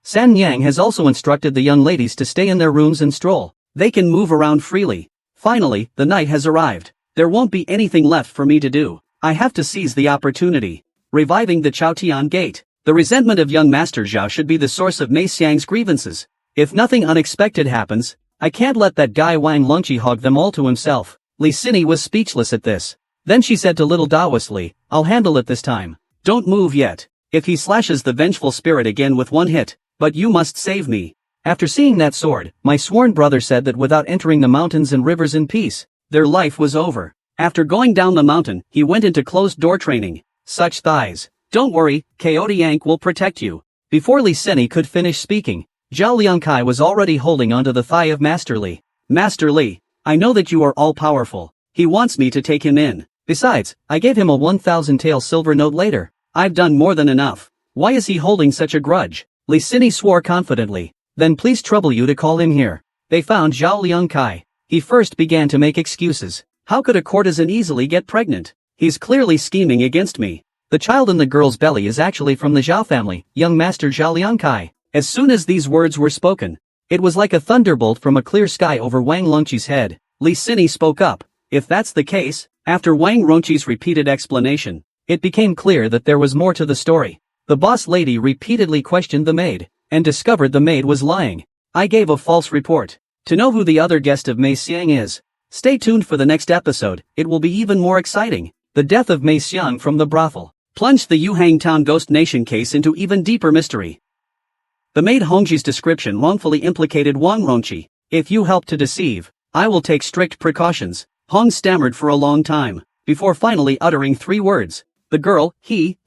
San Yang has also instructed the young ladies to stay in their rooms and stroll. They can move around freely. Finally, the night has arrived. There won't be anything left for me to do. I have to seize the opportunity. Reviving the Chaotian Gate. The resentment of young Master Zhao should be the source of Mei Xiang's grievances. If nothing unexpected happens, I can't let that guy Wang Longqi hog them all to himself. Li Sini was speechless at this. Then she said to little Daoist Li, I'll handle it this time. Don't move yet. If he slashes the vengeful spirit again with one hit, but you must save me. After seeing that sword, my sworn brother said that without entering the mountains and rivers in peace, their life was over. After going down the mountain, he went into closed-door training. Such thighs. Don't worry, Coyote Yank will protect you. Before Li Sini could finish speaking, Zhao Liangkai was already holding onto the thigh of Master Li. Master Li, I know that you are all-powerful. He wants me to take him in. Besides, I gave him a 1,000-tael silver note later. I've done more than enough. Why is he holding such a grudge? Li Sini swore confidently. Then please trouble you to call him here. They found Zhao Liangkai. He first began to make excuses. How could a courtesan easily get pregnant? He's clearly scheming against me. The child in the girl's belly is actually from the Zhao family, young Master Zhao Liangkai. As soon as these words were spoken, it was like a thunderbolt from a clear sky over Wang Longqi's head. Li Sini spoke up. If that's the case, after Wang Longqi's repeated explanation, it became clear that there was more to the story. The boss lady repeatedly questioned the maid, and discovered the maid was lying. I gave a false report. To know who the other guest of Mei Xiang is, stay tuned for the next episode, it will be even more exciting. The death of Mei Xiang from the brothel plunged the Yuhang Town Ghost Nation case into even deeper mystery. The maid Hongji's description wrongfully implicated Wang Rongqi. If you help to deceive, I will take strict precautions. Hong stammered for a long time, before finally uttering 3 words. The girl, he,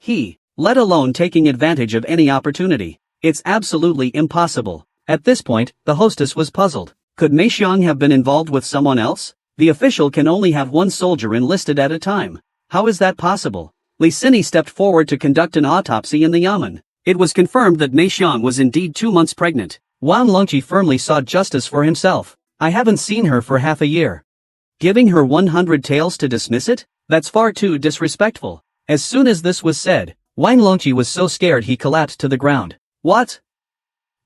let alone taking advantage of any opportunity. It's absolutely impossible. At this point, the hostess was puzzled. Could Mei Xiang have been involved with someone else? The official can only have one soldier enlisted at a time. How is that possible? Li Sini stepped forward to conduct an autopsy in the yamen. It was confirmed that Mei Xiang was indeed 2 months pregnant. Wang Longqi firmly sought justice for himself. I haven't seen her for half a year. Giving her 100 taels to dismiss it? That's far too disrespectful. As soon as this was said, Wang Longqi was so scared he collapsed to the ground. What?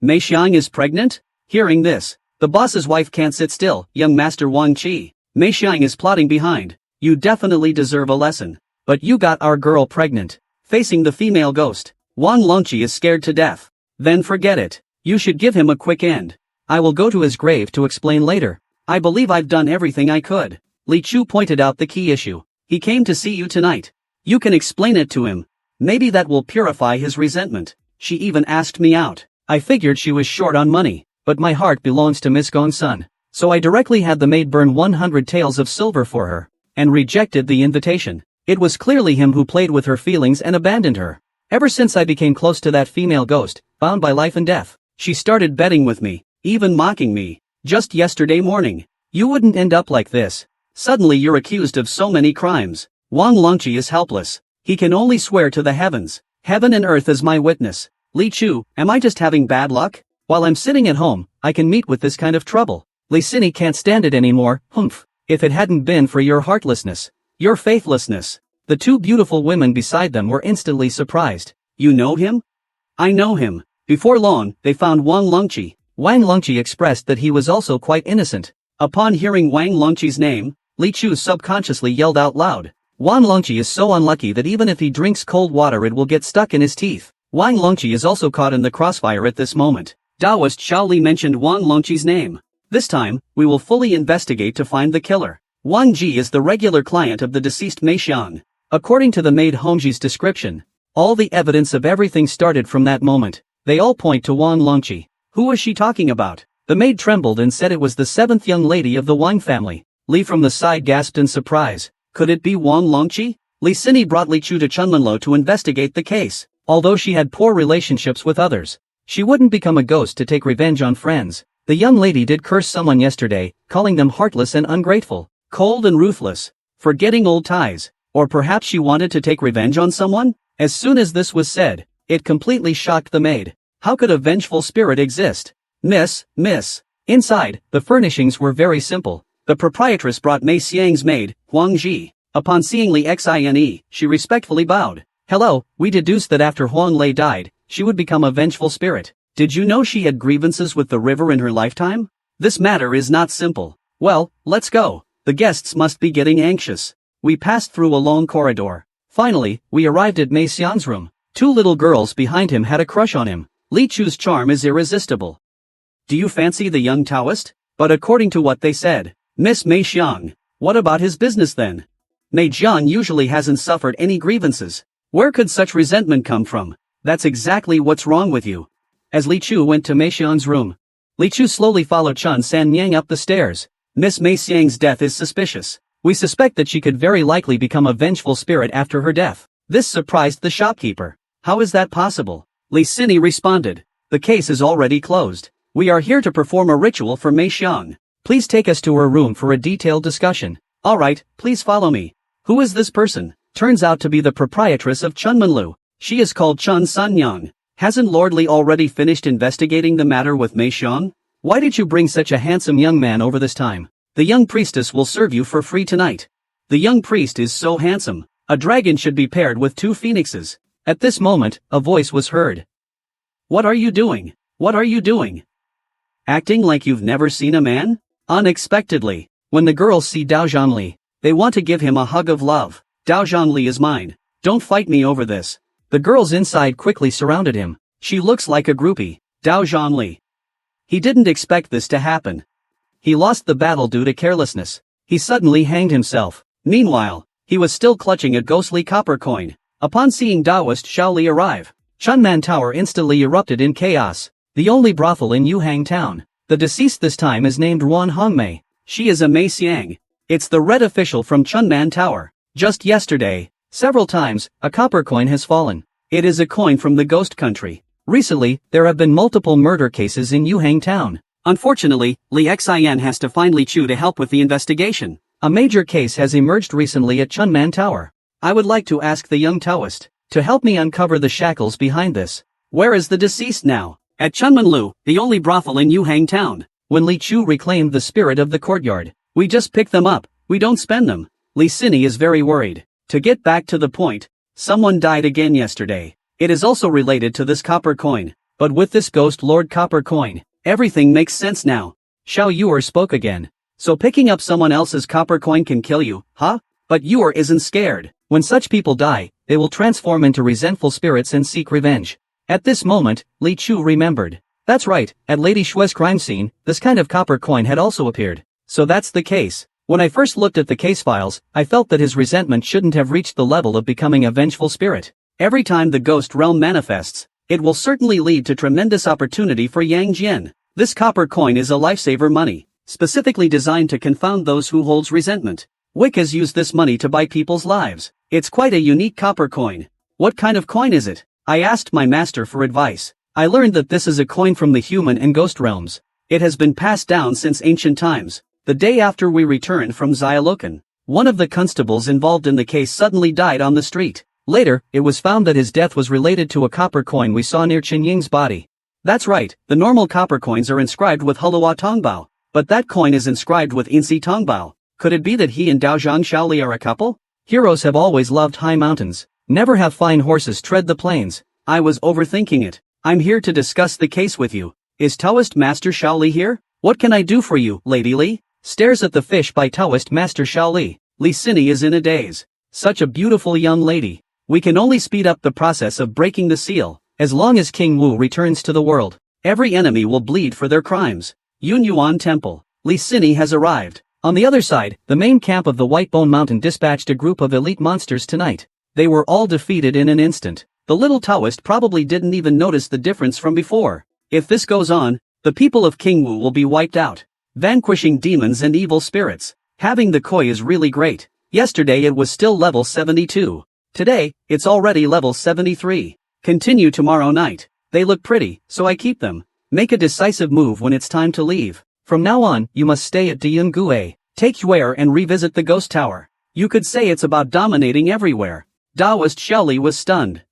Mei Xiang is pregnant? Hearing this, the boss's wife can't sit still. Young Master Wang Qi, Mei Xiang is plotting behind. You definitely deserve a lesson. But you got our girl pregnant. Facing the female ghost, Wang Longqi is scared to death. Then forget it. You should give him a quick end. I will go to his grave to explain later. I believe I've done everything I could. Li Chu pointed out the key issue. He came to see you tonight. You can explain it to him. Maybe that will purify his resentment. She even asked me out. I figured she was short on money, but my heart belongs to Miss Gongsun. So I directly had the maid burn 100 taels of silver for her, and rejected the invitation. It was clearly him who played with her feelings and abandoned her. Ever since I became close to that female ghost, bound by life and death, she started betting with me, even mocking me. Just yesterday morning. You wouldn't end up like this. Suddenly you're accused of so many crimes. Wang Longqi is helpless. He can only swear to the heavens. Heaven and earth is my witness. Li Chu, am I just having bad luck? While I'm sitting at home, I can meet with this kind of trouble. Li Sini can't stand it anymore. Humph. If it hadn't been for your heartlessness, your faithlessness. The 2 beautiful women beside them were instantly surprised. You know him? I know him. Before long, they found Wang Longqi. Wang Longqi expressed that he was also quite innocent. Upon hearing Wang Longqi's name, Li Chu subconsciously yelled out loud. Wang Longqi is so unlucky that even if he drinks cold water it will get stuck in his teeth. Wang Longqi is also caught in the crossfire at this moment. Daoist Shaoli mentioned Wang Longqi's name. This time, we will fully investigate to find the killer. Wang Ji is the regular client of the deceased Mei Xiang. According to the maid Hongji's description, all the evidence of everything started from that moment. They all point to Wang Longqi. Who was she talking about? The maid trembled and said it was the 7th young lady of the Wang family. Li from the side gasped in surprise. Could it be Wang Longqi? Li Sini brought Li Chu to Chunmanlo to investigate the case. Although she had poor relationships with others, she wouldn't become a ghost to take revenge on friends. The young lady did curse someone yesterday, calling them heartless and ungrateful, cold and ruthless, forgetting old ties. Or perhaps she wanted to take revenge on someone? As soon as this was said, it completely shocked the maid. How could a vengeful spirit exist? Miss. Inside, the furnishings were very simple. The proprietress brought Mei Xiang's maid, Huang Ji. Upon seeing Li Xine, she respectfully bowed. Hello, we deduced that after Huang Lei died, she would become a vengeful spirit. Did you know she had grievances with the river in her lifetime? This matter is not simple. Well, let's go. The guests must be getting anxious. We passed through a long corridor. Finally, we arrived at Mei Xiang's room. Two little girls behind him had a crush on him. Li Chu's charm is irresistible. Do you fancy the young Taoist? But according to what they said, Miss Mei Xiang, what about his business then? Mei Jian usually hasn't suffered any grievances. Where could such resentment come from? That's exactly what's wrong with you. As Li Chu went to Mei Xiang's room, Li Chu slowly followed Chun San Yang up the stairs. Miss Mei Xiang's death is suspicious. We suspect that she could very likely become a vengeful spirit after her death. This surprised the shopkeeper. How is that possible? Li Sini responded. The case is already closed. We are here to perform a ritual for Mei Xiang. Please take us to her room for a detailed discussion. Alright, please follow me. Who is this person? Turns out to be the proprietress of Chunmanlu. She is called Chun Sanyang. Hasn't Lord Li already finished investigating the matter with Mei Xiang? Why did you bring such a handsome young man over this time? The young priestess will serve you for free tonight. The young priest is so handsome. A dragon should be paired with two phoenixes. At this moment, a voice was heard. What are you doing? What are you doing? Acting like you've never seen a man? Unexpectedly, when the girls see Dao Zhangli, they want to give him a hug of love. Dao Zhangli is mine. Don't fight me over this. The girls inside quickly surrounded him. She looks like a groupie. Dao Zhangli. He didn't expect this to happen. He lost the battle due to carelessness. He suddenly hanged himself. Meanwhile, he was still clutching a ghostly copper coin. Upon seeing Taoist Shaoli arrive, Chunman Tower instantly erupted in chaos. The only brothel in Yuhang town. The deceased this time is named Ruan Hongmei. She is a Mei Xiang. It's the red official from Chunman Tower. Just yesterday, several times, a copper coin has fallen. It is a coin from the ghost country. Recently, there have been multiple murder cases in Yuhang town. Unfortunately, Li Xian has to find Li Chu to help with the investigation. A major case has emerged recently at Chunman Tower. I would like to ask the young Taoist to help me uncover the shackles behind this. Where is the deceased now? At Chunmanlu, the only brothel in Yuhang town. When Li Chu reclaimed the spirit of the courtyard, we just pick them up, we don't spend them. Li Sini is very worried. To get back to the point, someone died again yesterday. It is also related to this copper coin, but with this ghost lord copper coin, everything makes sense now. Xiao Yuer spoke again. So picking up someone else's copper coin can kill you, huh? But Yuer isn't scared. When such people die, they will transform into resentful spirits and seek revenge. At this moment, Li Chu remembered. That's right, at Lady Shue's crime scene, this kind of copper coin had also appeared. So that's the case. When I first looked at the case files, I felt that his resentment shouldn't have reached the level of becoming a vengeful spirit. Every time the ghost realm manifests, it will certainly lead to tremendous opportunity for Yang Jian. This copper coin is a lifesaver money, specifically designed to confound those who holds resentment. Wick has used this money to buy people's lives. It's quite a unique copper coin. What kind of coin is it? I asked my master for advice. I learned that this is a coin from the human and ghost realms. It has been passed down since ancient times. The day after we returned from Xiaolokan, one of the constables involved in the case suddenly died on the street. Later, it was found that his death was related to a copper coin we saw near Chen Ying's body. That's right, the normal copper coins are inscribed with Hulua Tongbao, but that coin is inscribed with Insi Tongbao. Could it be that he and Daozhang Shaoli are a couple? Heroes have always loved high mountains. Never have fine horses tread the plains. I was overthinking it. I'm here to discuss the case with you. Is Taoist Master Shaoli here? What can I do for you, Lady Li? Stares at the fish by Taoist Master Shaoli. Li Sini is in a daze. Such a beautiful young lady. We can only speed up the process of breaking the seal. As long as King Wu returns to the world, every enemy will bleed for their crimes. Yunyuan Temple. Li Sini has arrived. On the other side, the main camp of the White Bone Mountain dispatched a group of elite monsters tonight. They were all defeated in an instant. The little Taoist probably didn't even notice the difference from before. If this goes on, the people of King Wu will be wiped out. Vanquishing demons and evil spirits. Having the koi is really great. Yesterday it was still level 72. Today, it's already level 73. Continue tomorrow night. They look pretty, so I keep them. Make a decisive move when it's time to leave. From now on, you must stay at Diangue. Take Huer and revisit the ghost tower. You could say it's about dominating everywhere. Taoist Shaoli was stunned.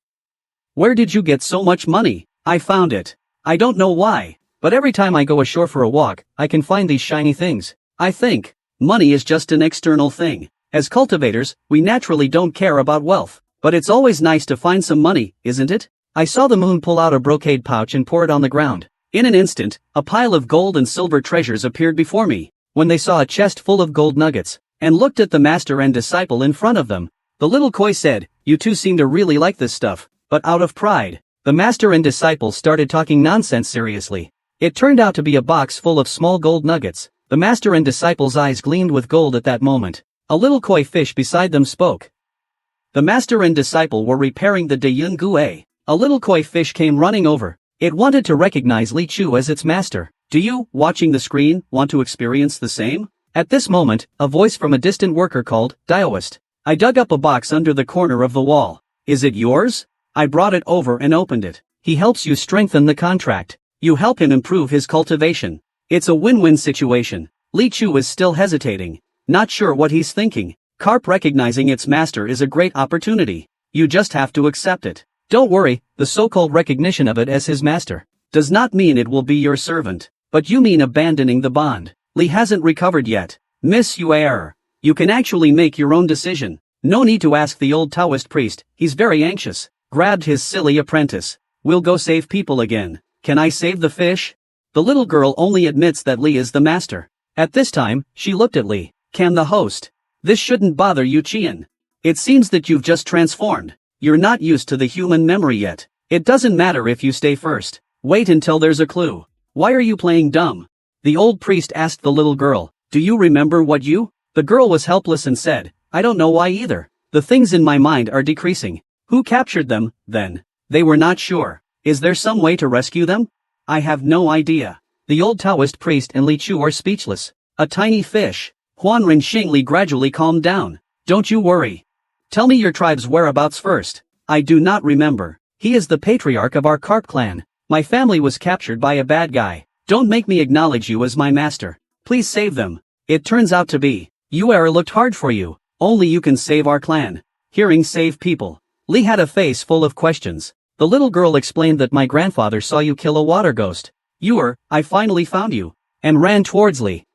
Where did you get so much money? I found it. I don't know why, but every time I go ashore for a walk, I can find these shiny things. I think money is just an external thing. As cultivators, we naturally don't care about wealth, but it's always nice to find some money, isn't it? I saw the moon pull out a brocade pouch and pour it on the ground. In an instant, a pile of gold and silver treasures appeared before me. When they saw a chest full of gold nuggets, and looked at the master and disciple in front of them, the little koi said, "You two seem to really like this stuff," but out of pride, the master and disciple started talking nonsense seriously. It turned out to be a box full of small gold nuggets. The master and disciple's eyes gleamed with gold at that moment. A little koi fish beside them spoke. The master and disciple were repairing the Dayun Gue. A little koi fish came running over. It wanted to recognize Li Chu as its master. Do you, watching the screen, want to experience the same? At this moment, a voice from a distant worker called, "Daoist." I dug up a box under the corner of the wall. "Is it yours?" I brought it over and opened it. He helps you strengthen the contract. You help him improve his cultivation. It's a win-win situation. Li Chu is still hesitating. Not sure what he's thinking. Carp recognizing its master is a great opportunity. You just have to accept it. Don't worry, the so-called recognition of it as his master does not mean it will be your servant. But you mean abandoning the bond. Li hasn't recovered yet. Miss Yuer. You can actually make your own decision. No need to ask the old Taoist priest, he's very anxious. Grabbed his silly apprentice. We'll go save people again. Can I save the fish? The little girl only admits that Li is the master. At this time, she looked at Li. Can the host? This shouldn't bother you, Qian. It seems that you've just transformed. You're not used to the human memory yet. It doesn't matter if you stay first. Wait until there's a clue. Why are you playing dumb? The old priest asked the little girl. Do you remember what you? The girl was helpless and said, I don't know why either. The things in my mind are decreasing. Who captured them, then? They were not sure. Is there some way to rescue them? I have no idea. The old Taoist priest and Li Chu are speechless. A tiny fish. Huan Rinxing Li gradually calmed down. Don't you worry. Tell me your tribe's whereabouts first. I do not remember. He is the patriarch of our carp clan. My family was captured by a bad guy. Don't make me acknowledge you as my master. Please save them. It turns out to be. Yuer looked hard for you. Only you can save our clan. Hearing save people. Li had a face full of questions. The little girl explained that my grandfather saw you kill a water ghost. Yuer, I finally found you. And ran towards Li.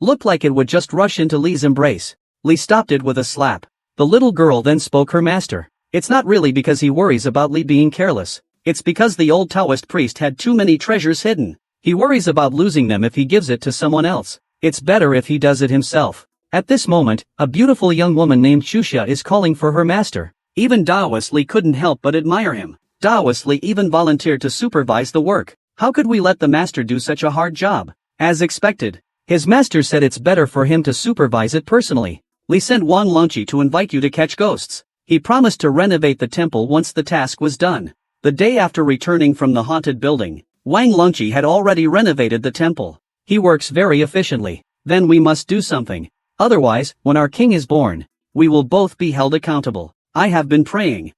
Looked like it would just rush into Li's embrace. Li stopped it with a slap. The little girl then spoke her master. It's not really because he worries about Li being careless. It's because the old Taoist priest had too many treasures hidden. He worries about losing them if he gives it to someone else. It's better if he does it himself. At this moment, a beautiful young woman named Xuxia is calling for her master. Even Daoist Li couldn't help but admire him. Daoist Li even volunteered to supervise the work. How could we let the master do such a hard job? As expected. His master said it's better for him to supervise it personally. Li sent Wang Longqi to invite you to catch ghosts. He promised to renovate the temple once the task was done. The day after returning from the haunted building, Wang Longqi had already renovated the temple. He works very efficiently. Then we must do something. Otherwise, when our king is born, we will both be held accountable. I have been praying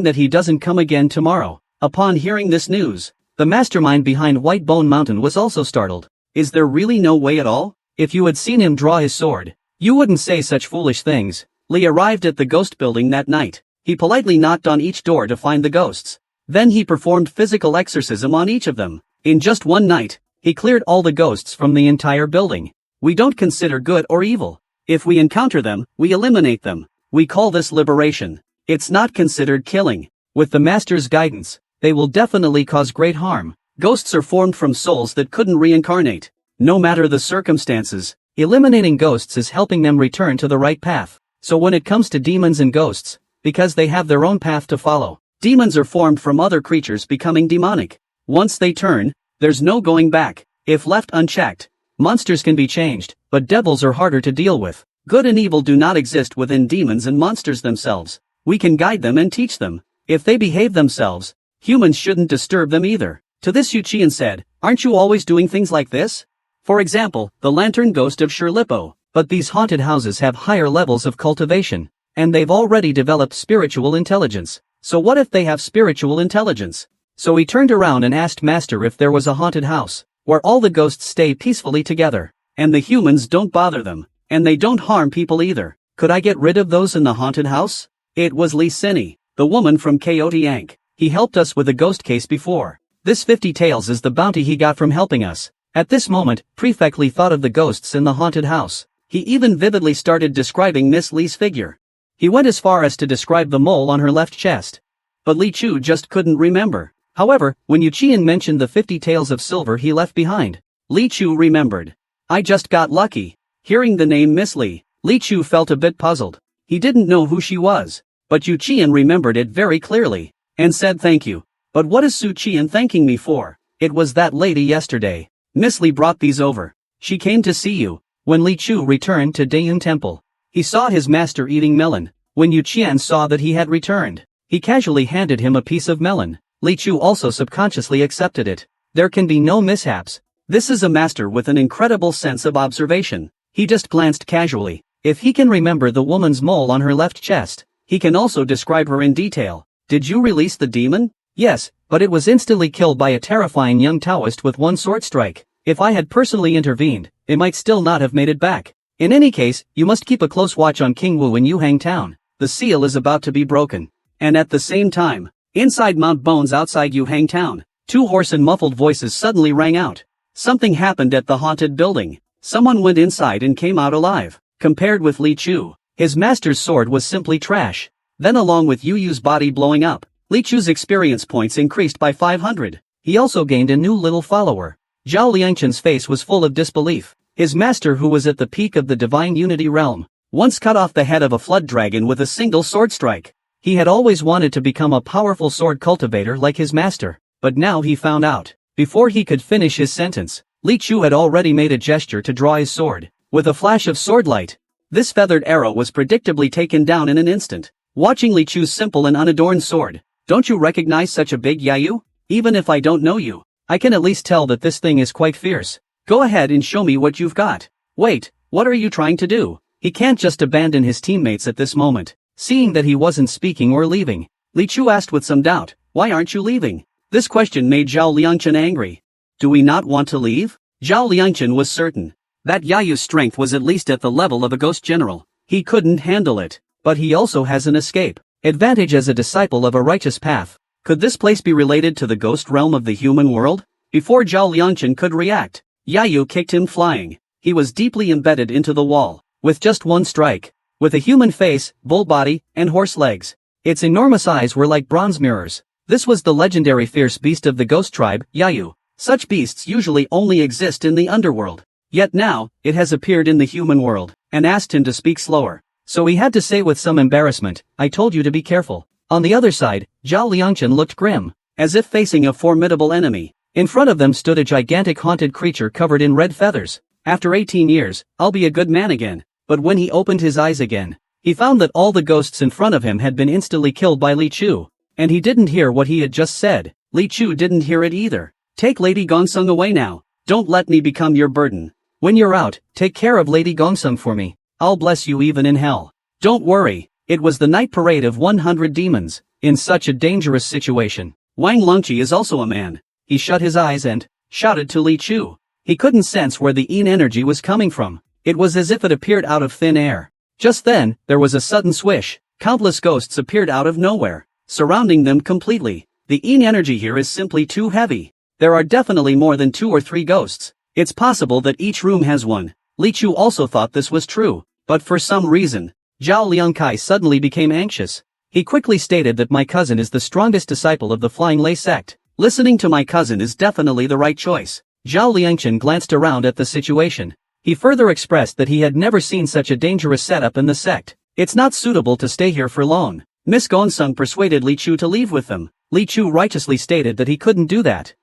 that he doesn't come again tomorrow. Upon hearing this news, the mastermind behind White Bone Mountain was also startled. Is there really no way at all? If you had seen him draw his sword, you wouldn't say such foolish things. Li arrived at the ghost building that night. He politely knocked on each door to find the ghosts. Then he performed physical exorcism on each of them. In just one night, he cleared all the ghosts from the entire building. We don't consider good or evil. If we encounter them, we eliminate them. We call this liberation. It's not considered killing. With the master's guidance, they will definitely cause great harm. Ghosts are formed from souls that couldn't reincarnate. No matter the circumstances, eliminating ghosts is helping them return to the right path. So when it comes to demons and ghosts, because they have their own path to follow, demons are formed from other creatures becoming demonic. Once they turn, there's no going back. If left unchecked, monsters can be changed, but devils are harder to deal with. Good and evil do not exist within demons and monsters themselves. We can guide them and teach them. If they behave themselves, humans shouldn't disturb them either. To this Yu Qian said, aren't you always doing things like this? For example, the lantern ghost of Shirlipo. But these haunted houses have higher levels of cultivation, and they've already developed spiritual intelligence. So what if they have spiritual intelligence? So he turned around and asked Master if there was a haunted house, where all the ghosts stay peacefully together, and the humans don't bother them, and they don't harm people either. Could I get rid of those in the haunted house? It was Li Sini, the woman from Kotiank. He helped us with a ghost case before. This 50 taels is the bounty he got from helping us. At this moment, Prefect Li thought of the ghosts in the haunted house. He even vividly started describing Miss Li's figure. He went as far as to describe the mole on her left chest. But Li Chu just couldn't remember. However, when Yu Qian mentioned the 50 taels of silver he left behind, Li Chu remembered. I just got lucky. Hearing the name Miss Li, Li Chu felt a bit puzzled. He didn't know who she was, but Yu Qian remembered it very clearly, and said thank you. But what is Su Qian thanking me for? It was that lady yesterday. Miss Li brought these over. She came to see you. When Li Chu returned to Dayun Temple, he saw his master eating melon. When Yu Qian saw that he had returned, he casually handed him a piece of melon. Li Chu also subconsciously accepted it. There can be no mishaps. This is a master with an incredible sense of observation. He just glanced casually. If he can remember the woman's mole on her left chest, he can also describe her in detail. Did you release the demon? Yes, but it was instantly killed by a terrifying young Taoist with one sword strike. If I had personally intervened, it might still not have made it back. In any case, you must keep a close watch on King Wu in Yuhang Town. The seal is about to be broken. And at the same time, inside Mount Bones outside Yuhang Town, two hoarse and muffled voices suddenly rang out. Something happened at the haunted building. Someone went inside and came out alive. Compared with Li Chu, his master's sword was simply trash. Then along with Yu Yu's body blowing up, Li Chu's experience points increased by 500. He also gained a new little follower. Zhao Liangchen's face was full of disbelief. His master, who was at the peak of the divine unity realm, once cut off the head of a flood dragon with a single sword strike. He had always wanted to become a powerful sword cultivator like his master, but now he found out. Before he could finish his sentence, Li Chu had already made a gesture to draw his sword. With a flash of sword light, this feathered arrow was predictably taken down in an instant. Watching Li Chu's simple and unadorned sword, don't you recognize such a big Yayu? Even if I don't know you, I can at least tell that this thing is quite fierce. Go ahead and show me what you've got. Wait, what are you trying to do? He can't just abandon his teammates at this moment. Seeing that he wasn't speaking or leaving, Li Chu asked with some doubt, why aren't you leaving? This question made Zhao Liangchen angry. Do we not want to leave? Zhao Liangchen was certain that Yayu's strength was at least at the level of a ghost general. He couldn't handle it, but he also has an escape advantage as a disciple of a righteous path. Could this place be related to the ghost realm of the human world? Before Zhao Liangchen could react, Yayu kicked him flying. He was deeply embedded into the wall, with just one strike. With a human face, bull body, and horse legs. Its enormous eyes were like bronze mirrors. This was the legendary fierce beast of the ghost tribe, Yayu. Such beasts usually only exist in the underworld. Yet now, it has appeared in the human world, and asked him to speak slower. So he had to say with some embarrassment, I told you to be careful. On the other side, Zhao Liangchen looked grim, as if facing a formidable enemy. In front of them stood a gigantic haunted creature covered in red feathers. After 18 years, I'll be a good man again. But when he opened his eyes again, he found that all the ghosts in front of him had been instantly killed by Li Chu. And he didn't hear what he had just said. Li Chu didn't hear it either. Take Lady Gongsung away now. Don't let me become your burden. When you're out, take care of Lady Gongsung for me. I'll bless you even in hell. Don't worry. It was the night parade of 100 demons. In such a dangerous situation, Wang Longqi is also a man. He shut his eyes and shouted to Li Chu. He couldn't sense where the Yin energy was coming from. It was as if it appeared out of thin air. Just then, there was a sudden swish. Countless ghosts appeared out of nowhere, surrounding them completely. The Yin energy here is simply too heavy. There are definitely more than 2 or 3 ghosts. It's possible that each room has one. Li Chu also thought this was true, but for some reason, Zhao Liangkai suddenly became anxious. He quickly stated that my cousin is the strongest disciple of the Flying Lei sect. Listening to my cousin is definitely the right choice. Zhao Liangchen glanced around at the situation. He further expressed that he had never seen such a dangerous setup in the sect. It's not suitable to stay here for long. Miss Gonsung persuaded Li Chu to leave with them. Li Chu righteously stated that he couldn't do that.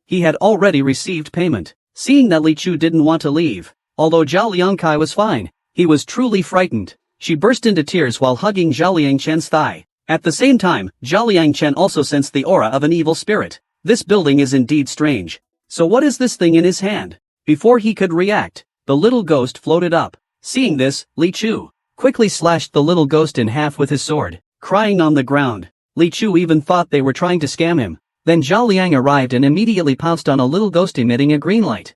He had already received payment. Seeing that Li Chu didn't want to leave, although Zhao Liangkai was fine, he was truly frightened. She burst into tears while hugging Zhao Liangchen's thigh. At the same time, Zhao Liangchen also sensed the aura of an evil spirit. This building is indeed strange. So what is this thing in his hand? Before he could react, the little ghost floated up. Seeing this, Li Chu quickly slashed the little ghost in half with his sword, crying on the ground. Li Chu even thought they were trying to scam him. Then Zhao Liang arrived and immediately pounced on a little ghost emitting a green light.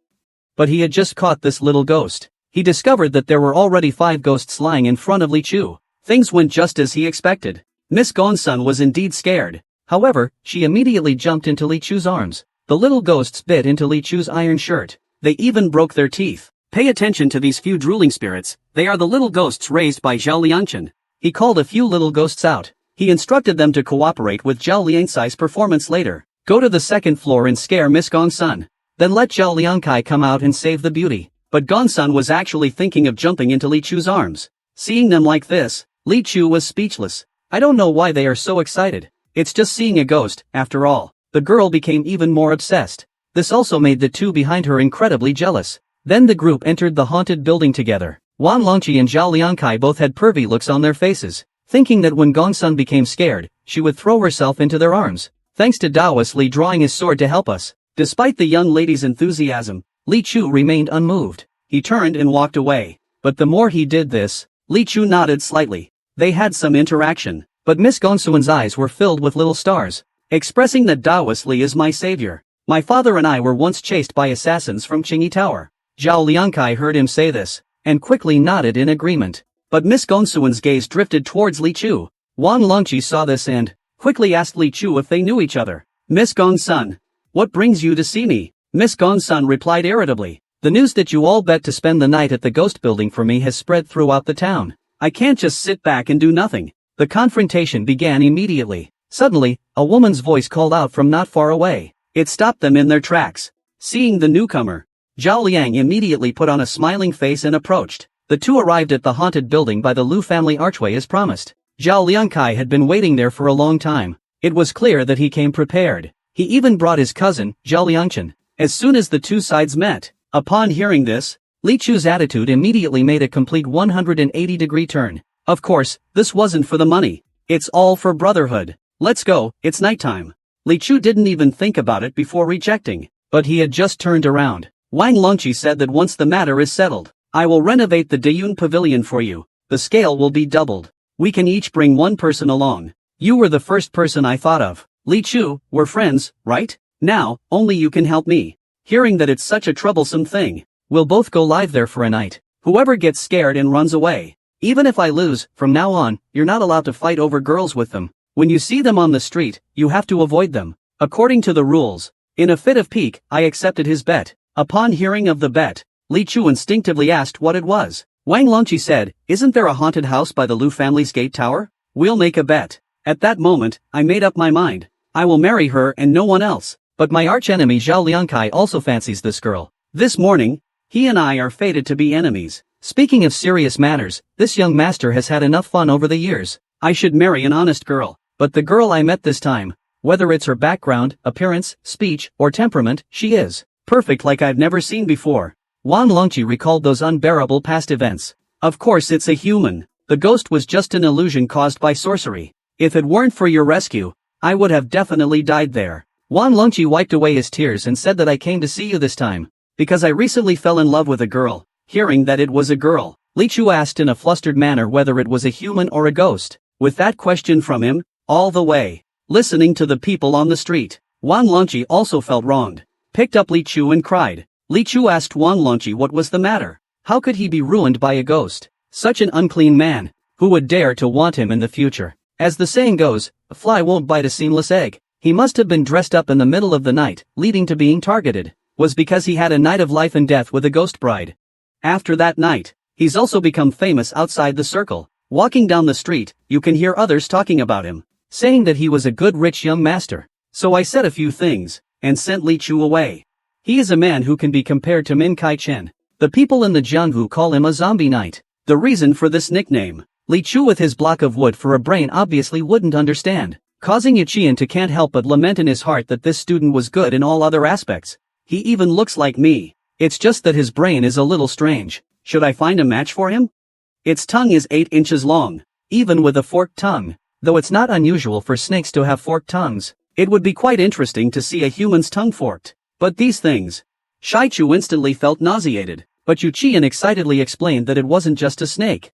But he had just caught this little ghost. He discovered that there were already 5 ghosts lying in front of Li Chu. Things went just as he expected. Miss Gonsun was indeed scared. However, she immediately jumped into Li Chu's arms. The little ghosts bit into Li Chu's iron shirt. They even broke their teeth. Pay attention to these few drooling spirits. They are the little ghosts raised by Zhao Liangchen. He called a few little ghosts out. He instructed them to cooperate with Zhao Liangcai's performance later. Go to the second floor and scare Miss Gongsun. Then let Zhao Liangcai come out and save the beauty. But Gongsun was actually thinking of jumping into Li Chu's arms. Seeing them like this, Li Chu was speechless. I don't know why they are so excited. It's just seeing a ghost, after all. The girl became even more obsessed. This also made the two behind her incredibly jealous. Then the group entered the haunted building together. Wan Longqi and Zhao Liangcai both had pervy looks on their faces, thinking that when Gongsun became scared, she would throw herself into their arms. Thanks to Daoist Li drawing his sword to help us. Despite the young lady's enthusiasm, Li Chu remained unmoved. He turned and walked away. But the more he did this, Li Chu nodded slightly. They had some interaction, but Miss Gongsun's eyes were filled with little stars, expressing that Daoist Li is my savior. My father and I were once chased by assassins from Qingyi Tower. Zhao Liangcai heard him say this, and quickly nodded in agreement. But Miss Gongsun's gaze drifted towards Li Chu. Wan Longqi saw this and quickly asked Li Chu if they knew each other. Miss Gongsun, what brings you to see me? Miss Gongsun replied irritably. The news that you all bet to spend the night at the ghost building for me has spread throughout the town. I can't just sit back and do nothing. The confrontation began immediately. Suddenly, a woman's voice called out from not far away. It stopped them in their tracks. Seeing the newcomer, Zhao Liang immediately put on a smiling face and approached. The two arrived at the haunted building by the Lu family archway as promised. Zhao Liangcai had been waiting there for a long time. It was clear that he came prepared. He even brought his cousin, Zhao Liangchen. As soon as the two sides met, upon hearing this, Li Chu's attitude immediately made a complete 180-degree turn. Of course, this wasn't for the money. It's all for brotherhood. Let's go, it's nighttime. Li Chu didn't even think about it before rejecting. But he had just turned around. Wang Longqi said that once the matter is settled, I will renovate the Dayun Pavilion for you. The scale will be doubled. We can each bring one person along. You were the first person I thought of. Li Chu, we're friends, right? Now, only you can help me. Hearing that it's such a troublesome thing, we'll both go live there for a night. Whoever gets scared and runs away. Even if I lose, from now on, you're not allowed to fight over girls with them. When you see them on the street, you have to avoid them. According to the rules. In a fit of pique, I accepted his bet. Upon hearing of the bet, Li Chu instinctively asked what it was. Wang Longqi said, isn't there a haunted house by the Lu family's gate tower? We'll make a bet. At that moment, I made up my mind. I will marry her and no one else. But my archenemy Zhao Liangcai also fancies this girl. This morning, he and I are fated to be enemies. Speaking of serious matters, this young master has had enough fun over the years. I should marry an honest girl. But the girl I met this time, whether it's her background, appearance, speech, or temperament, she is perfect like I've never seen before. Wan Longqi recalled those unbearable past events. Of course it's a human. The ghost was just an illusion caused by sorcery. If it weren't for your rescue, I would have definitely died there. Wan Longqi wiped away his tears and said that I came to see you this time because I recently fell in love with a girl. Hearing that it was a girl, Li Chu asked in a flustered manner whether it was a human or a ghost. With that question from him, all the way, listening to the people on the street, Wan Longqi also felt wronged. Picked up Li Chu and cried. Li Chu asked Wan Longqi what was the matter. How could he be ruined by a ghost? Such an unclean man. Who would dare to want him in the future? As the saying goes, a fly won't bite a seamless egg. He must have been dressed up in the middle of the night, leading to being targeted. Was because he had a night of life and death with a ghost bride. After that night, he's also become famous outside the circle. Walking down the street, you can hear others talking about him, saying that he was a good rich young master. So I said a few things, and sent Li Chu away. He is a man who can be compared to Min Kai Chen. The people in the Jianghu call him a zombie knight. The reason for this nickname, Li Chu with his block of wood for a brain obviously wouldn't understand, causing Yuqian to can't help but lament in his heart that this student was good in all other aspects. He even looks like me. It's just that his brain is a little strange. Should I find a match for him? Its tongue is 8 inches long, even with a forked tongue. Though it's not unusual for snakes to have forked tongues, it would be quite interesting to see a human's tongue forked. But these things. Shai Chu instantly felt nauseated, but Yu Qian excitedly explained that it wasn't just a snake.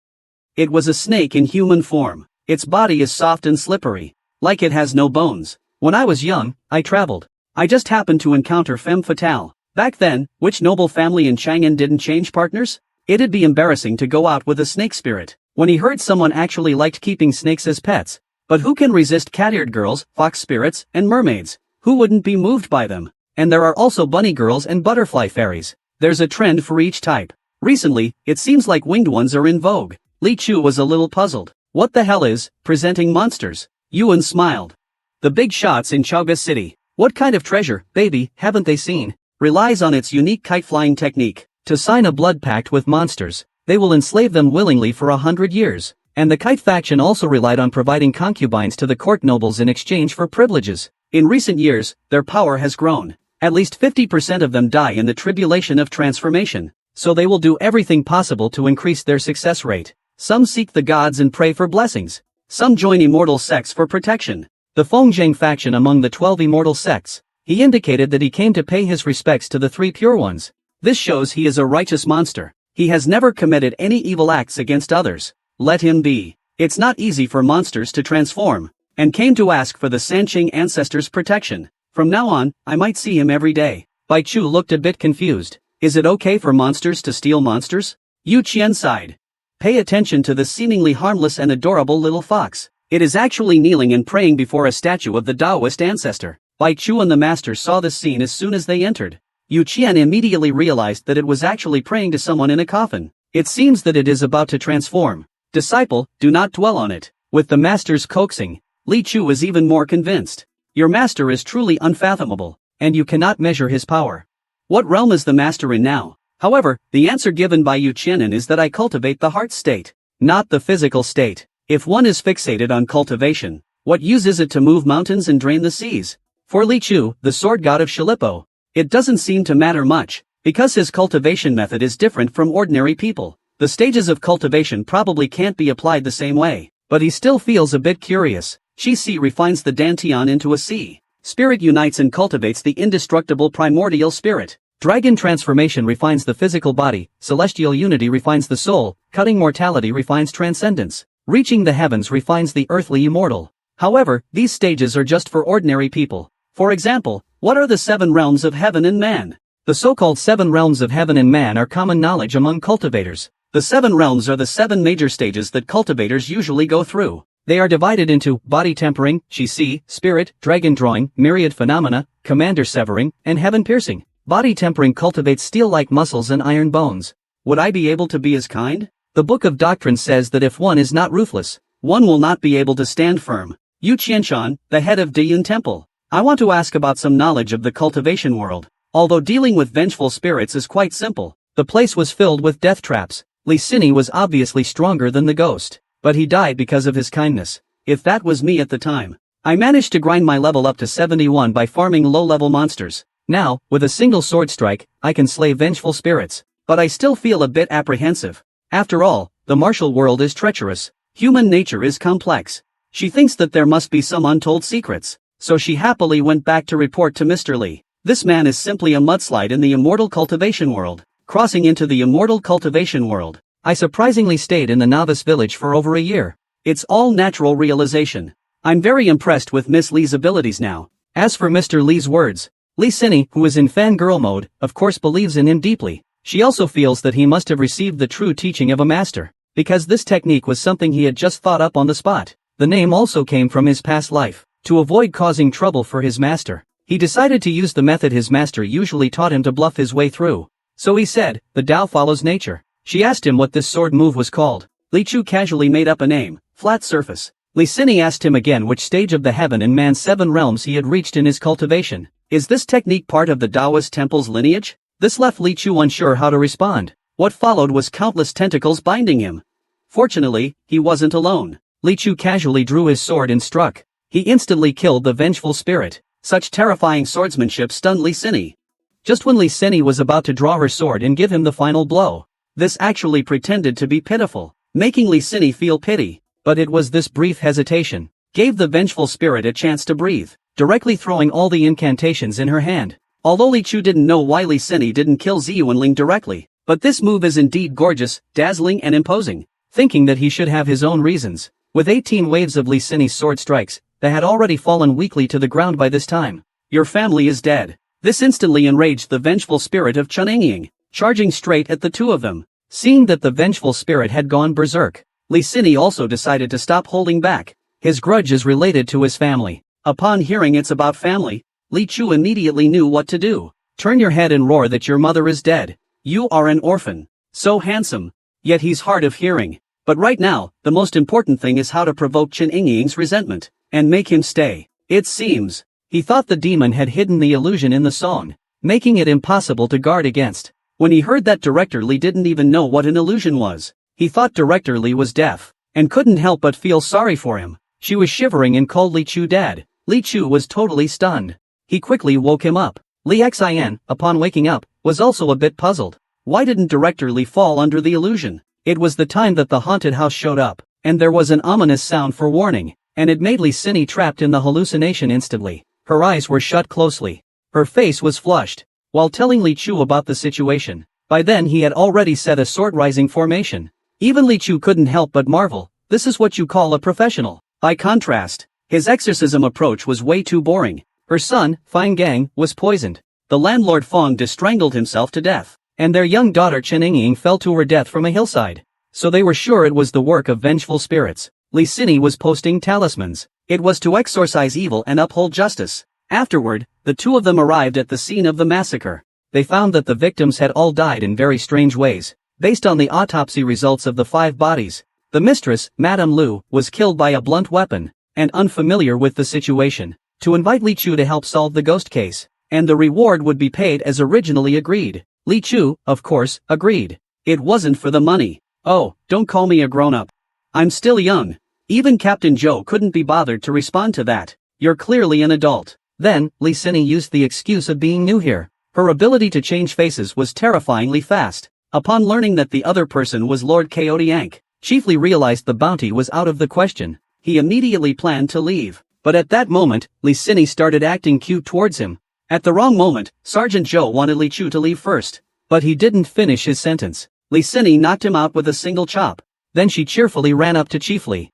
It was a snake in human form. Its body is soft and slippery, like it has no bones. When I was young, I traveled. I just happened to encounter femme fatale. Back then, which noble family in Chang'an didn't change partners? It'd be embarrassing to go out with a snake spirit. When he heard someone actually liked keeping snakes as pets. But who can resist cat-eared girls, fox spirits, and mermaids? Who wouldn't be moved by them? And there are also bunny girls and butterfly fairies. There's a trend for each type. Recently, it seems like winged ones are in vogue. Li Chu was a little puzzled. What the hell is presenting monsters? Yuan smiled. The big shots in Chaga City. What kind of treasure, baby, haven't they seen? Relies on its unique kite-flying technique. To sign a blood pact with monsters, they will enslave them willingly for 100 years. And the kite faction also relied on providing concubines to the court nobles in exchange for privileges. In recent years, their power has grown. At least 50% of them die in the tribulation of transformation. So they will do everything possible to increase their success rate. Some seek the gods and pray for blessings. Some join immortal sects for protection. The Fengzheng faction among the 12 immortal sects. He indicated that he came to pay his respects to the 3 pure ones. This shows he is a righteous monster. He has never committed any evil acts against others. Let him be. It's not easy for monsters to transform. And came to ask for the Sanqing ancestors' protection. From now on, I might see him every day. Bai Chu looked a bit confused. Is it okay for monsters to steal monsters? Yu Qian sighed. Pay attention to the seemingly harmless and adorable little fox. It is actually kneeling and praying before a statue of the Taoist ancestor. Bai Chu and the master saw this scene as soon as they entered. Yu Qian immediately realized that it was actually praying to someone in a coffin. It seems that it is about to transform. Disciple, do not dwell on it. With the master's coaxing, Li Chu was even more convinced. Your master is truly unfathomable, and you cannot measure his power. What realm is the master in now? However, the answer given by Yu Qianin is that I cultivate the heart state, not the physical state. If one is fixated on cultivation, what use is it to move mountains and drain the seas? For Li Chu, the sword god of Shilipo, it doesn't seem to matter much, because his cultivation method is different from ordinary people. The stages of cultivation probably can't be applied the same way, but he still feels a bit curious. Qi Si refines the Dantian into a sea. Spirit unites and cultivates the indestructible primordial spirit. Dragon transformation refines the physical body, celestial unity refines the soul, cutting mortality refines transcendence. Reaching the heavens refines the earthly immortal. However, these stages are just for ordinary people. For example, what are the 7 realms of heaven and man? The so-called 7 realms of heaven and man are common knowledge among cultivators. The 7 realms are the 7 major stages that cultivators usually go through. They are divided into body tempering, Qi Si, spirit, dragon drawing, myriad phenomena, commander severing, and heaven piercing. Body tempering cultivates steel-like muscles and iron bones. Would I be able to be as kind? The Book of Doctrine says that if one is not ruthless, one will not be able to stand firm. Yu Qianshan, the head of Diyun Temple. I want to ask about some knowledge of the cultivation world. Although dealing with vengeful spirits is quite simple, the place was filled with death traps. Li Sini was obviously stronger than the ghost, but he died because of his kindness. If that was me at the time, I managed to grind my level up to 71 by farming low-level monsters. Now, with a single sword strike, I can slay vengeful spirits. But I still feel a bit apprehensive. After all, the martial world is treacherous. Human nature is complex. She thinks that there must be some untold secrets. So she happily went back to report to Mr. Li. This man is simply a mudslide in the immortal cultivation world. Crossing into the immortal cultivation world, I surprisingly stayed in the novice village for over a year. It's all natural realization. I'm very impressed with Miss Li's abilities now. As for Mr. Li's words, Li Sini, who is in fangirl mode, of course believes in him deeply. She also feels that he must have received the true teaching of a master, because this technique was something he had just thought up on the spot. The name also came from his past life. To avoid causing trouble for his master, he decided to use the method his master usually taught him to bluff his way through. So he said, the Tao follows nature. She asked him what this sword move was called. Li Chu casually made up a name, Flat Surface. Li Sini asked him again which stage of the heaven and man's 7 realms he had reached in his cultivation. Is this technique part of the Taoist temple's lineage? This left Li Chu unsure how to respond. What followed was countless tentacles binding him. Fortunately, he wasn't alone. Li Chu casually drew his sword and struck. He instantly killed the vengeful spirit. Such terrifying swordsmanship stunned Li Sini. Just when Li Sini was about to draw her sword and give him the final blow, this actually pretended to be pitiful, making Li Sini feel pity. But it was this brief hesitation gave the vengeful spirit a chance to breathe, directly throwing all the incantations in her hand. Although Li Chu didn't know why Li Sini didn't kill Ziyuanling directly, but this move is indeed gorgeous, dazzling and imposing. Thinking that he should have his own reasons, with 18 waves of Li Sini's sword strikes, they had already fallen weakly to the ground by this time. Your family is dead. This instantly enraged the vengeful spirit of Chuningying, charging straight at the two of them. Seeing that the vengeful spirit had gone berserk, Li Sini also decided to stop holding back. His grudge is related to his family. Upon hearing it's about family, Li Chu immediately knew what to do. Turn your head and roar that your mother is dead. You are an orphan. So handsome. Yet he's hard of hearing. But right now, the most important thing is how to provoke Chen Yingying's resentment, and make him stay. It seems. He thought the demon had hidden the illusion in the song, making it impossible to guard against. When he heard that Director Li didn't even know what an illusion was, he thought Director Li was deaf, and couldn't help but feel sorry for him. She was shivering and called Li Chu dad. Li Chu was totally stunned. He quickly woke him up. Li Xin, upon waking up, was also a bit puzzled. Why didn't Director Li fall under the illusion? It was the time that the haunted house showed up, and there was an ominous sound for warning, and it made Li Xin trapped in the hallucination instantly. Her eyes were shut closely. Her face was flushed. While telling Li Chu about the situation, by then he had already set a sword-rising formation. Even Li Chu couldn't help but marvel. This is what you call a professional. By contrast, his exorcism approach was way too boring. Her son, Fang Gang, was poisoned. The landlord Fong strangled himself to death. And their young daughter Chen Yingying fell to her death from a hillside. So they were sure it was the work of vengeful spirits. Li Xin was posting talismans. It was to exorcise evil and uphold justice. Afterward, the two of them arrived at the scene of the massacre. They found that the victims had all died in very strange ways. Based on the autopsy results of the 5 bodies, the mistress, Madame Lu, was killed by a blunt weapon, and unfamiliar with the situation, to invite Li Chu to help solve the ghost case, and the reward would be paid as originally agreed. Li Chu, of course, agreed. It wasn't for the money. Oh, don't call me a grown-up. I'm still young. Even Captain Joe couldn't be bothered to respond to that. You're clearly an adult. Then, Li Xin used the excuse of being new here. Her ability to change faces was terrifyingly fast. Upon learning that the other person was Lord Kotiank, Chief Li realized the bounty was out of the question. He immediately planned to leave. But at that moment, Li Xin started acting cute towards him. At the wrong moment, Sergeant Joe wanted Li Chu to leave first. But he didn't finish his sentence. Li Xin knocked him out with a single chop. Then she cheerfully ran up to Chief Li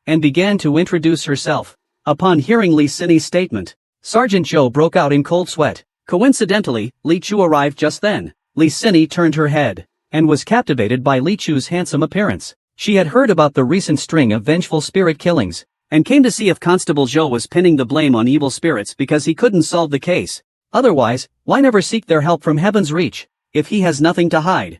and began to introduce herself. Upon hearing Li Xin's statement, Sergeant Joe broke out in cold sweat. Coincidentally, Li Chu arrived just then. Li Xin turned her head and was captivated by Li Chu's handsome appearance. She had heard about the recent string of vengeful spirit killings, and came to see if Constable Joe was pinning the blame on evil spirits because he couldn't solve the case. Otherwise, why never seek their help from heaven's reach, if he has nothing to hide?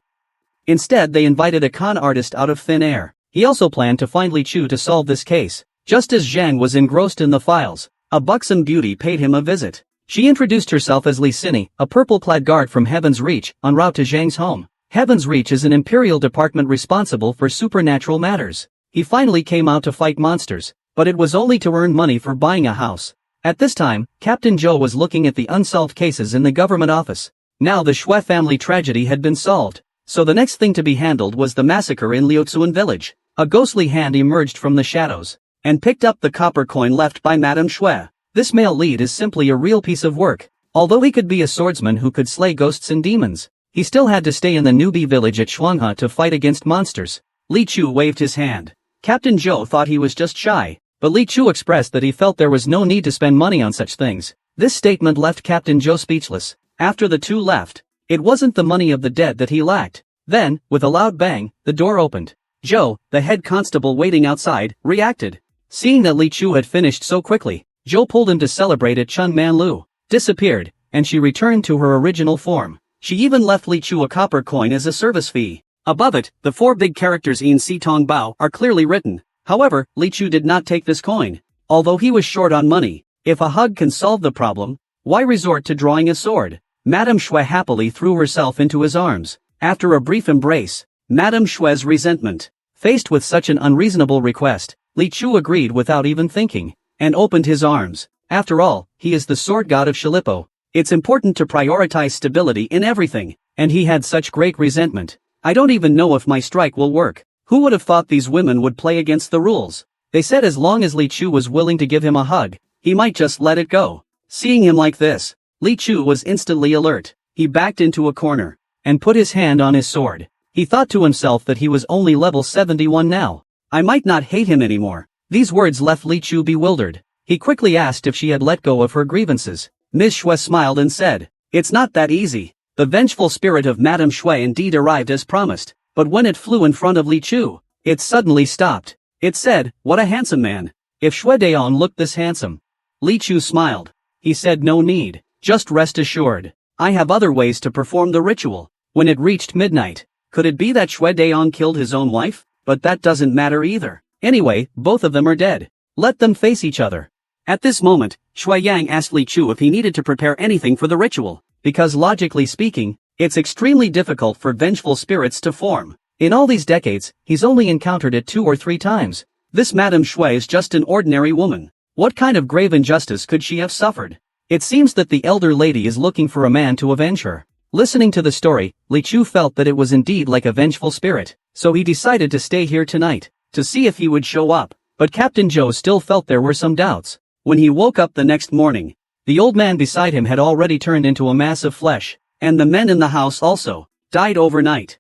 Instead they invited a con artist out of thin air. He also planned to find Li Chu to solve this case. Just as Zhang was engrossed in the files, a buxom beauty paid him a visit. She introduced herself as Li Xin, a purple-clad guard from Heaven's Reach, en route to Zhang's home. Heaven's Reach is an imperial department responsible for supernatural matters. He finally came out to fight monsters, but it was only to earn money for buying a house. At this time, Captain Joe was looking at the unsolved cases in the government office. Now the Shui family tragedy had been solved, so the next thing to be handled was the massacre in Liuzuan village. A ghostly hand emerged from the shadows and picked up the copper coin left by Madame Shui. This male lead is simply a real piece of work. Although he could be a swordsman who could slay ghosts and demons, he still had to stay in the newbie village at Shuanghe to fight against monsters. Li Chu waved his hand. Captain Joe thought he was just shy, but Li Chu expressed that he felt there was no need to spend money on such things. This statement left Captain Joe speechless. After the two left, it wasn't the money of the dead that he lacked. Then, with a loud bang, the door opened. Joe, the head constable waiting outside, reacted. Seeing that Li Chu had finished so quickly, Joe pulled him to celebrate at Chun Man Lu, disappeared, and she returned to her original form. She even left Li Chu a copper coin as a service fee. Above it, the 4 big characters in Si Tong Bao are clearly written. However, Li Chu did not take this coin. Although he was short on money, if a hug can solve the problem, why resort to drawing a sword? Madame Shui happily threw herself into his arms. After a brief embrace, Madame Shui's resentment. Faced with such an unreasonable request, Li Chu agreed without even thinking, and opened his arms. After all, he is the sword god of Shilipo. It's important to prioritize stability in everything, and he had such great resentment. I don't even know if my strike will work. Who would have thought these women would play against the rules? They said as long as Li Chu was willing to give him a hug, he might just let it go. Seeing him like this, Li Chu was instantly alert. He backed into a corner and put his hand on his sword. He thought to himself that he was only level 71 now. I might not hate him anymore. These words left Li Chu bewildered. He quickly asked if she had let go of her grievances. Miss Shui smiled and said, "It's not that easy." The vengeful spirit of Madame Shui indeed arrived as promised, but when it flew in front of Li Chu, it suddenly stopped. It said, "What a handsome man. If Shui Daon looked this handsome." Li Chu smiled. He said, "No need. Just rest assured. I have other ways to perform the ritual." When it reached midnight, could it be that Shui Daon killed his own wife? but that doesn't matter either. Anyway, both of them are dead. Let them face each other. At this moment, Shui Yang asked Li Chu if he needed to prepare anything for the ritual, because logically speaking, it's extremely difficult for vengeful spirits to form. In all these decades, he's only encountered it 2 or 3 times. This Madame Shui is just an ordinary woman. What kind of grave injustice could she have suffered? It seems that the elder lady is looking for a man to avenge her. Listening to the story, Li Chu felt that it was indeed like a vengeful spirit, so he decided to stay here tonight, to see if he would show up. But Captain Zhou still felt there were some doubts. When he woke up the next morning, the old man beside him had already turned into a mass of flesh, and the men in the house also died overnight.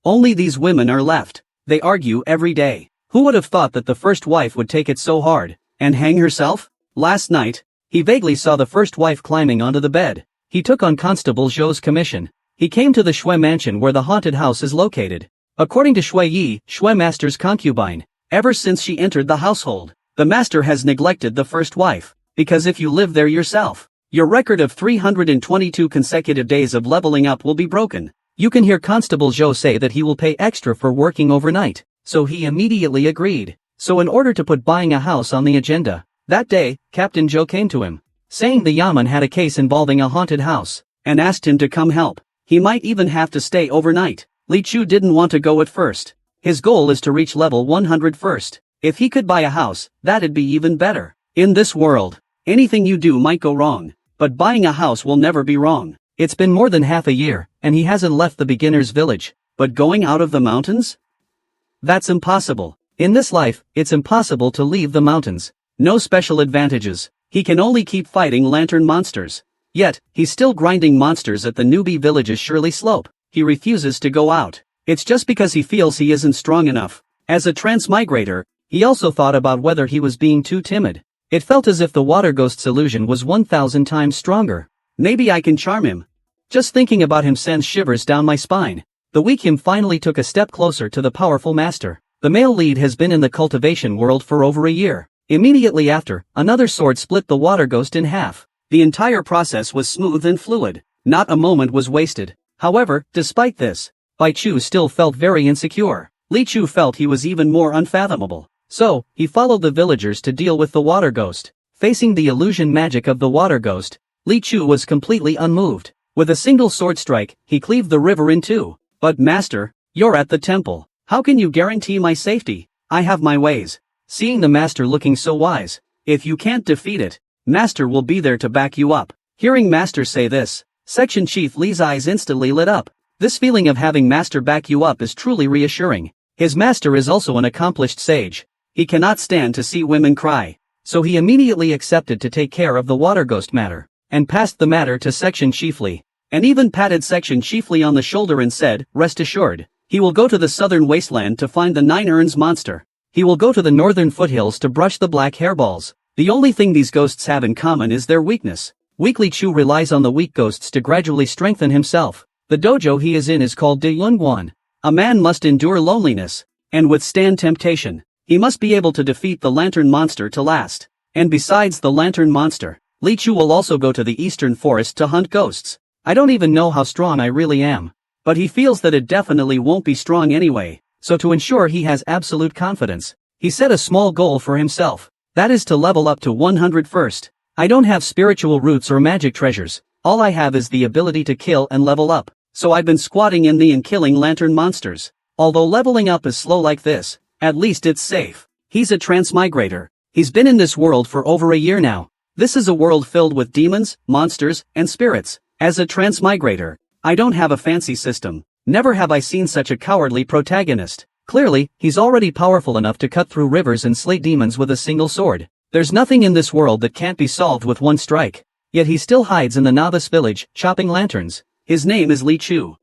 Only these women are left. They argue every day. Who would have thought that the first wife would take it so hard, and hang herself? Last night, he vaguely saw the first wife climbing onto the bed. He took on Constable Zhou's commission. He came to the Shui mansion where the haunted house is located. According to Shui Yi, Shui master's concubine, ever since she entered the household, the master has neglected the first wife, because if you live there yourself, your record of 322 consecutive days of leveling up will be broken. You can hear Constable Zhou say that he will pay extra for working overnight, so he immediately agreed. So in order to put buying a house on the agenda, that day, Captain Zhou came to him, saying the Yaman had a case involving a haunted house, and asked him to come help. He might even have to stay overnight. Li Chu didn't want to go at first. His goal is to reach level 100 first. If he could buy a house, that'd be even better. In this world, anything you do might go wrong, but buying a house will never be wrong. It's been more than half a year, and he hasn't left the beginner's village. But going out of the mountains? That's impossible. In this life, it's impossible to leave the mountains. No special advantages. He can only keep fighting lantern monsters. Yet, he's still grinding monsters at the newbie village's Shirley Slope. He refuses to go out. It's just because he feels he isn't strong enough. As a transmigrator, he also thought about whether he was being too timid. It felt as if the water ghost's illusion was 1,000 times stronger. Maybe I can charm him. Just thinking about him sends shivers down my spine. The weak him finally took a step closer to the powerful master. The male lead has been in the cultivation world for over a year. Immediately after, another sword split the water ghost in half. The entire process was smooth and fluid. Not a moment was wasted. However, despite this, Bai Chu still felt very insecure. Li Chu felt he was even more unfathomable. So, he followed the villagers to deal with the water ghost. Facing the illusion magic of the water ghost, Li Chu was completely unmoved. With a single sword strike, he cleaved the river in two. But master, you're at the temple. How can you guarantee my safety? I have my ways. Seeing the master looking so wise, if you can't defeat it, master will be there to back you up. Hearing master say this, Section Chief Li's eyes instantly lit up. This feeling of having master back you up is truly reassuring. His master is also an accomplished sage. He cannot stand to see women cry. So he immediately accepted to take care of the water ghost matter, and passed the matter to Section Chief Li, and even patted Section Chief Li on the shoulder and said, rest assured, he will go to the southern wasteland to find the 9 urns monster. He will go to the northern foothills to brush the black hairballs. The only thing these ghosts have in common is their weakness. Li Chu relies on the weak ghosts to gradually strengthen himself. The dojo he is in is called De Yunguan. A man must endure loneliness and withstand temptation. He must be able to defeat the lantern monster to last. And besides the lantern monster, Li Chu will also go to the eastern forest to hunt ghosts. I don't even know how strong I really am. But he feels that it definitely won't be strong anyway. So to ensure he has absolute confidence, he set a small goal for himself. That is to level up to 100 first. I don't have spiritual roots or magic treasures. All I have is the ability to kill and level up. So I've been squatting in the and killing lantern monsters. Although leveling up is slow like this, at least it's safe. He's a transmigrator. He's been in this world for over a year now. This is a world filled with demons, monsters, and spirits. As a transmigrator, I don't have a fancy system. Never have I seen such a cowardly protagonist. Clearly, he's already powerful enough to cut through rivers and slay demons with a single sword. There's nothing in this world that can't be solved with one strike. Yet he still hides in the novice village, chopping lanterns. His name is Li Chu.